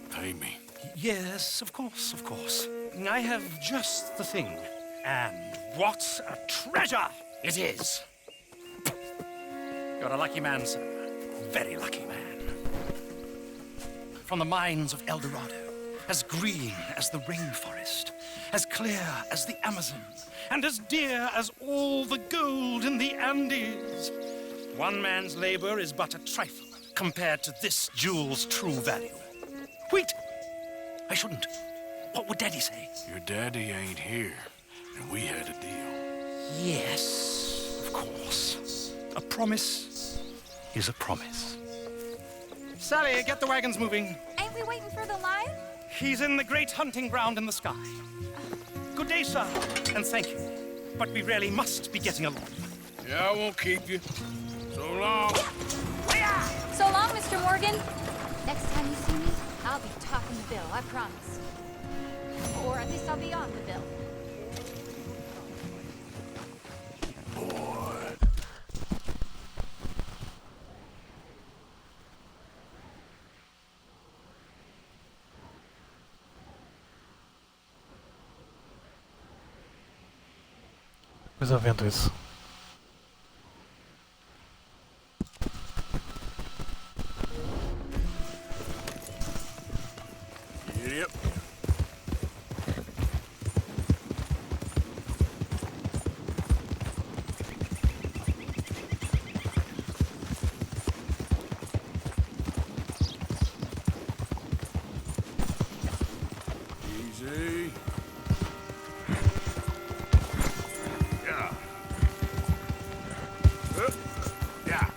pay me. Yes, of course, of course. I have just the thing. And what a treasure it is! You're a lucky man, sir. Very lucky man. From the mines of El Dorado, as green as the rainforest, as clear as the Amazon, and as dear as all the gold in the Andes. One man's labor is but a trifle compared to this jewel's true value. Wait! I shouldn't. What would Daddy say? Your daddy ain't here, and we had a deal. Yes, of course. A promise is a promise. Sally, get the wagons moving. Ain't we waiting for the lion? He's in the great hunting ground in the sky. Good day, sir, and thank you. But we really must be getting along. Yeah, I won't keep you. So long. So long, Mr. Morgan. Next time you see me, I'll be topping the bill, I promise. Or at least I'll be on the bill. resolvendo isso. Yep. Easy. Yeah. Yeah.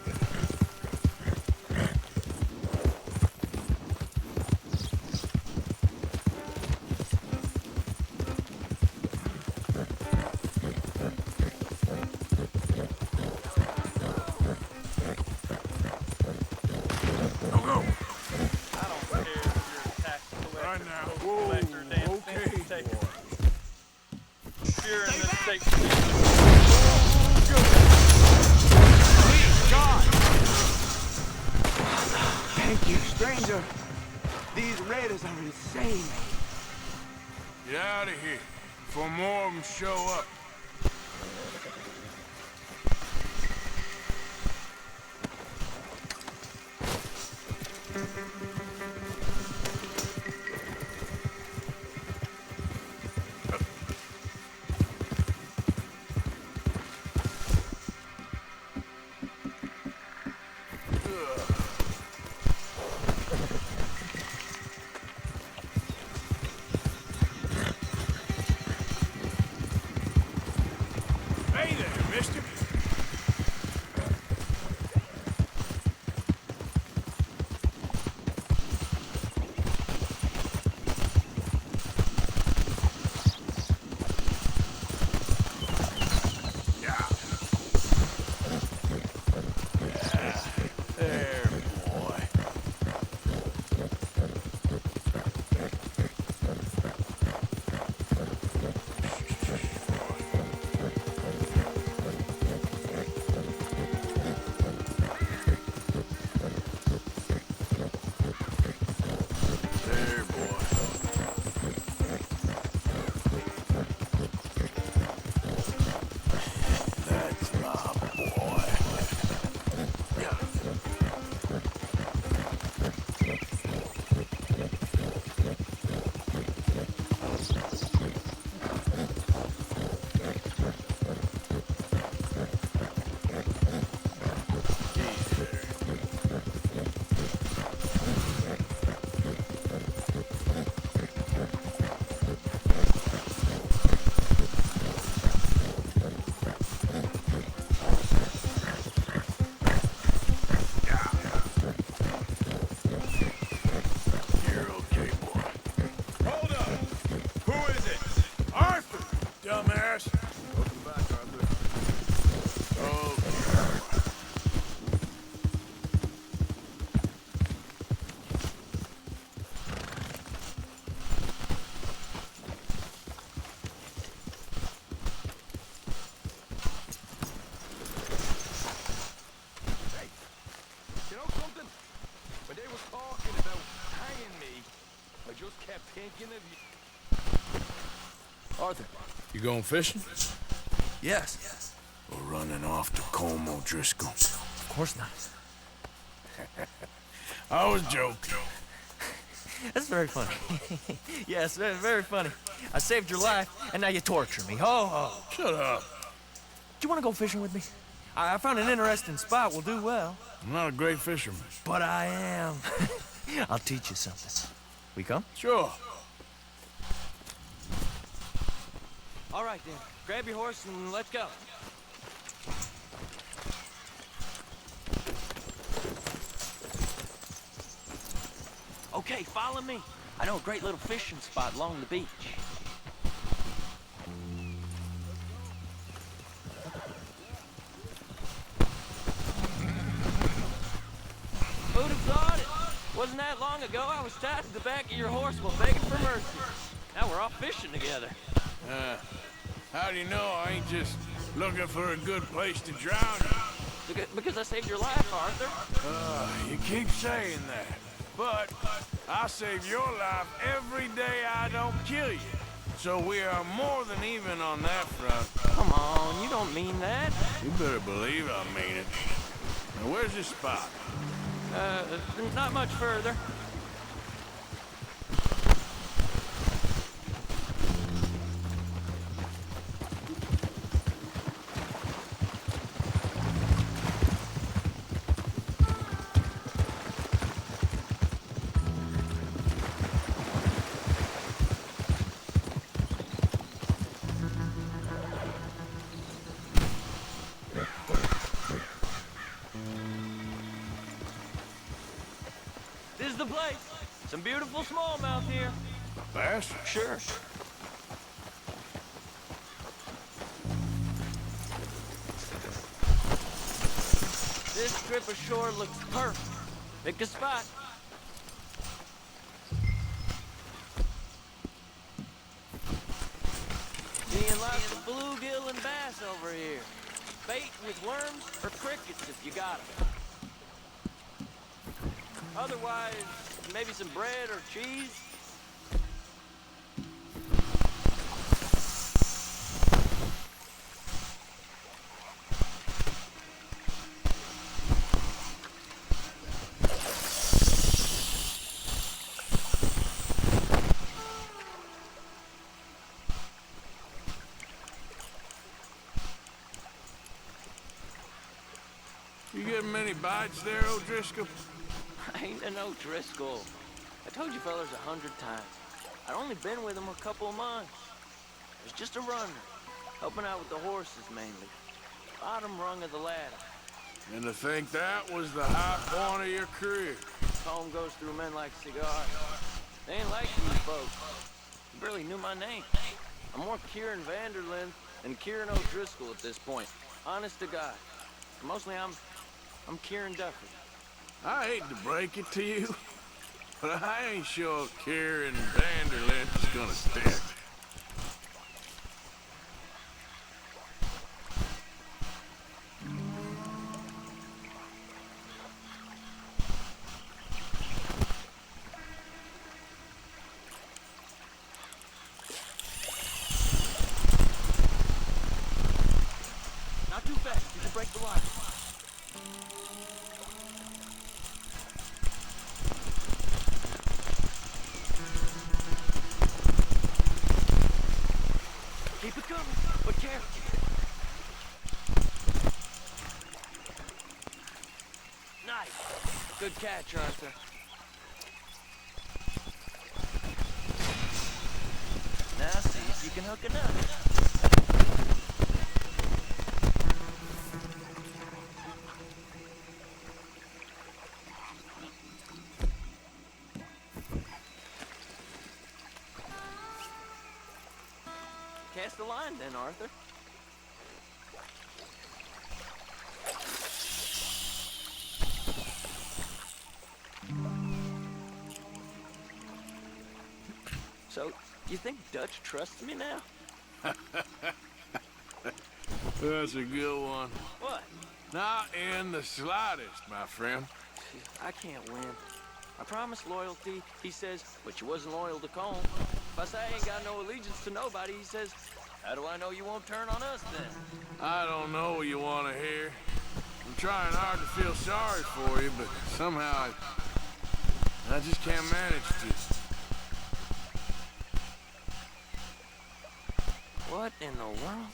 Thank you, stranger. These raiders are insane. Get out of here before more of them show up. Hey there, mister. There, boy. There, boy. That's my boy. Yeah. You're okay, boy. Hold up! Who is it? Arthur! Dumbass! Welcome back, Arthur. Okay. Hey, you know something? When they was talking about hanging me, I just kept thinking of you. Arthur. You going fishing? Yes. Or running off to Como Driscoll? Of course not. I was joking. That's very funny. Yes, very, very funny. I saved your life, and now you torture me. Ho, ho. Shut up. Do you want to go fishing with me? I found an interesting spot. We'll do well. I'm not a great fisherman. But I am. I'll teach you something. We come? Sure. All right, then. Grab your horse and let's go. Okay, follow me. I know a great little fishing spot along the beach. Who'd have thought it? Wasn't that long ago I was tied to the back of your horse while begging for mercy. Now we're off fishing together. How do you know I ain't just looking for a good place to drown you? Because I saved your life, Arthur. You keep saying that. But I save your life every day I don't kill you. So we are more than even on that front. Come on, you don't mean that. You better believe I mean it. Now, where's this spot? Not much further. This is the place. Some beautiful smallmouth here. Bass? Sure. This strip of shore looks perfect. Pick a spot. Seeing lots of bluegill and bass over here. Bait with worms or crickets if you got 'em. Otherwise, maybe some bread or cheese. You getting many bites there, O'Driscoll? I ain't no Driscoll. I told you fellas 100 times. I'd only been with him a couple of months. I was just a runner, helping out with the horses mainly. Bottom rung of the ladder. And to think that was the high point of your career. Home goes through men like cigars. They ain't like you folks. You barely knew my name. I'm more Kieran Vanderlyn than Kieran O'Driscoll at this point. Honest to God. Mostly I'm Kieran Duffy. I hate to break it to you, but I ain't sure Kieran Vanderlyn is gonna stick. Not too fast, you can break the line. Keep it coming, but careful. Nice. Good catch, Arthur. Now see if you can hook it up. Cast the line then, Arthur. So, you think Dutch trusts me now? That's a good one. What? Not in the slightest, my friend. I can't win. I promised loyalty, he says, but you wasn't loyal to Cone. If I say I ain't got no allegiance to nobody, he says, how do I know you won't turn on us then? I don't know what you want to hear. I'm trying hard to feel sorry for you, but somehow I just can't manage to. What in the world?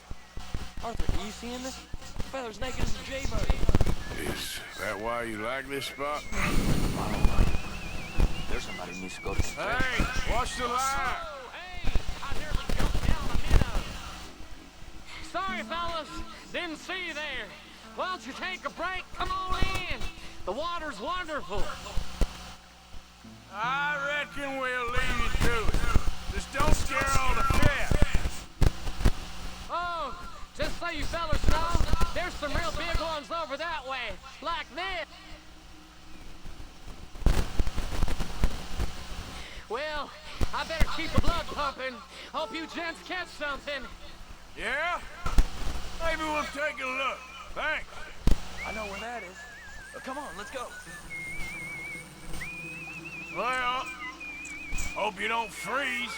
Arthur, are you seeing this? The feather's naked as a jaybird. Is that why you like this spot? There's somebody who needs to go to the Hey, watch the line! Sorry, fellas. Didn't see you there. Why don't you take a break? Come on in. The water's wonderful. I reckon we'll leave you to it. Just don't scare all the fish. Oh, just so you fellas know, there's some real big ones over that way. Like this. Well, I better keep the blood pumping. Hope you gents catch something. Yeah? Maybe we'll take a look. Thanks. I know where that is. Come on, let's go. Well, hope you don't freeze.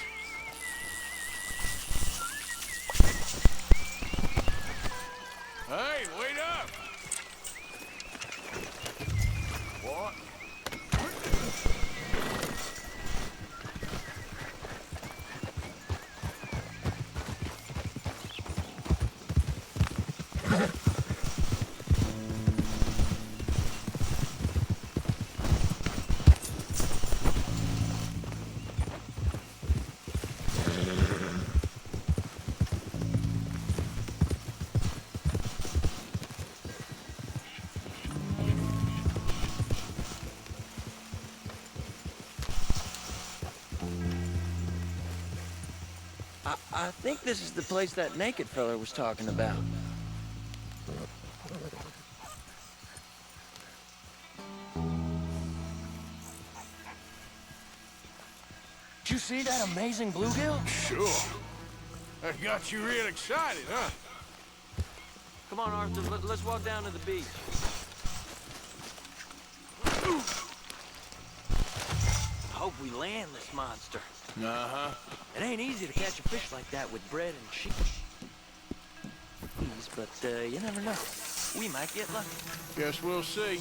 Hey, wait up! What? I think this is the place that naked fella was talking about. Did you see that amazing bluegill? Sure. That got you real excited, huh? Come on, Arthur, let's walk down to the beach. I hope we land this monster. Uh-huh. It ain't easy to catch a fish like that with bread and cheese. But you never know. We might get lucky. Guess we'll see.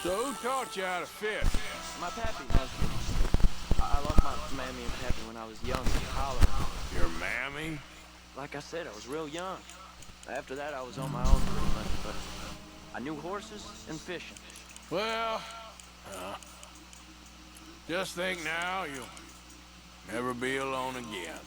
So who taught you how to fish? My pappy mostly. I lost my mammy and pappy when I was young in college. Your mammy? Like I said, I was real young. After that, I was on my own pretty much, but I knew horses and fishing. Well, just think now you'll never be alone again.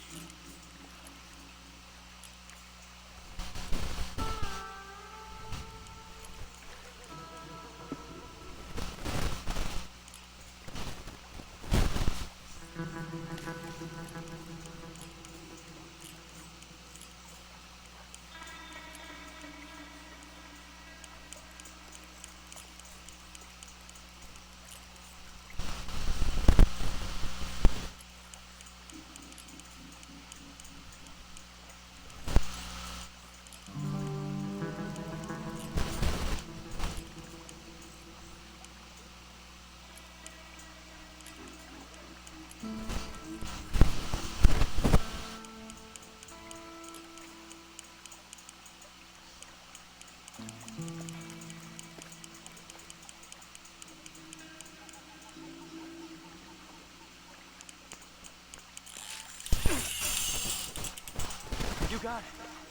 You got it.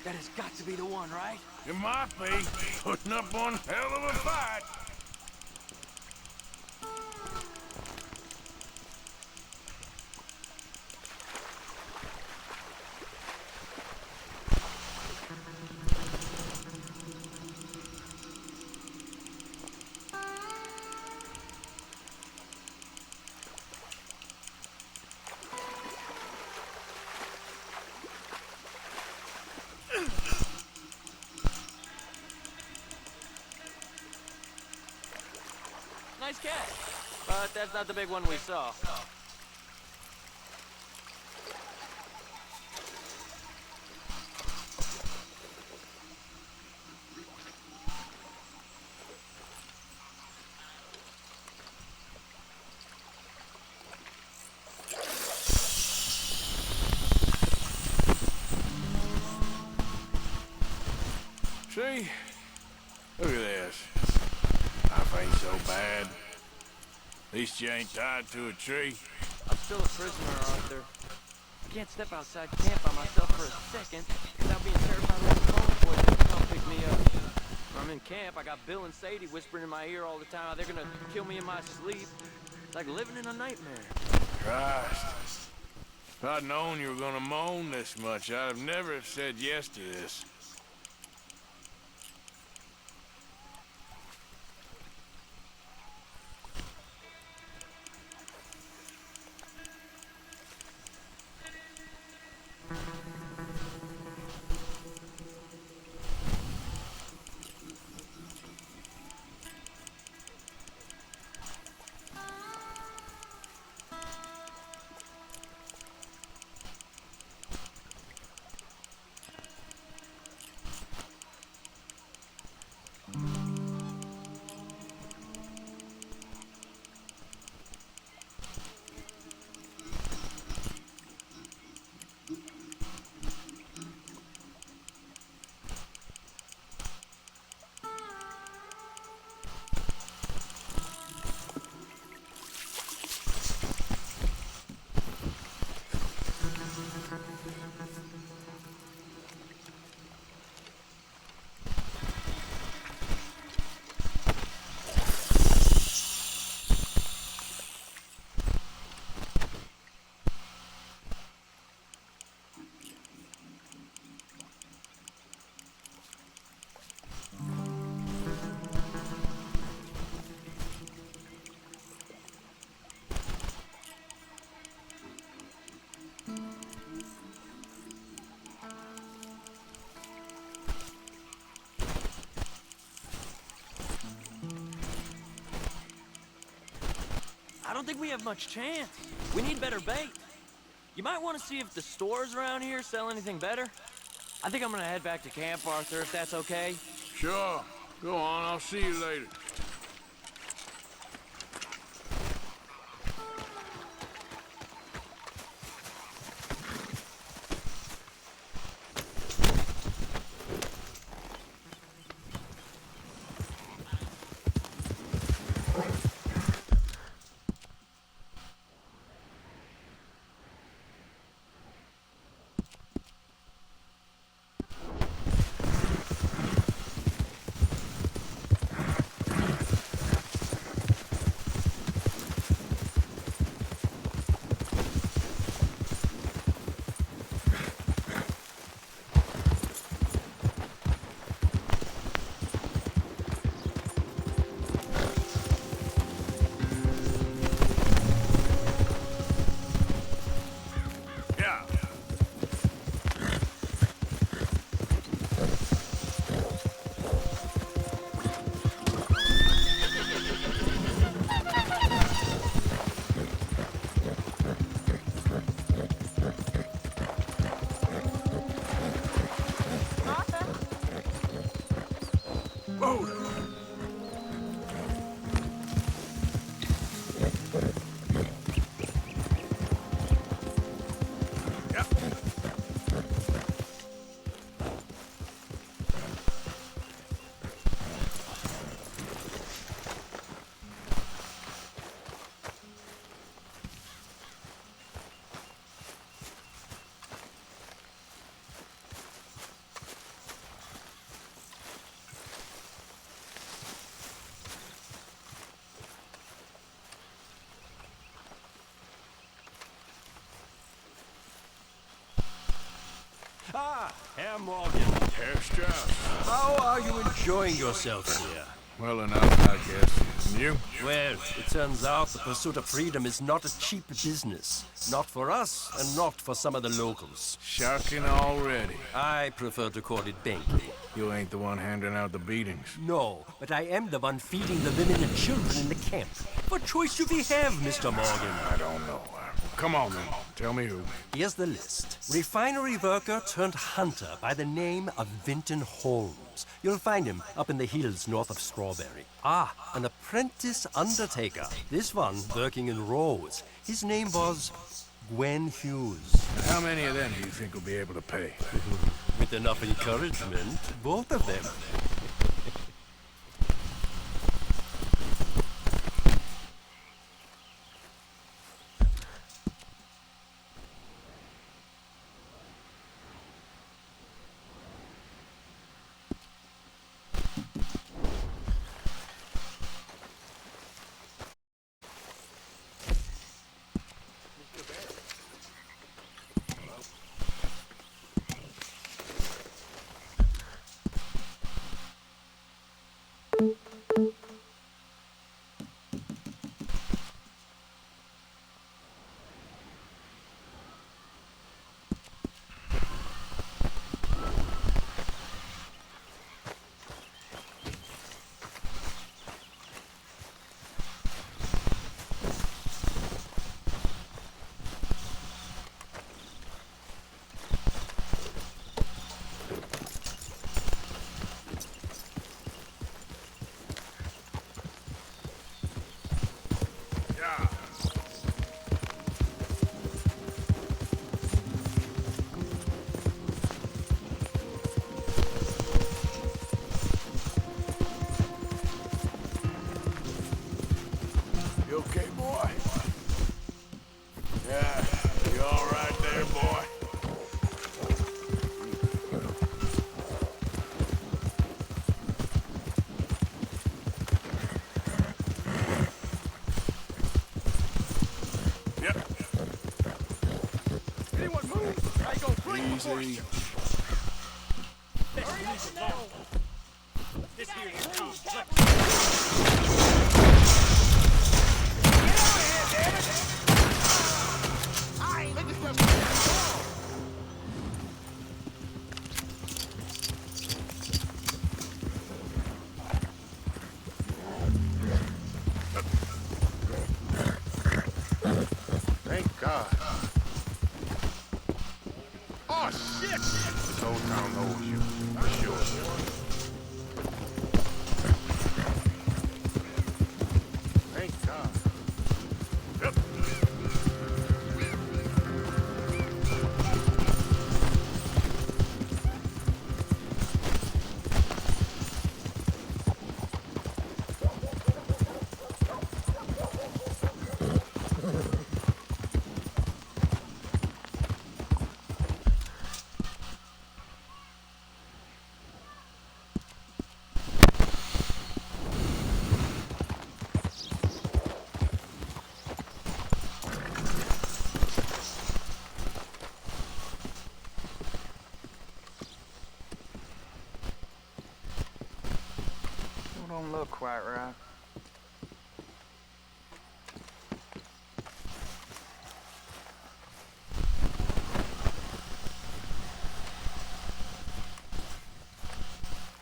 That has got to be the one, right? It might be. Putting up one hell of a fight. Nice catch. But that's not the big one we saw. See? Look at this. Life ain't so bad. At least you ain't tied to a tree. I'm still a prisoner, Arthur. I can't step outside camp by myself for a second without being terrified of the phone boys that come pick me up. When I'm in camp, I got Bill and Sadie whispering in my ear all the time how they're gonna kill me in my sleep. It's like living in a nightmare. Christ. If I'd known you were gonna moan this much, I'd have never have said yes to this. don't think we have much chance. We need better bait. You might want to see if the stores around here sell anything better. I think I'm gonna head back to camp, Arthur, if that's okay. Sure. Go on, I'll see you later. Ah, Herr Morgan. Herr Strauss. How are you enjoying yourselves here? Well enough, I guess. And you? Well, it turns out the pursuit of freedom is not a cheap business. Not for us, and not for some of the locals. Sharking already. I prefer to call it banking. You ain't the one handing out the beatings. No, but I am the one feeding the women and children in the camp. What choice do we have, Mr. Morgan? I don't know. Come on, then. Tell me who. Here's the list. Refinery worker turned hunter by the name of Vinton Holmes. You'll find him up in the hills north of Strawberry. Ah, an apprentice undertaker. This one working in Rhodes. His name was Gwen Hughes. How many of them do you think will be able to pay? With enough encouragement, both of them. Easy. This here is complex. Oh, shit! This whole town knows you. For sure. Thank God. Yep. Don't look quite right.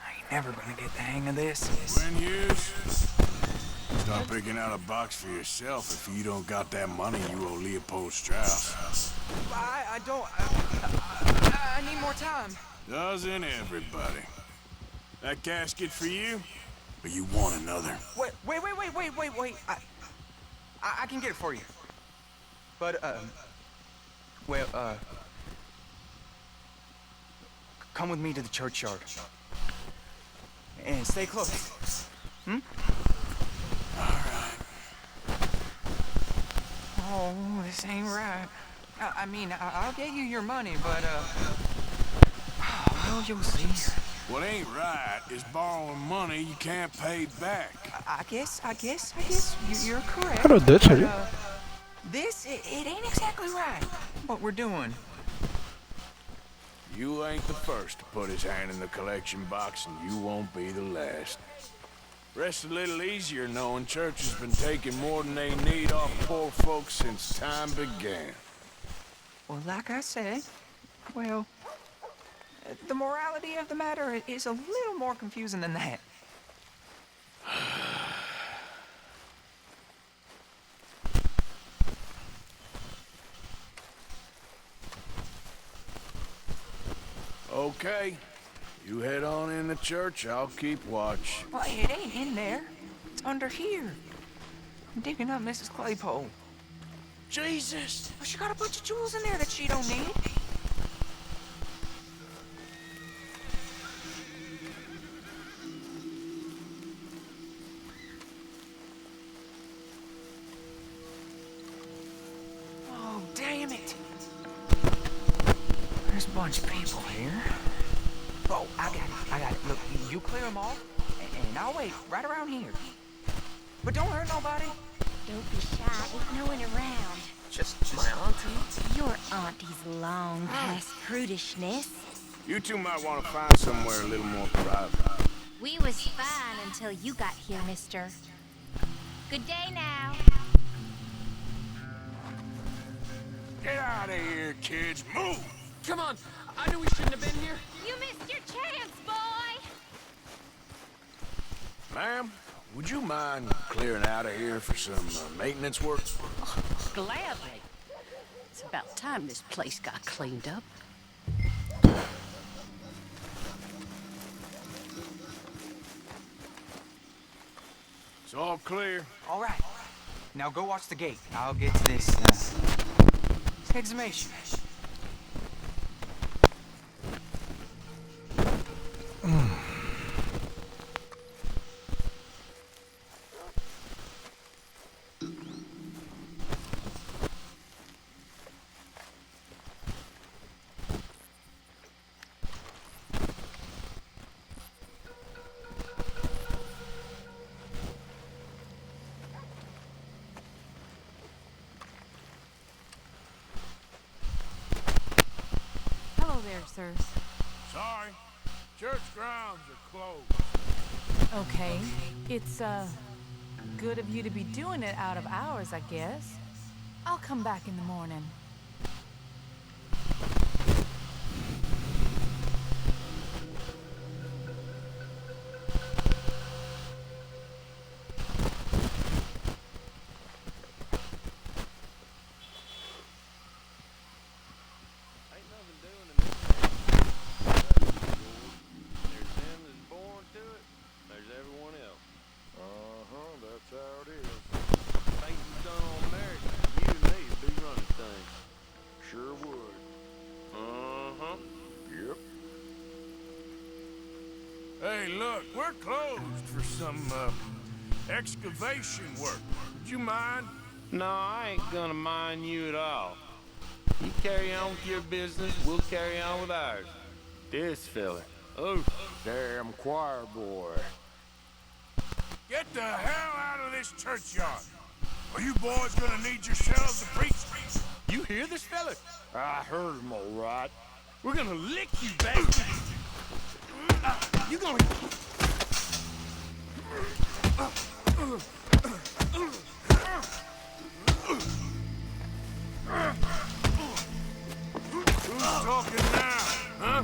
I ain't never gonna get the hang of this. When Hughes, start picking out a box for yourself if you don't got that money you owe Leopold Strauss. I don't. I need more time. Doesn't everybody? That casket for you? Or you want another? Wait. I can get it for you. But, come with me to the churchyard. And stay close. Hmm? Oh, this ain't right. I mean, I'll get you your money, but, well, you'll see. What ain't right is borrowing money you can't pay back. I guess you're correct. Hello, Dutch. But, it ain't exactly right, what we're doing. You ain't the first to put his hand in the collection box, and you won't be the last. Rest a little easier knowing church has been taking more than they need off poor folks since time began. Well, like I said, well, the morality of the matter is a little more confusing than that. Okay, you head on in the church, I'll keep watch. Well, it ain't in there. It's under here. I'm digging up Mrs. Claypole. Jesus! Well, she got a bunch of jewels in there that she don't need. Oh, damn it. There's a bunch of people here. Oh, I got it. Look, you clear them all, and I'll wait right around here. But don't hurt nobody. Don't be shy. There's no one around. Just my auntie. Your auntie's long past prudishness. You two might want to find somewhere a little more private. We was fine until you got here, mister. Good day now. Get out of here, kids. Move! Come on. I knew we shouldn't have been here. You missed your chance, boy. Ma'am, would you mind clearing out of here for some maintenance work? Oh, gladly. It's about time this place got cleaned up. It's all clear. All right. Now go watch the gate. I'll get to this, exhumation. Hello there, sir. Sorry. Church grounds are closed. Okay. It's, good of you to be doing it out of hours, I guess. I'll come back in the morning. Hey, look, we're closed for some, excavation work. Would you mind? No, I ain't gonna mind you at all. You carry on with your business, we'll carry on with ours. This fella. Oh, damn choir boy. Get the hell out of this churchyard. Are you boys gonna need yourselves a priest? You hear this fella? I heard him all right. We're gonna lick you, bastard. You gonna... Who's talking now, huh?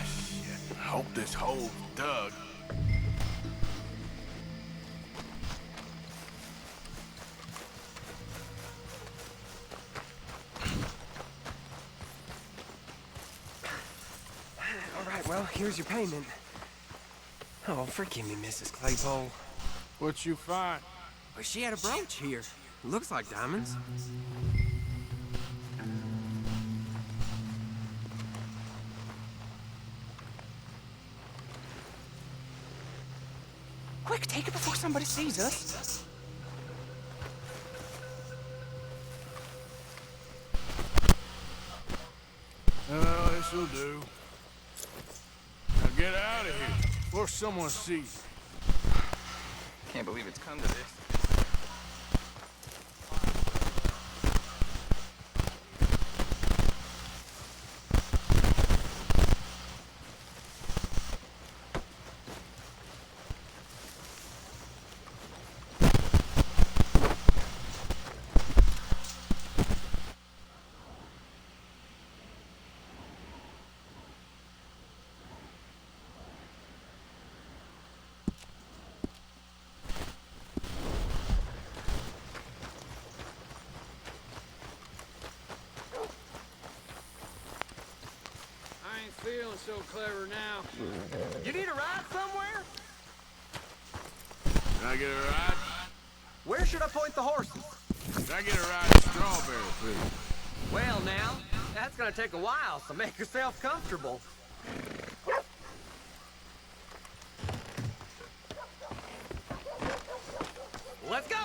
Shit. I hope this hole's dug. All right, well, here's your payment. Oh, forgive me, Mrs. Claypole. What you find? Well, she had a brooch here. Looks like diamonds. Quick, take it before somebody sees us. Oh, this'll do. Now get out of here before someone sees. Can't believe it's come to this. I ain't feeling so clever now. You need a ride somewhere? Can I get a ride? Where should I point the horses? Can I get a ride to Strawberry, please? Well, now, that's gonna take a while, so make yourself comfortable. Let's go!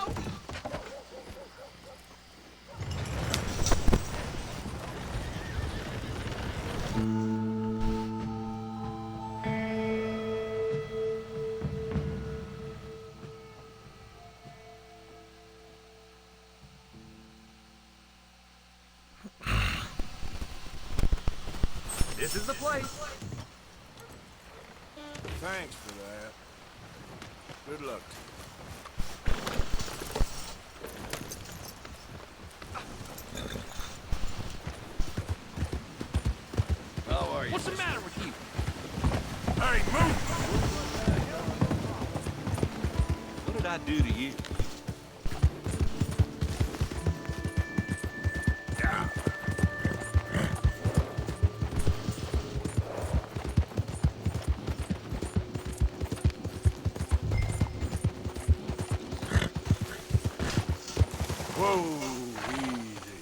This is the place. Thanks for that. Good luck. How are you? What's the matter with you? Hey, move! What did I do to you? Whoa, easy.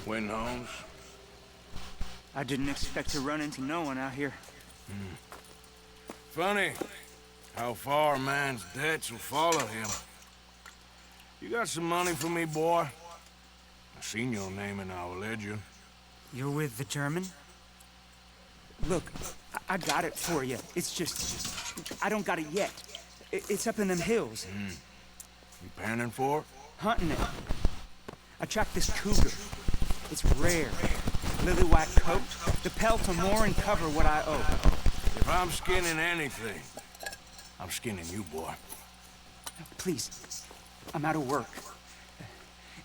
Quinn Holmes? I didn't expect to run into no one out here. Funny how far a man's debts will follow him. You got some money for me, boy? I seen your name in our ledger. You're with the German? Look, I got it for you. It's just, I don't got it yet. It's up in them hills. You panning for it? Hunting it. I tracked this cougar. It's rare. Lily white coat. The pelt will more and cover what I owe. If I'm skinning anything, I'm skinning you, boy. Please, I'm out of work.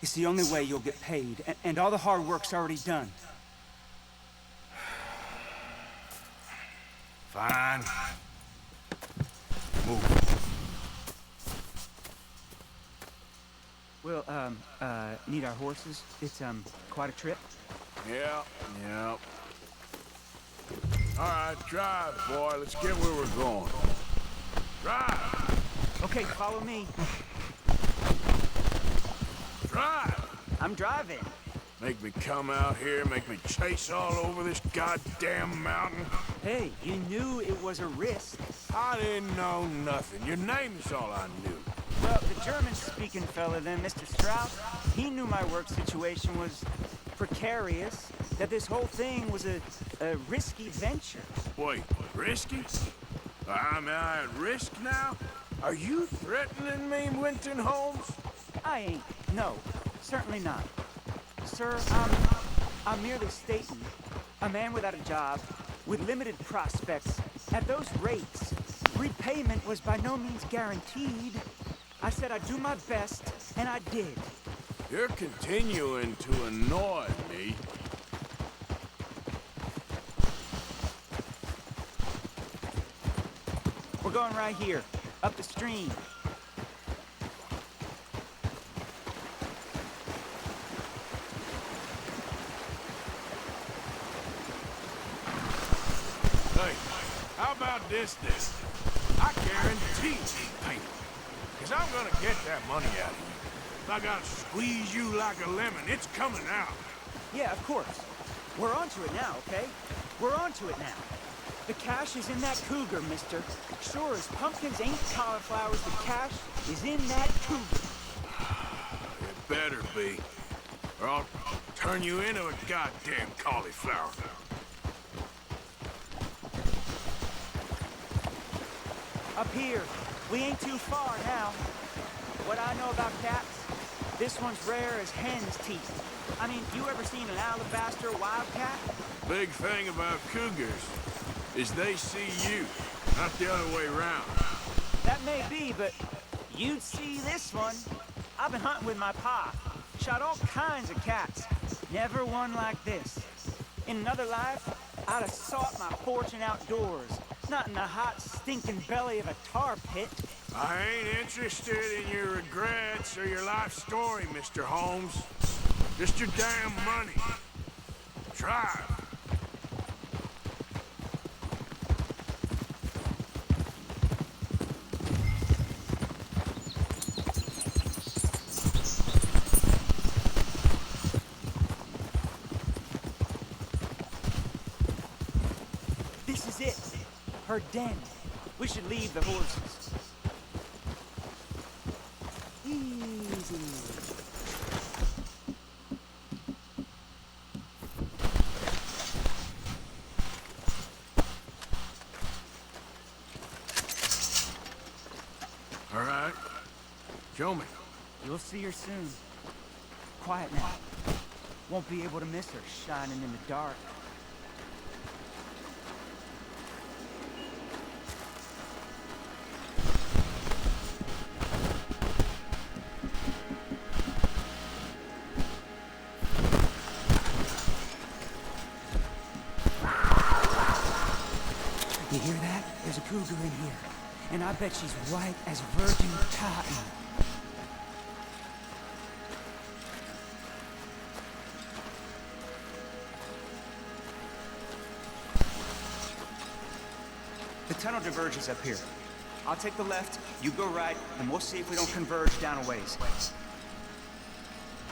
It's the only way you'll get paid, and all the hard work's already done. Fine. Move. Well, need our horses? It's, quite a trip. Yeah. All right, drive, boy. Let's get where we're going. Drive! Okay, follow me. Drive! I'm driving. Make me come out here, make me chase all over this goddamn mountain. Hey, you knew it was a risk. I didn't know nothing. Your name's all I knew. Well, the German-speaking fella then, Mr. Strauss, he knew my work situation was precarious, that this whole thing was a risky venture. Wait, risky? Am I at risk now? Are you threatening me, Winton Holmes? I ain't. No, certainly not. Sir, I'm merely stating, a man without a job, with limited prospects, at those rates, repayment was by no means guaranteed. I said I'd do my best, and I did. You're continuing to annoy me. We're going right here, up the stream. Hey, how about this? I guarantee you pay me. Because I'm gonna get that money out of you. If I gotta squeeze you like a lemon, it's coming out. Yeah, of course. We're onto it now, okay? We're onto it now. The cash is in that cougar, mister. Sure as pumpkins ain't cauliflowers, the cash is in that cougar. It better be. Or I'll turn you into a goddamn cauliflower. Up here. We ain't too far now. What I know about cats, this one's rare as hen's teeth. I mean, you ever seen an alabaster wildcat? Big thing about cougars is they see you, not the other way around. That may be, but you'd see this one. I've been hunting with my pa. Shot all kinds of cats. Never one like this. In another life, I'd have sought my fortune outdoors. Not in the hot, stinking belly of a tar pit. I ain't interested in your regrets or your life story, Mr. Holmes. Just your damn money. Drive. This is it. Her den. We should leave the horses. Easy. All right. Show me. You'll see her soon. Quiet now. Won't be able to miss her shining in the dark. You hear that? There's a cougar in here. And I bet she's white as virgin cotton. The tunnel diverges up here. I'll take the left, you go right, and we'll see if we don't converge down a ways.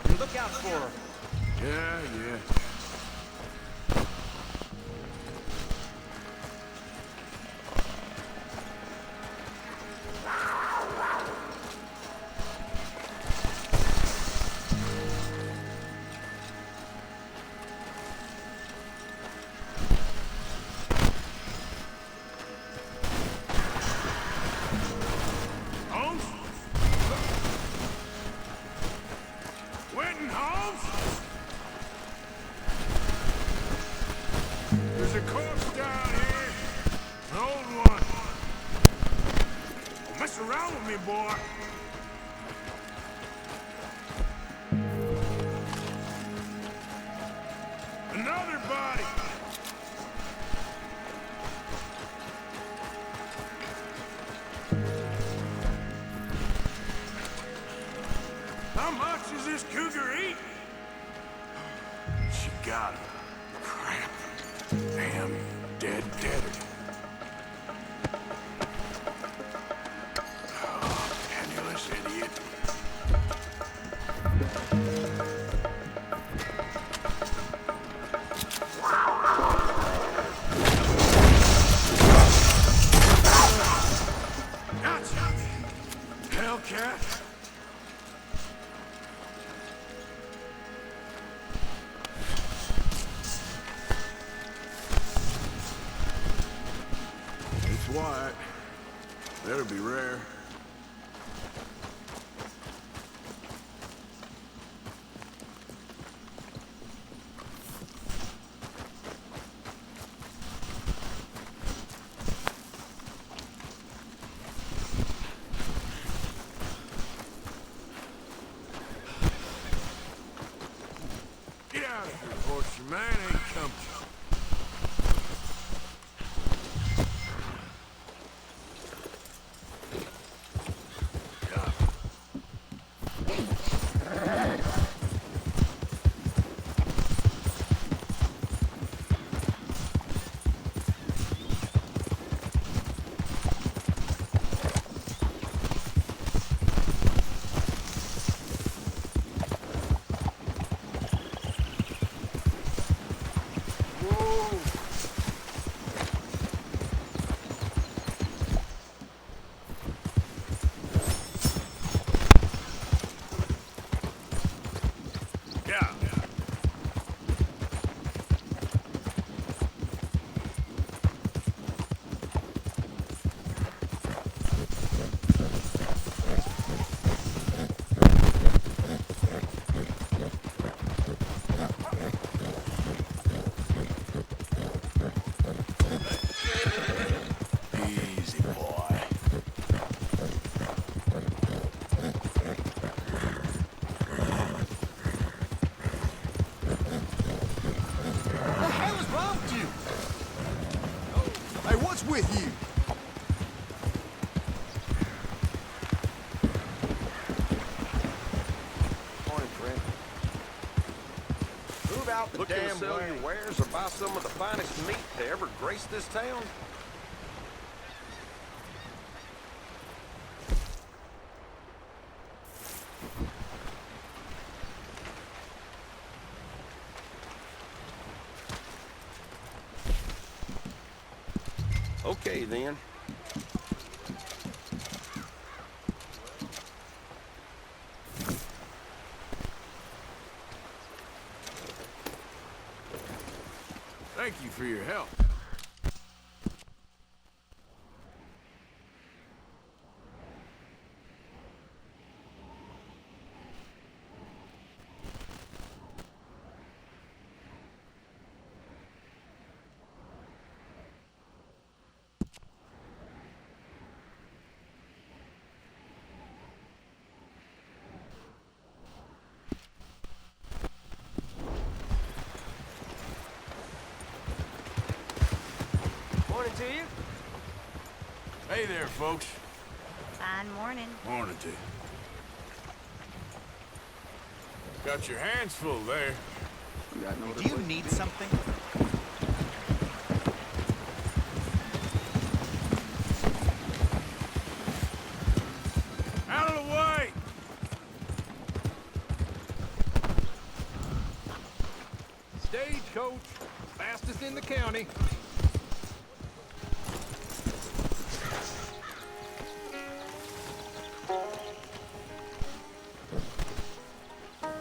And look out for her. Yeah, yeah. Holmes? Winton Holmes? There's a corpse down here. An old one. Don't mess around with me, boy. Another body. How much is this cougar eat? She got him. Crap. Damn dead deader. Oh, penniless idiot. Gotcha! Hellcat! It's white. That'll be rare. Get out of here, horse. Your man ain't coming. Yeah. Easy, boy. The hell is wrong with you? Hey, what's with you? Morning, friend. Move out the Looking to damn sell way. your Wares or buy some of the finest meat to ever grace this town? Okay, then. Thank you for your help. Morning to you. Hey there, folks. Fine morning. Morning to you. Got your hands full there. Do you need something? Out of the way! Stagecoach. Fastest in the county.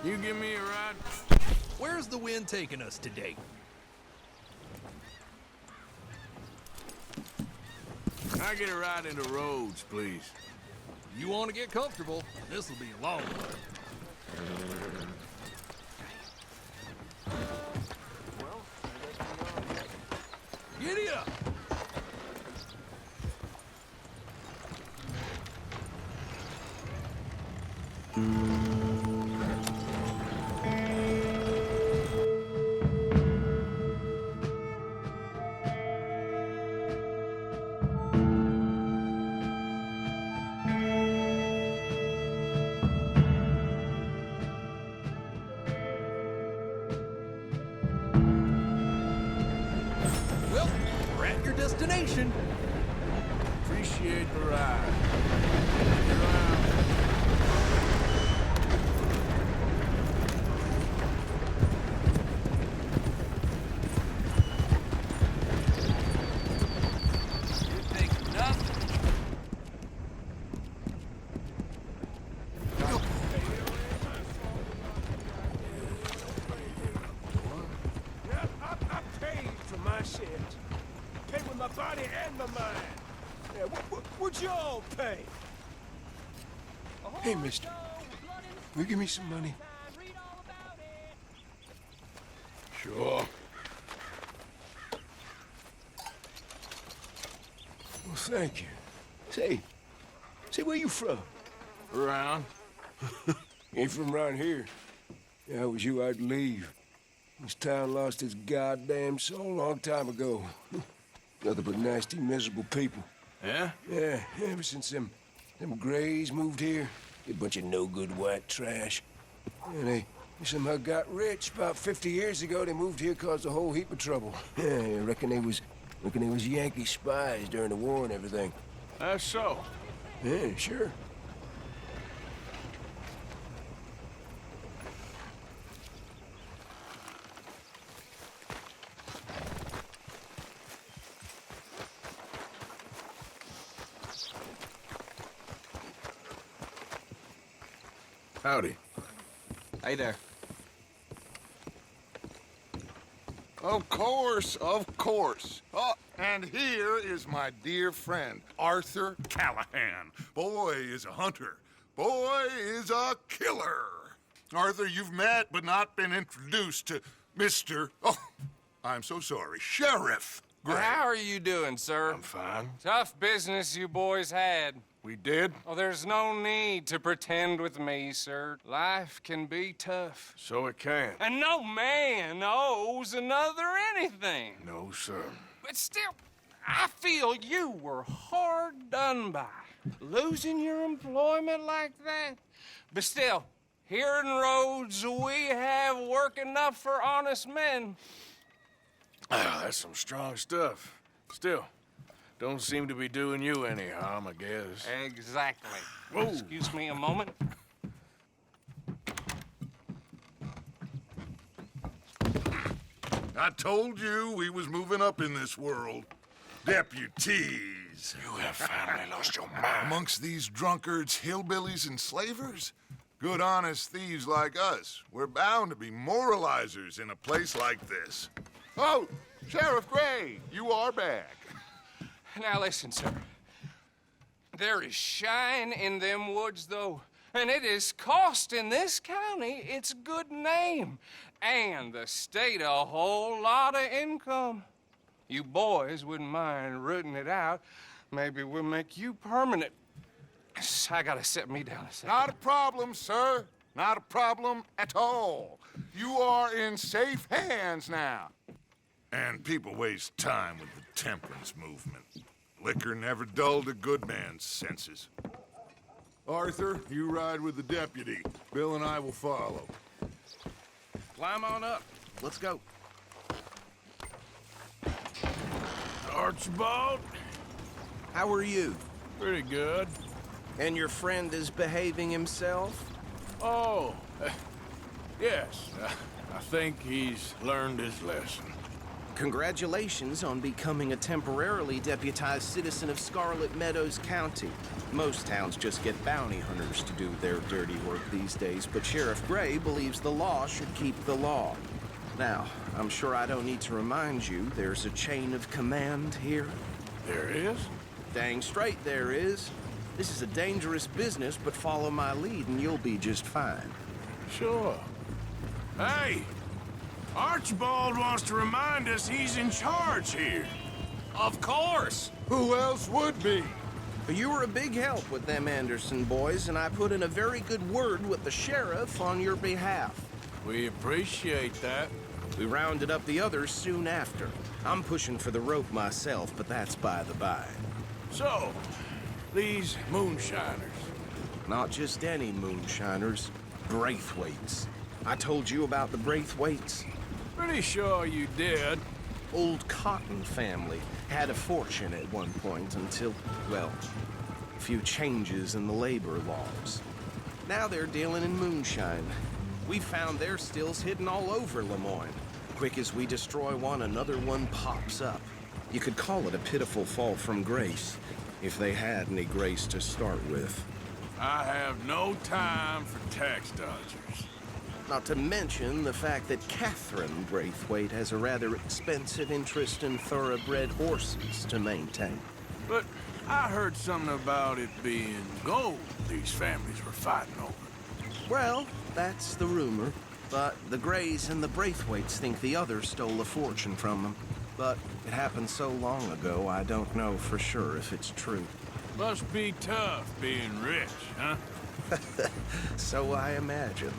You give me a ride? Where's the wind taking us today? Can I get a ride into Rhodes, please? You want to get comfortable? This'll be a long one. Giddy up! Well, we're at your destination. Appreciate the ride. Get around. You think nothing. Yep, I paid for my shit. Paid with my body and my mind. Yeah, what'd y'all pay? Hey, mister. Will you give me some money? Sure. Well, thank you. Say, where you from? Around. Ain't from around here. If I was you, I'd leave. This town lost its goddamn soul a long time ago. Nothing but nasty, miserable people. Yeah? Yeah, ever since them Grays moved here, a bunch of no-good white trash. Yeah, they somehow got rich. About 50 years ago, they moved here, caused a whole heap of trouble. Yeah, I reckon they was Yankee spies during the war and everything. That's so. Yeah, sure. Howdy. Hey there. Of course, of course. Oh, and here is my dear friend, Arthur Callahan. Boy is a hunter. Boy is a killer. Arthur, you've met but not been introduced to Mr. Oh, I'm so sorry, Sheriff Gray. How are you doing, sir? I'm fine. Tough business you boys had. We did? Oh, there's no need to pretend with me, sir. Life can be tough. So it can. And no man owes another anything. No, sir. But still, I feel you were hard done by. Losing your employment like that. But still, here in Rhodes, we have work enough for honest men. Ah, that's some strong stuff. Still, don't seem to be doing you any harm, I guess. Exactly. Whoa. Excuse me a moment. I told you we was moving up in this world. Deputies. You have finally lost your mind. Amongst these drunkards, hillbillies, and slavers? Good, honest thieves like us. We're bound to be moralizers in a place like this. Oh, Sheriff Gray, you are back. Now listen, sir. There is shine in them woods, though, and it is costing this county its good name and the state a whole lot of income. You boys wouldn't mind rooting it out. Maybe we'll make you permanent. I gotta set me down a second. Not a problem, sir. Not a problem at all. You are in safe hands now. And people waste time with the temperance movement. Liquor never dulled a good man's senses. Arthur, you ride with the deputy. Bill and I will follow. Climb on up. Let's go. Archibald? How are you? Pretty good. And your friend is behaving himself? Oh, yes. I think he's learned his lesson. Congratulations on becoming a temporarily deputized citizen of Scarlet Meadows County. Most towns just get bounty hunters to do their dirty work these days, but Sheriff Gray believes the law should keep the law. Now, I'm sure I don't need to remind you there's a chain of command here. There is? Dang straight there is. This is a dangerous business, but follow my lead and you'll be just fine. Sure. Hey! Archibald wants to remind us he's in charge here. Of course! Who else would be? You were a big help with them Anderson boys, and I put in a very good word with the sheriff on your behalf. We appreciate that. We rounded up the others soon after. I'm pushing for the rope myself, but that's by the by. So, these moonshiners. Not just any moonshiners, Braithwaites. I told you about the Braithwaites? Pretty sure you did. Old Cotton family had a fortune at one point until, well, a few changes in the labor laws. Now they're dealing in moonshine. We found their stills hidden all over Lemoyne. Quick as we destroy one, another one pops up. You could call it a pitiful fall from grace, if they had any grace to start with. I have no time for tax dodgers. Not to mention the fact that Catherine Braithwaite has a rather expensive interest in thoroughbred horses to maintain. But I heard something about it being gold these families were fighting over. Well, that's the rumor. But the Grays and the Braithwaites think the others stole a fortune from them. But it happened so long ago, I don't know for sure if it's true. Must be tough being rich, huh? So I imagine.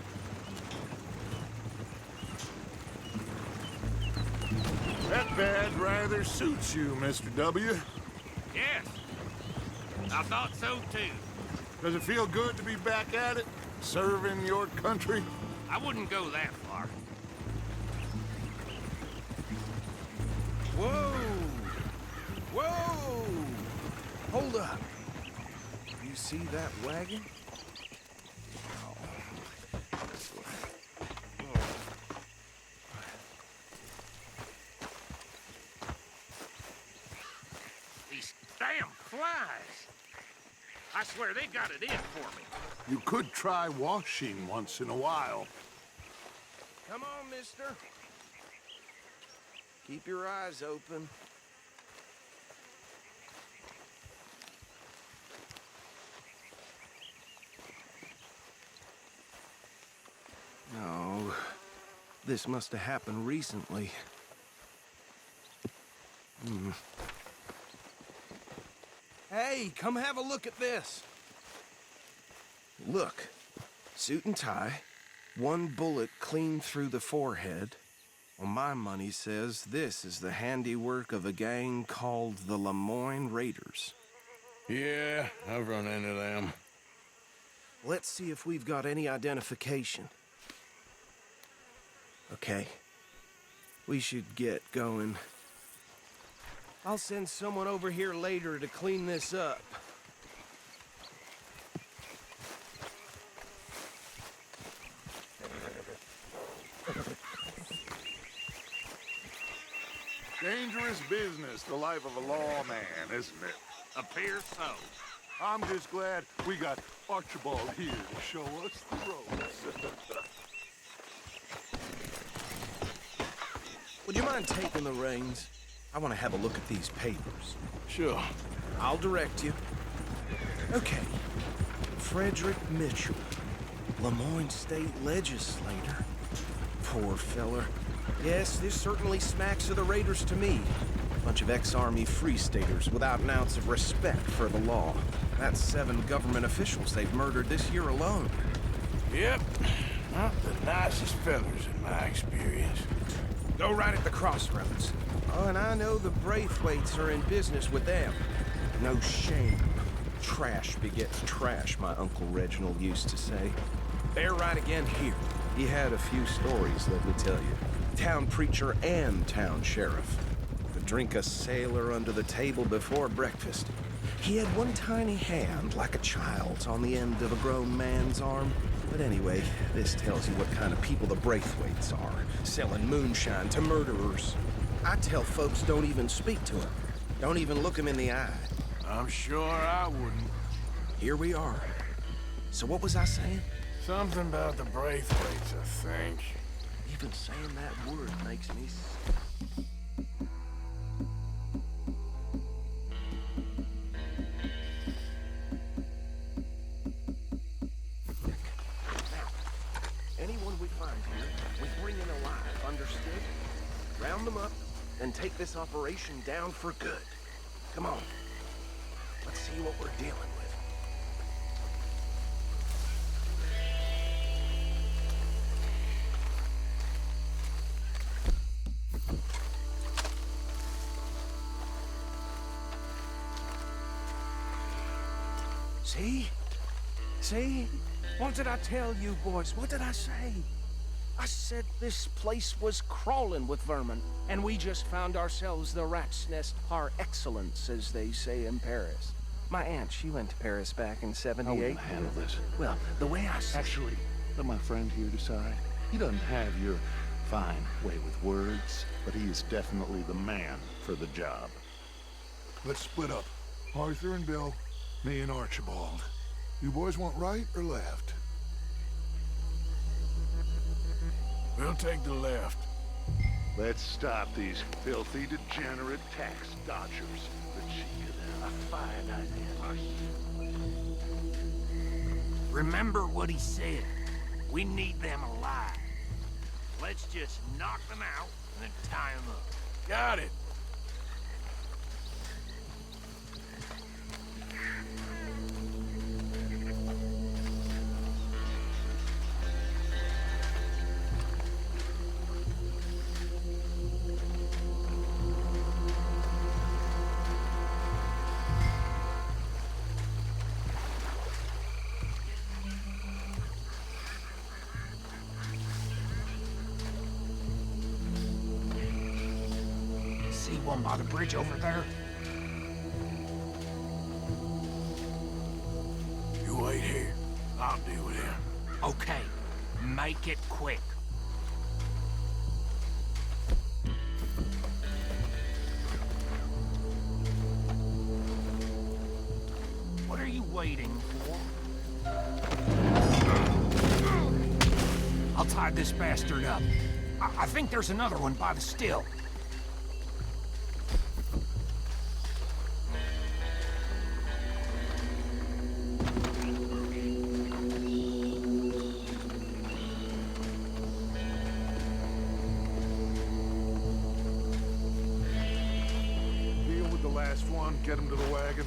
That badge rather suits you, Mr. W. Yes. I thought so, too. Does it feel good to be back at it? Serving your country? I wouldn't go that far. Whoa! Whoa! Hold up. You see that wagon? These damn flies. I swear they got it in for me. You could try washing once in a while. Come on, mister. Keep your eyes open. No, this must have happened recently. Hey, come have a look at this. Look, suit and tie, one bullet clean through the forehead. Well, my money says this is the handiwork of a gang called the Lemoyne Raiders. Yeah, I've run into them. Let's see if we've got any identification. Okay. We should get going. I'll send someone over here later to clean this up. Dangerous business, the life of a lawman, isn't it? Appears so. I'm just glad we got Archibald here to show us the ropes. Would you mind taking the reins? I want to have a look at these papers. Sure. I'll direct you. Okay. Frederick Mitchell, Lemoyne State Legislator. Poor feller. Yes, this certainly smacks of the Raiders to me. Bunch of ex-Army Free Staters without an ounce of respect for the law. That's 7 government officials they've murdered this year alone. Yep. Not the nicest fellas in my experience. Go right at the crossroads. Oh, and I know the Braithwaites are in business with them. No shame. Trash begets trash, my Uncle Reginald used to say. They're right again here. He had a few stories, let me tell you. Town preacher and town sheriff. Could drink a sailor under the table before breakfast. He had one tiny hand, like a child's, on the end of a grown man's arm. But anyway, this tells you what kind of people the Braithwaites are, selling moonshine to murderers. I tell folks don't even speak to them. Don't even look them in the eye. I'm sure I wouldn't. Here we are. So what was I saying? Something about the Braithwaites, I think. Even saying that word makes me anyone we find here, we bring in alive, understood? Round them up, and take this operation down for good. Come on. Let's see what we're dealing with. See? See? What did I tell you, boys? What did I say? I said this place was crawling with vermin, and we just found ourselves the rat's nest par excellence, as they say in Paris. My aunt, she went to Paris back in '78. How are we gonna handle this? Well, the way I see Actually, let my friend here decide. He doesn't have your fine way with words, but he is definitely the man for the job. Let's split up. Arthur and Bill, me and Archibald. You boys want right or left? We'll take the left. Let's stop these filthy, degenerate tax dodgers. The cheek of them. A fine idea. Remember what he said. We need them alive. Let's just knock them out and then tie them up. Got it. See one by the bridge over there? You wait here. I'll deal with him. Okay. Make it quick. What are you waiting for? I'll tie this bastard up. I think there's another one by the still. Deal with the last one, get him to the wagon.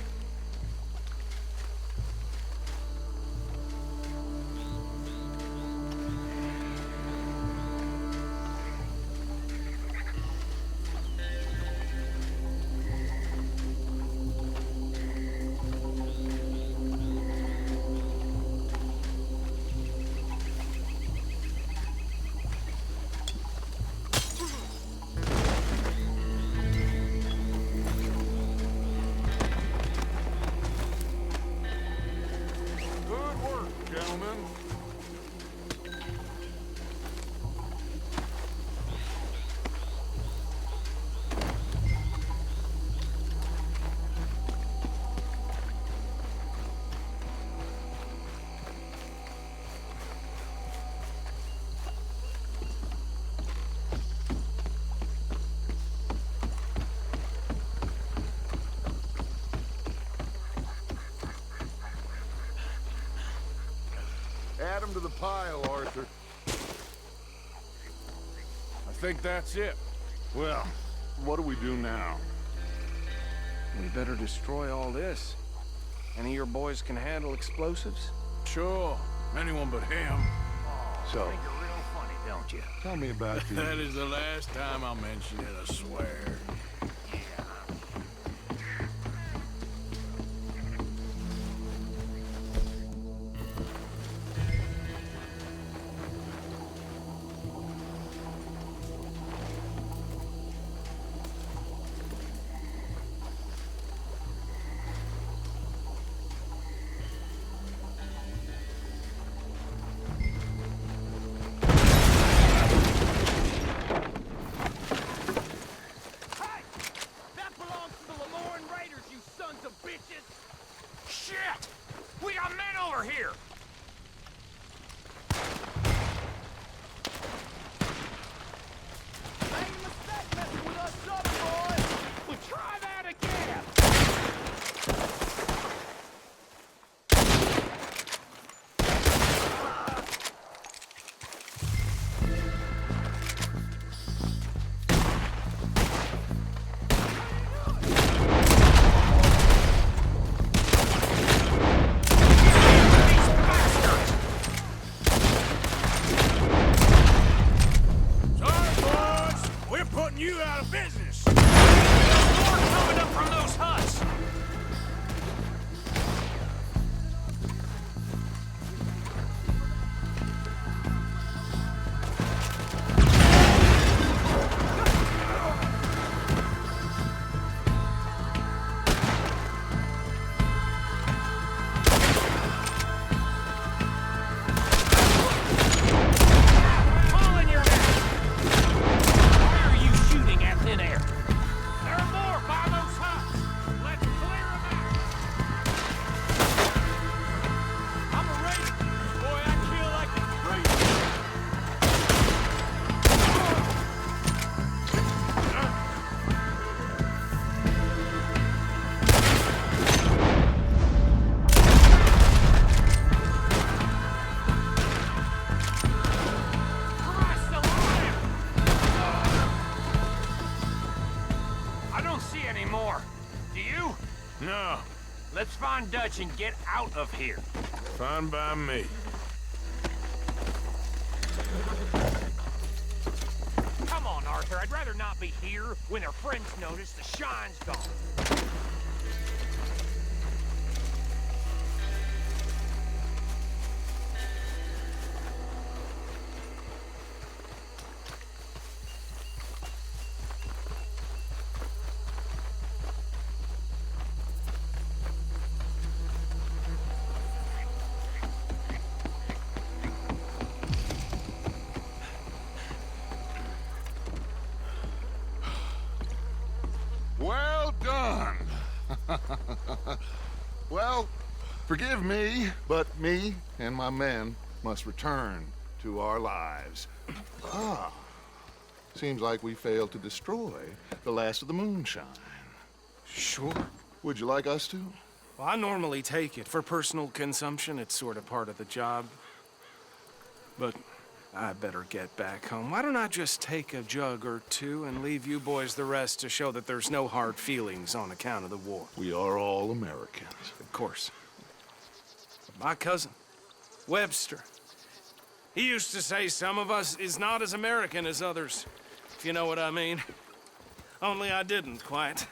Good work, gentlemen. Add him to the pile, Arthur. I think that's it. Well, what do we do now? We better destroy all this. Any of your boys can handle explosives? Sure. Anyone but him. So, Think you're real funny, don't you? tell me about the... That is the last time I'll mention it, I swear. putting you out of business. There's more coming up from those huts. Dutch and get out of here. Fine by me. Come on, Arthur. I'd rather not be here when their friends notice the shine's gone. Well done. Well, forgive me, but me and my men must return to our lives. Ah, seems like we failed to destroy the last of the moonshine. Sure. Would you like us to? Well, I normally take it. For personal consumption, it's sort of part of the job. But I better get back home. Why don't I just take a jug or two and leave you boys the rest to show that there's no hard feelings on account of the war? We are all Americans. Of course. My cousin, Webster, he used to say some of us is not as American as others, if you know what I mean. Only I didn't quite.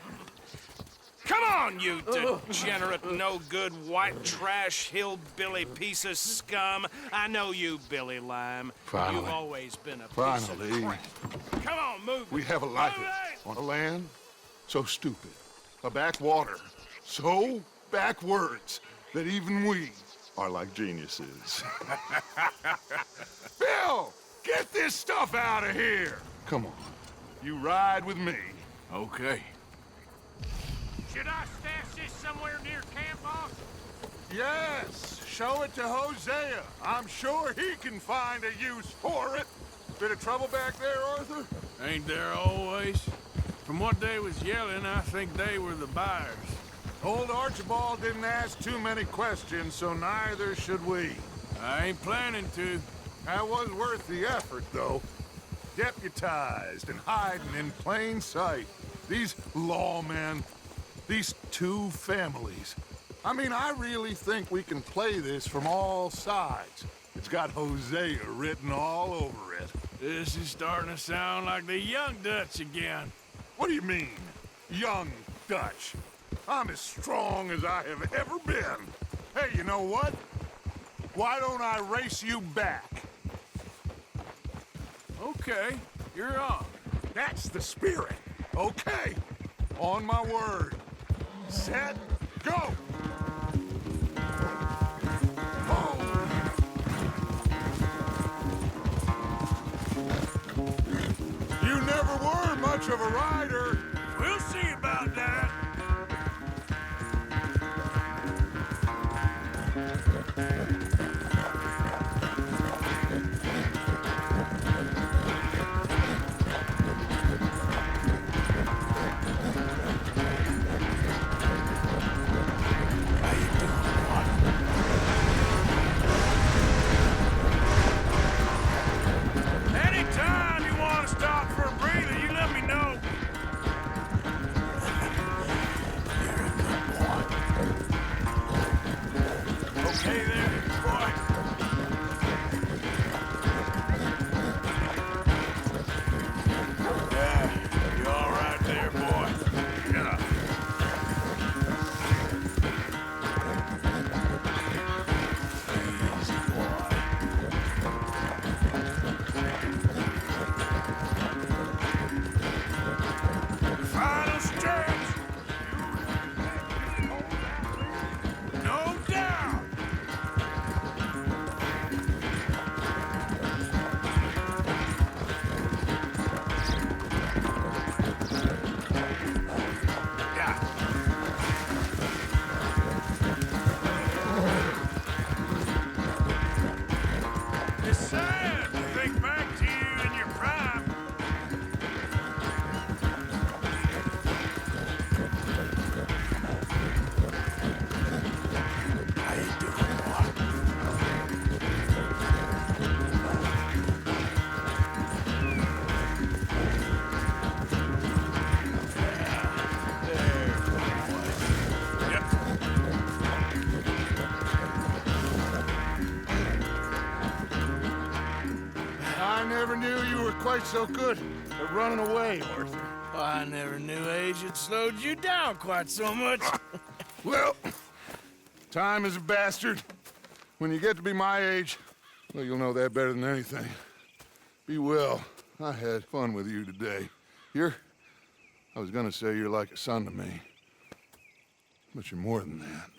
Come on, you degenerate, no-good, white trash, hillbilly piece of scum. I know you, Billy Lime. Finally. You've always been a piece Finally. of crap. Come on, move. We have a life on a land so stupid, a backwater so backwards that even we are like geniuses. Bill, get this stuff out of here. Come on, you ride with me. Okay. Should I stash this somewhere near camp, boss? Yes, show it to Hosea. I'm sure he can find a use for it. Bit of trouble back there, Arthur? Ain't there always? From what they was yelling, I think they were the buyers. Old Archibald didn't ask too many questions, so neither should we. I ain't planning to. That was worth the effort, though. Deputized and hiding in plain sight. These lawmen, these two families. I mean, I really think we can play this from all sides. It's got Hosea written all over it. This is starting to sound like the young Dutch again. What do you mean, young Dutch? I'm as strong as I have ever been. Hey, you know what? Why don't I race you back? Okay, you're on. That's the spirit. Okay, on my word. Set, go! Oh. You never were much of a rider. We'll see about that. Anytime you want to stop for a breather, you let me know. slick back to you in your prime. How you doing, boy? I never knew you were quite so good at running away, Arthur. I never knew age had slowed you down quite so much. Well, time is a bastard. When you get to be my age, well, you'll know that better than anything. Be well. I had fun with you today. I was gonna say you're like a son to me, but you're more than that.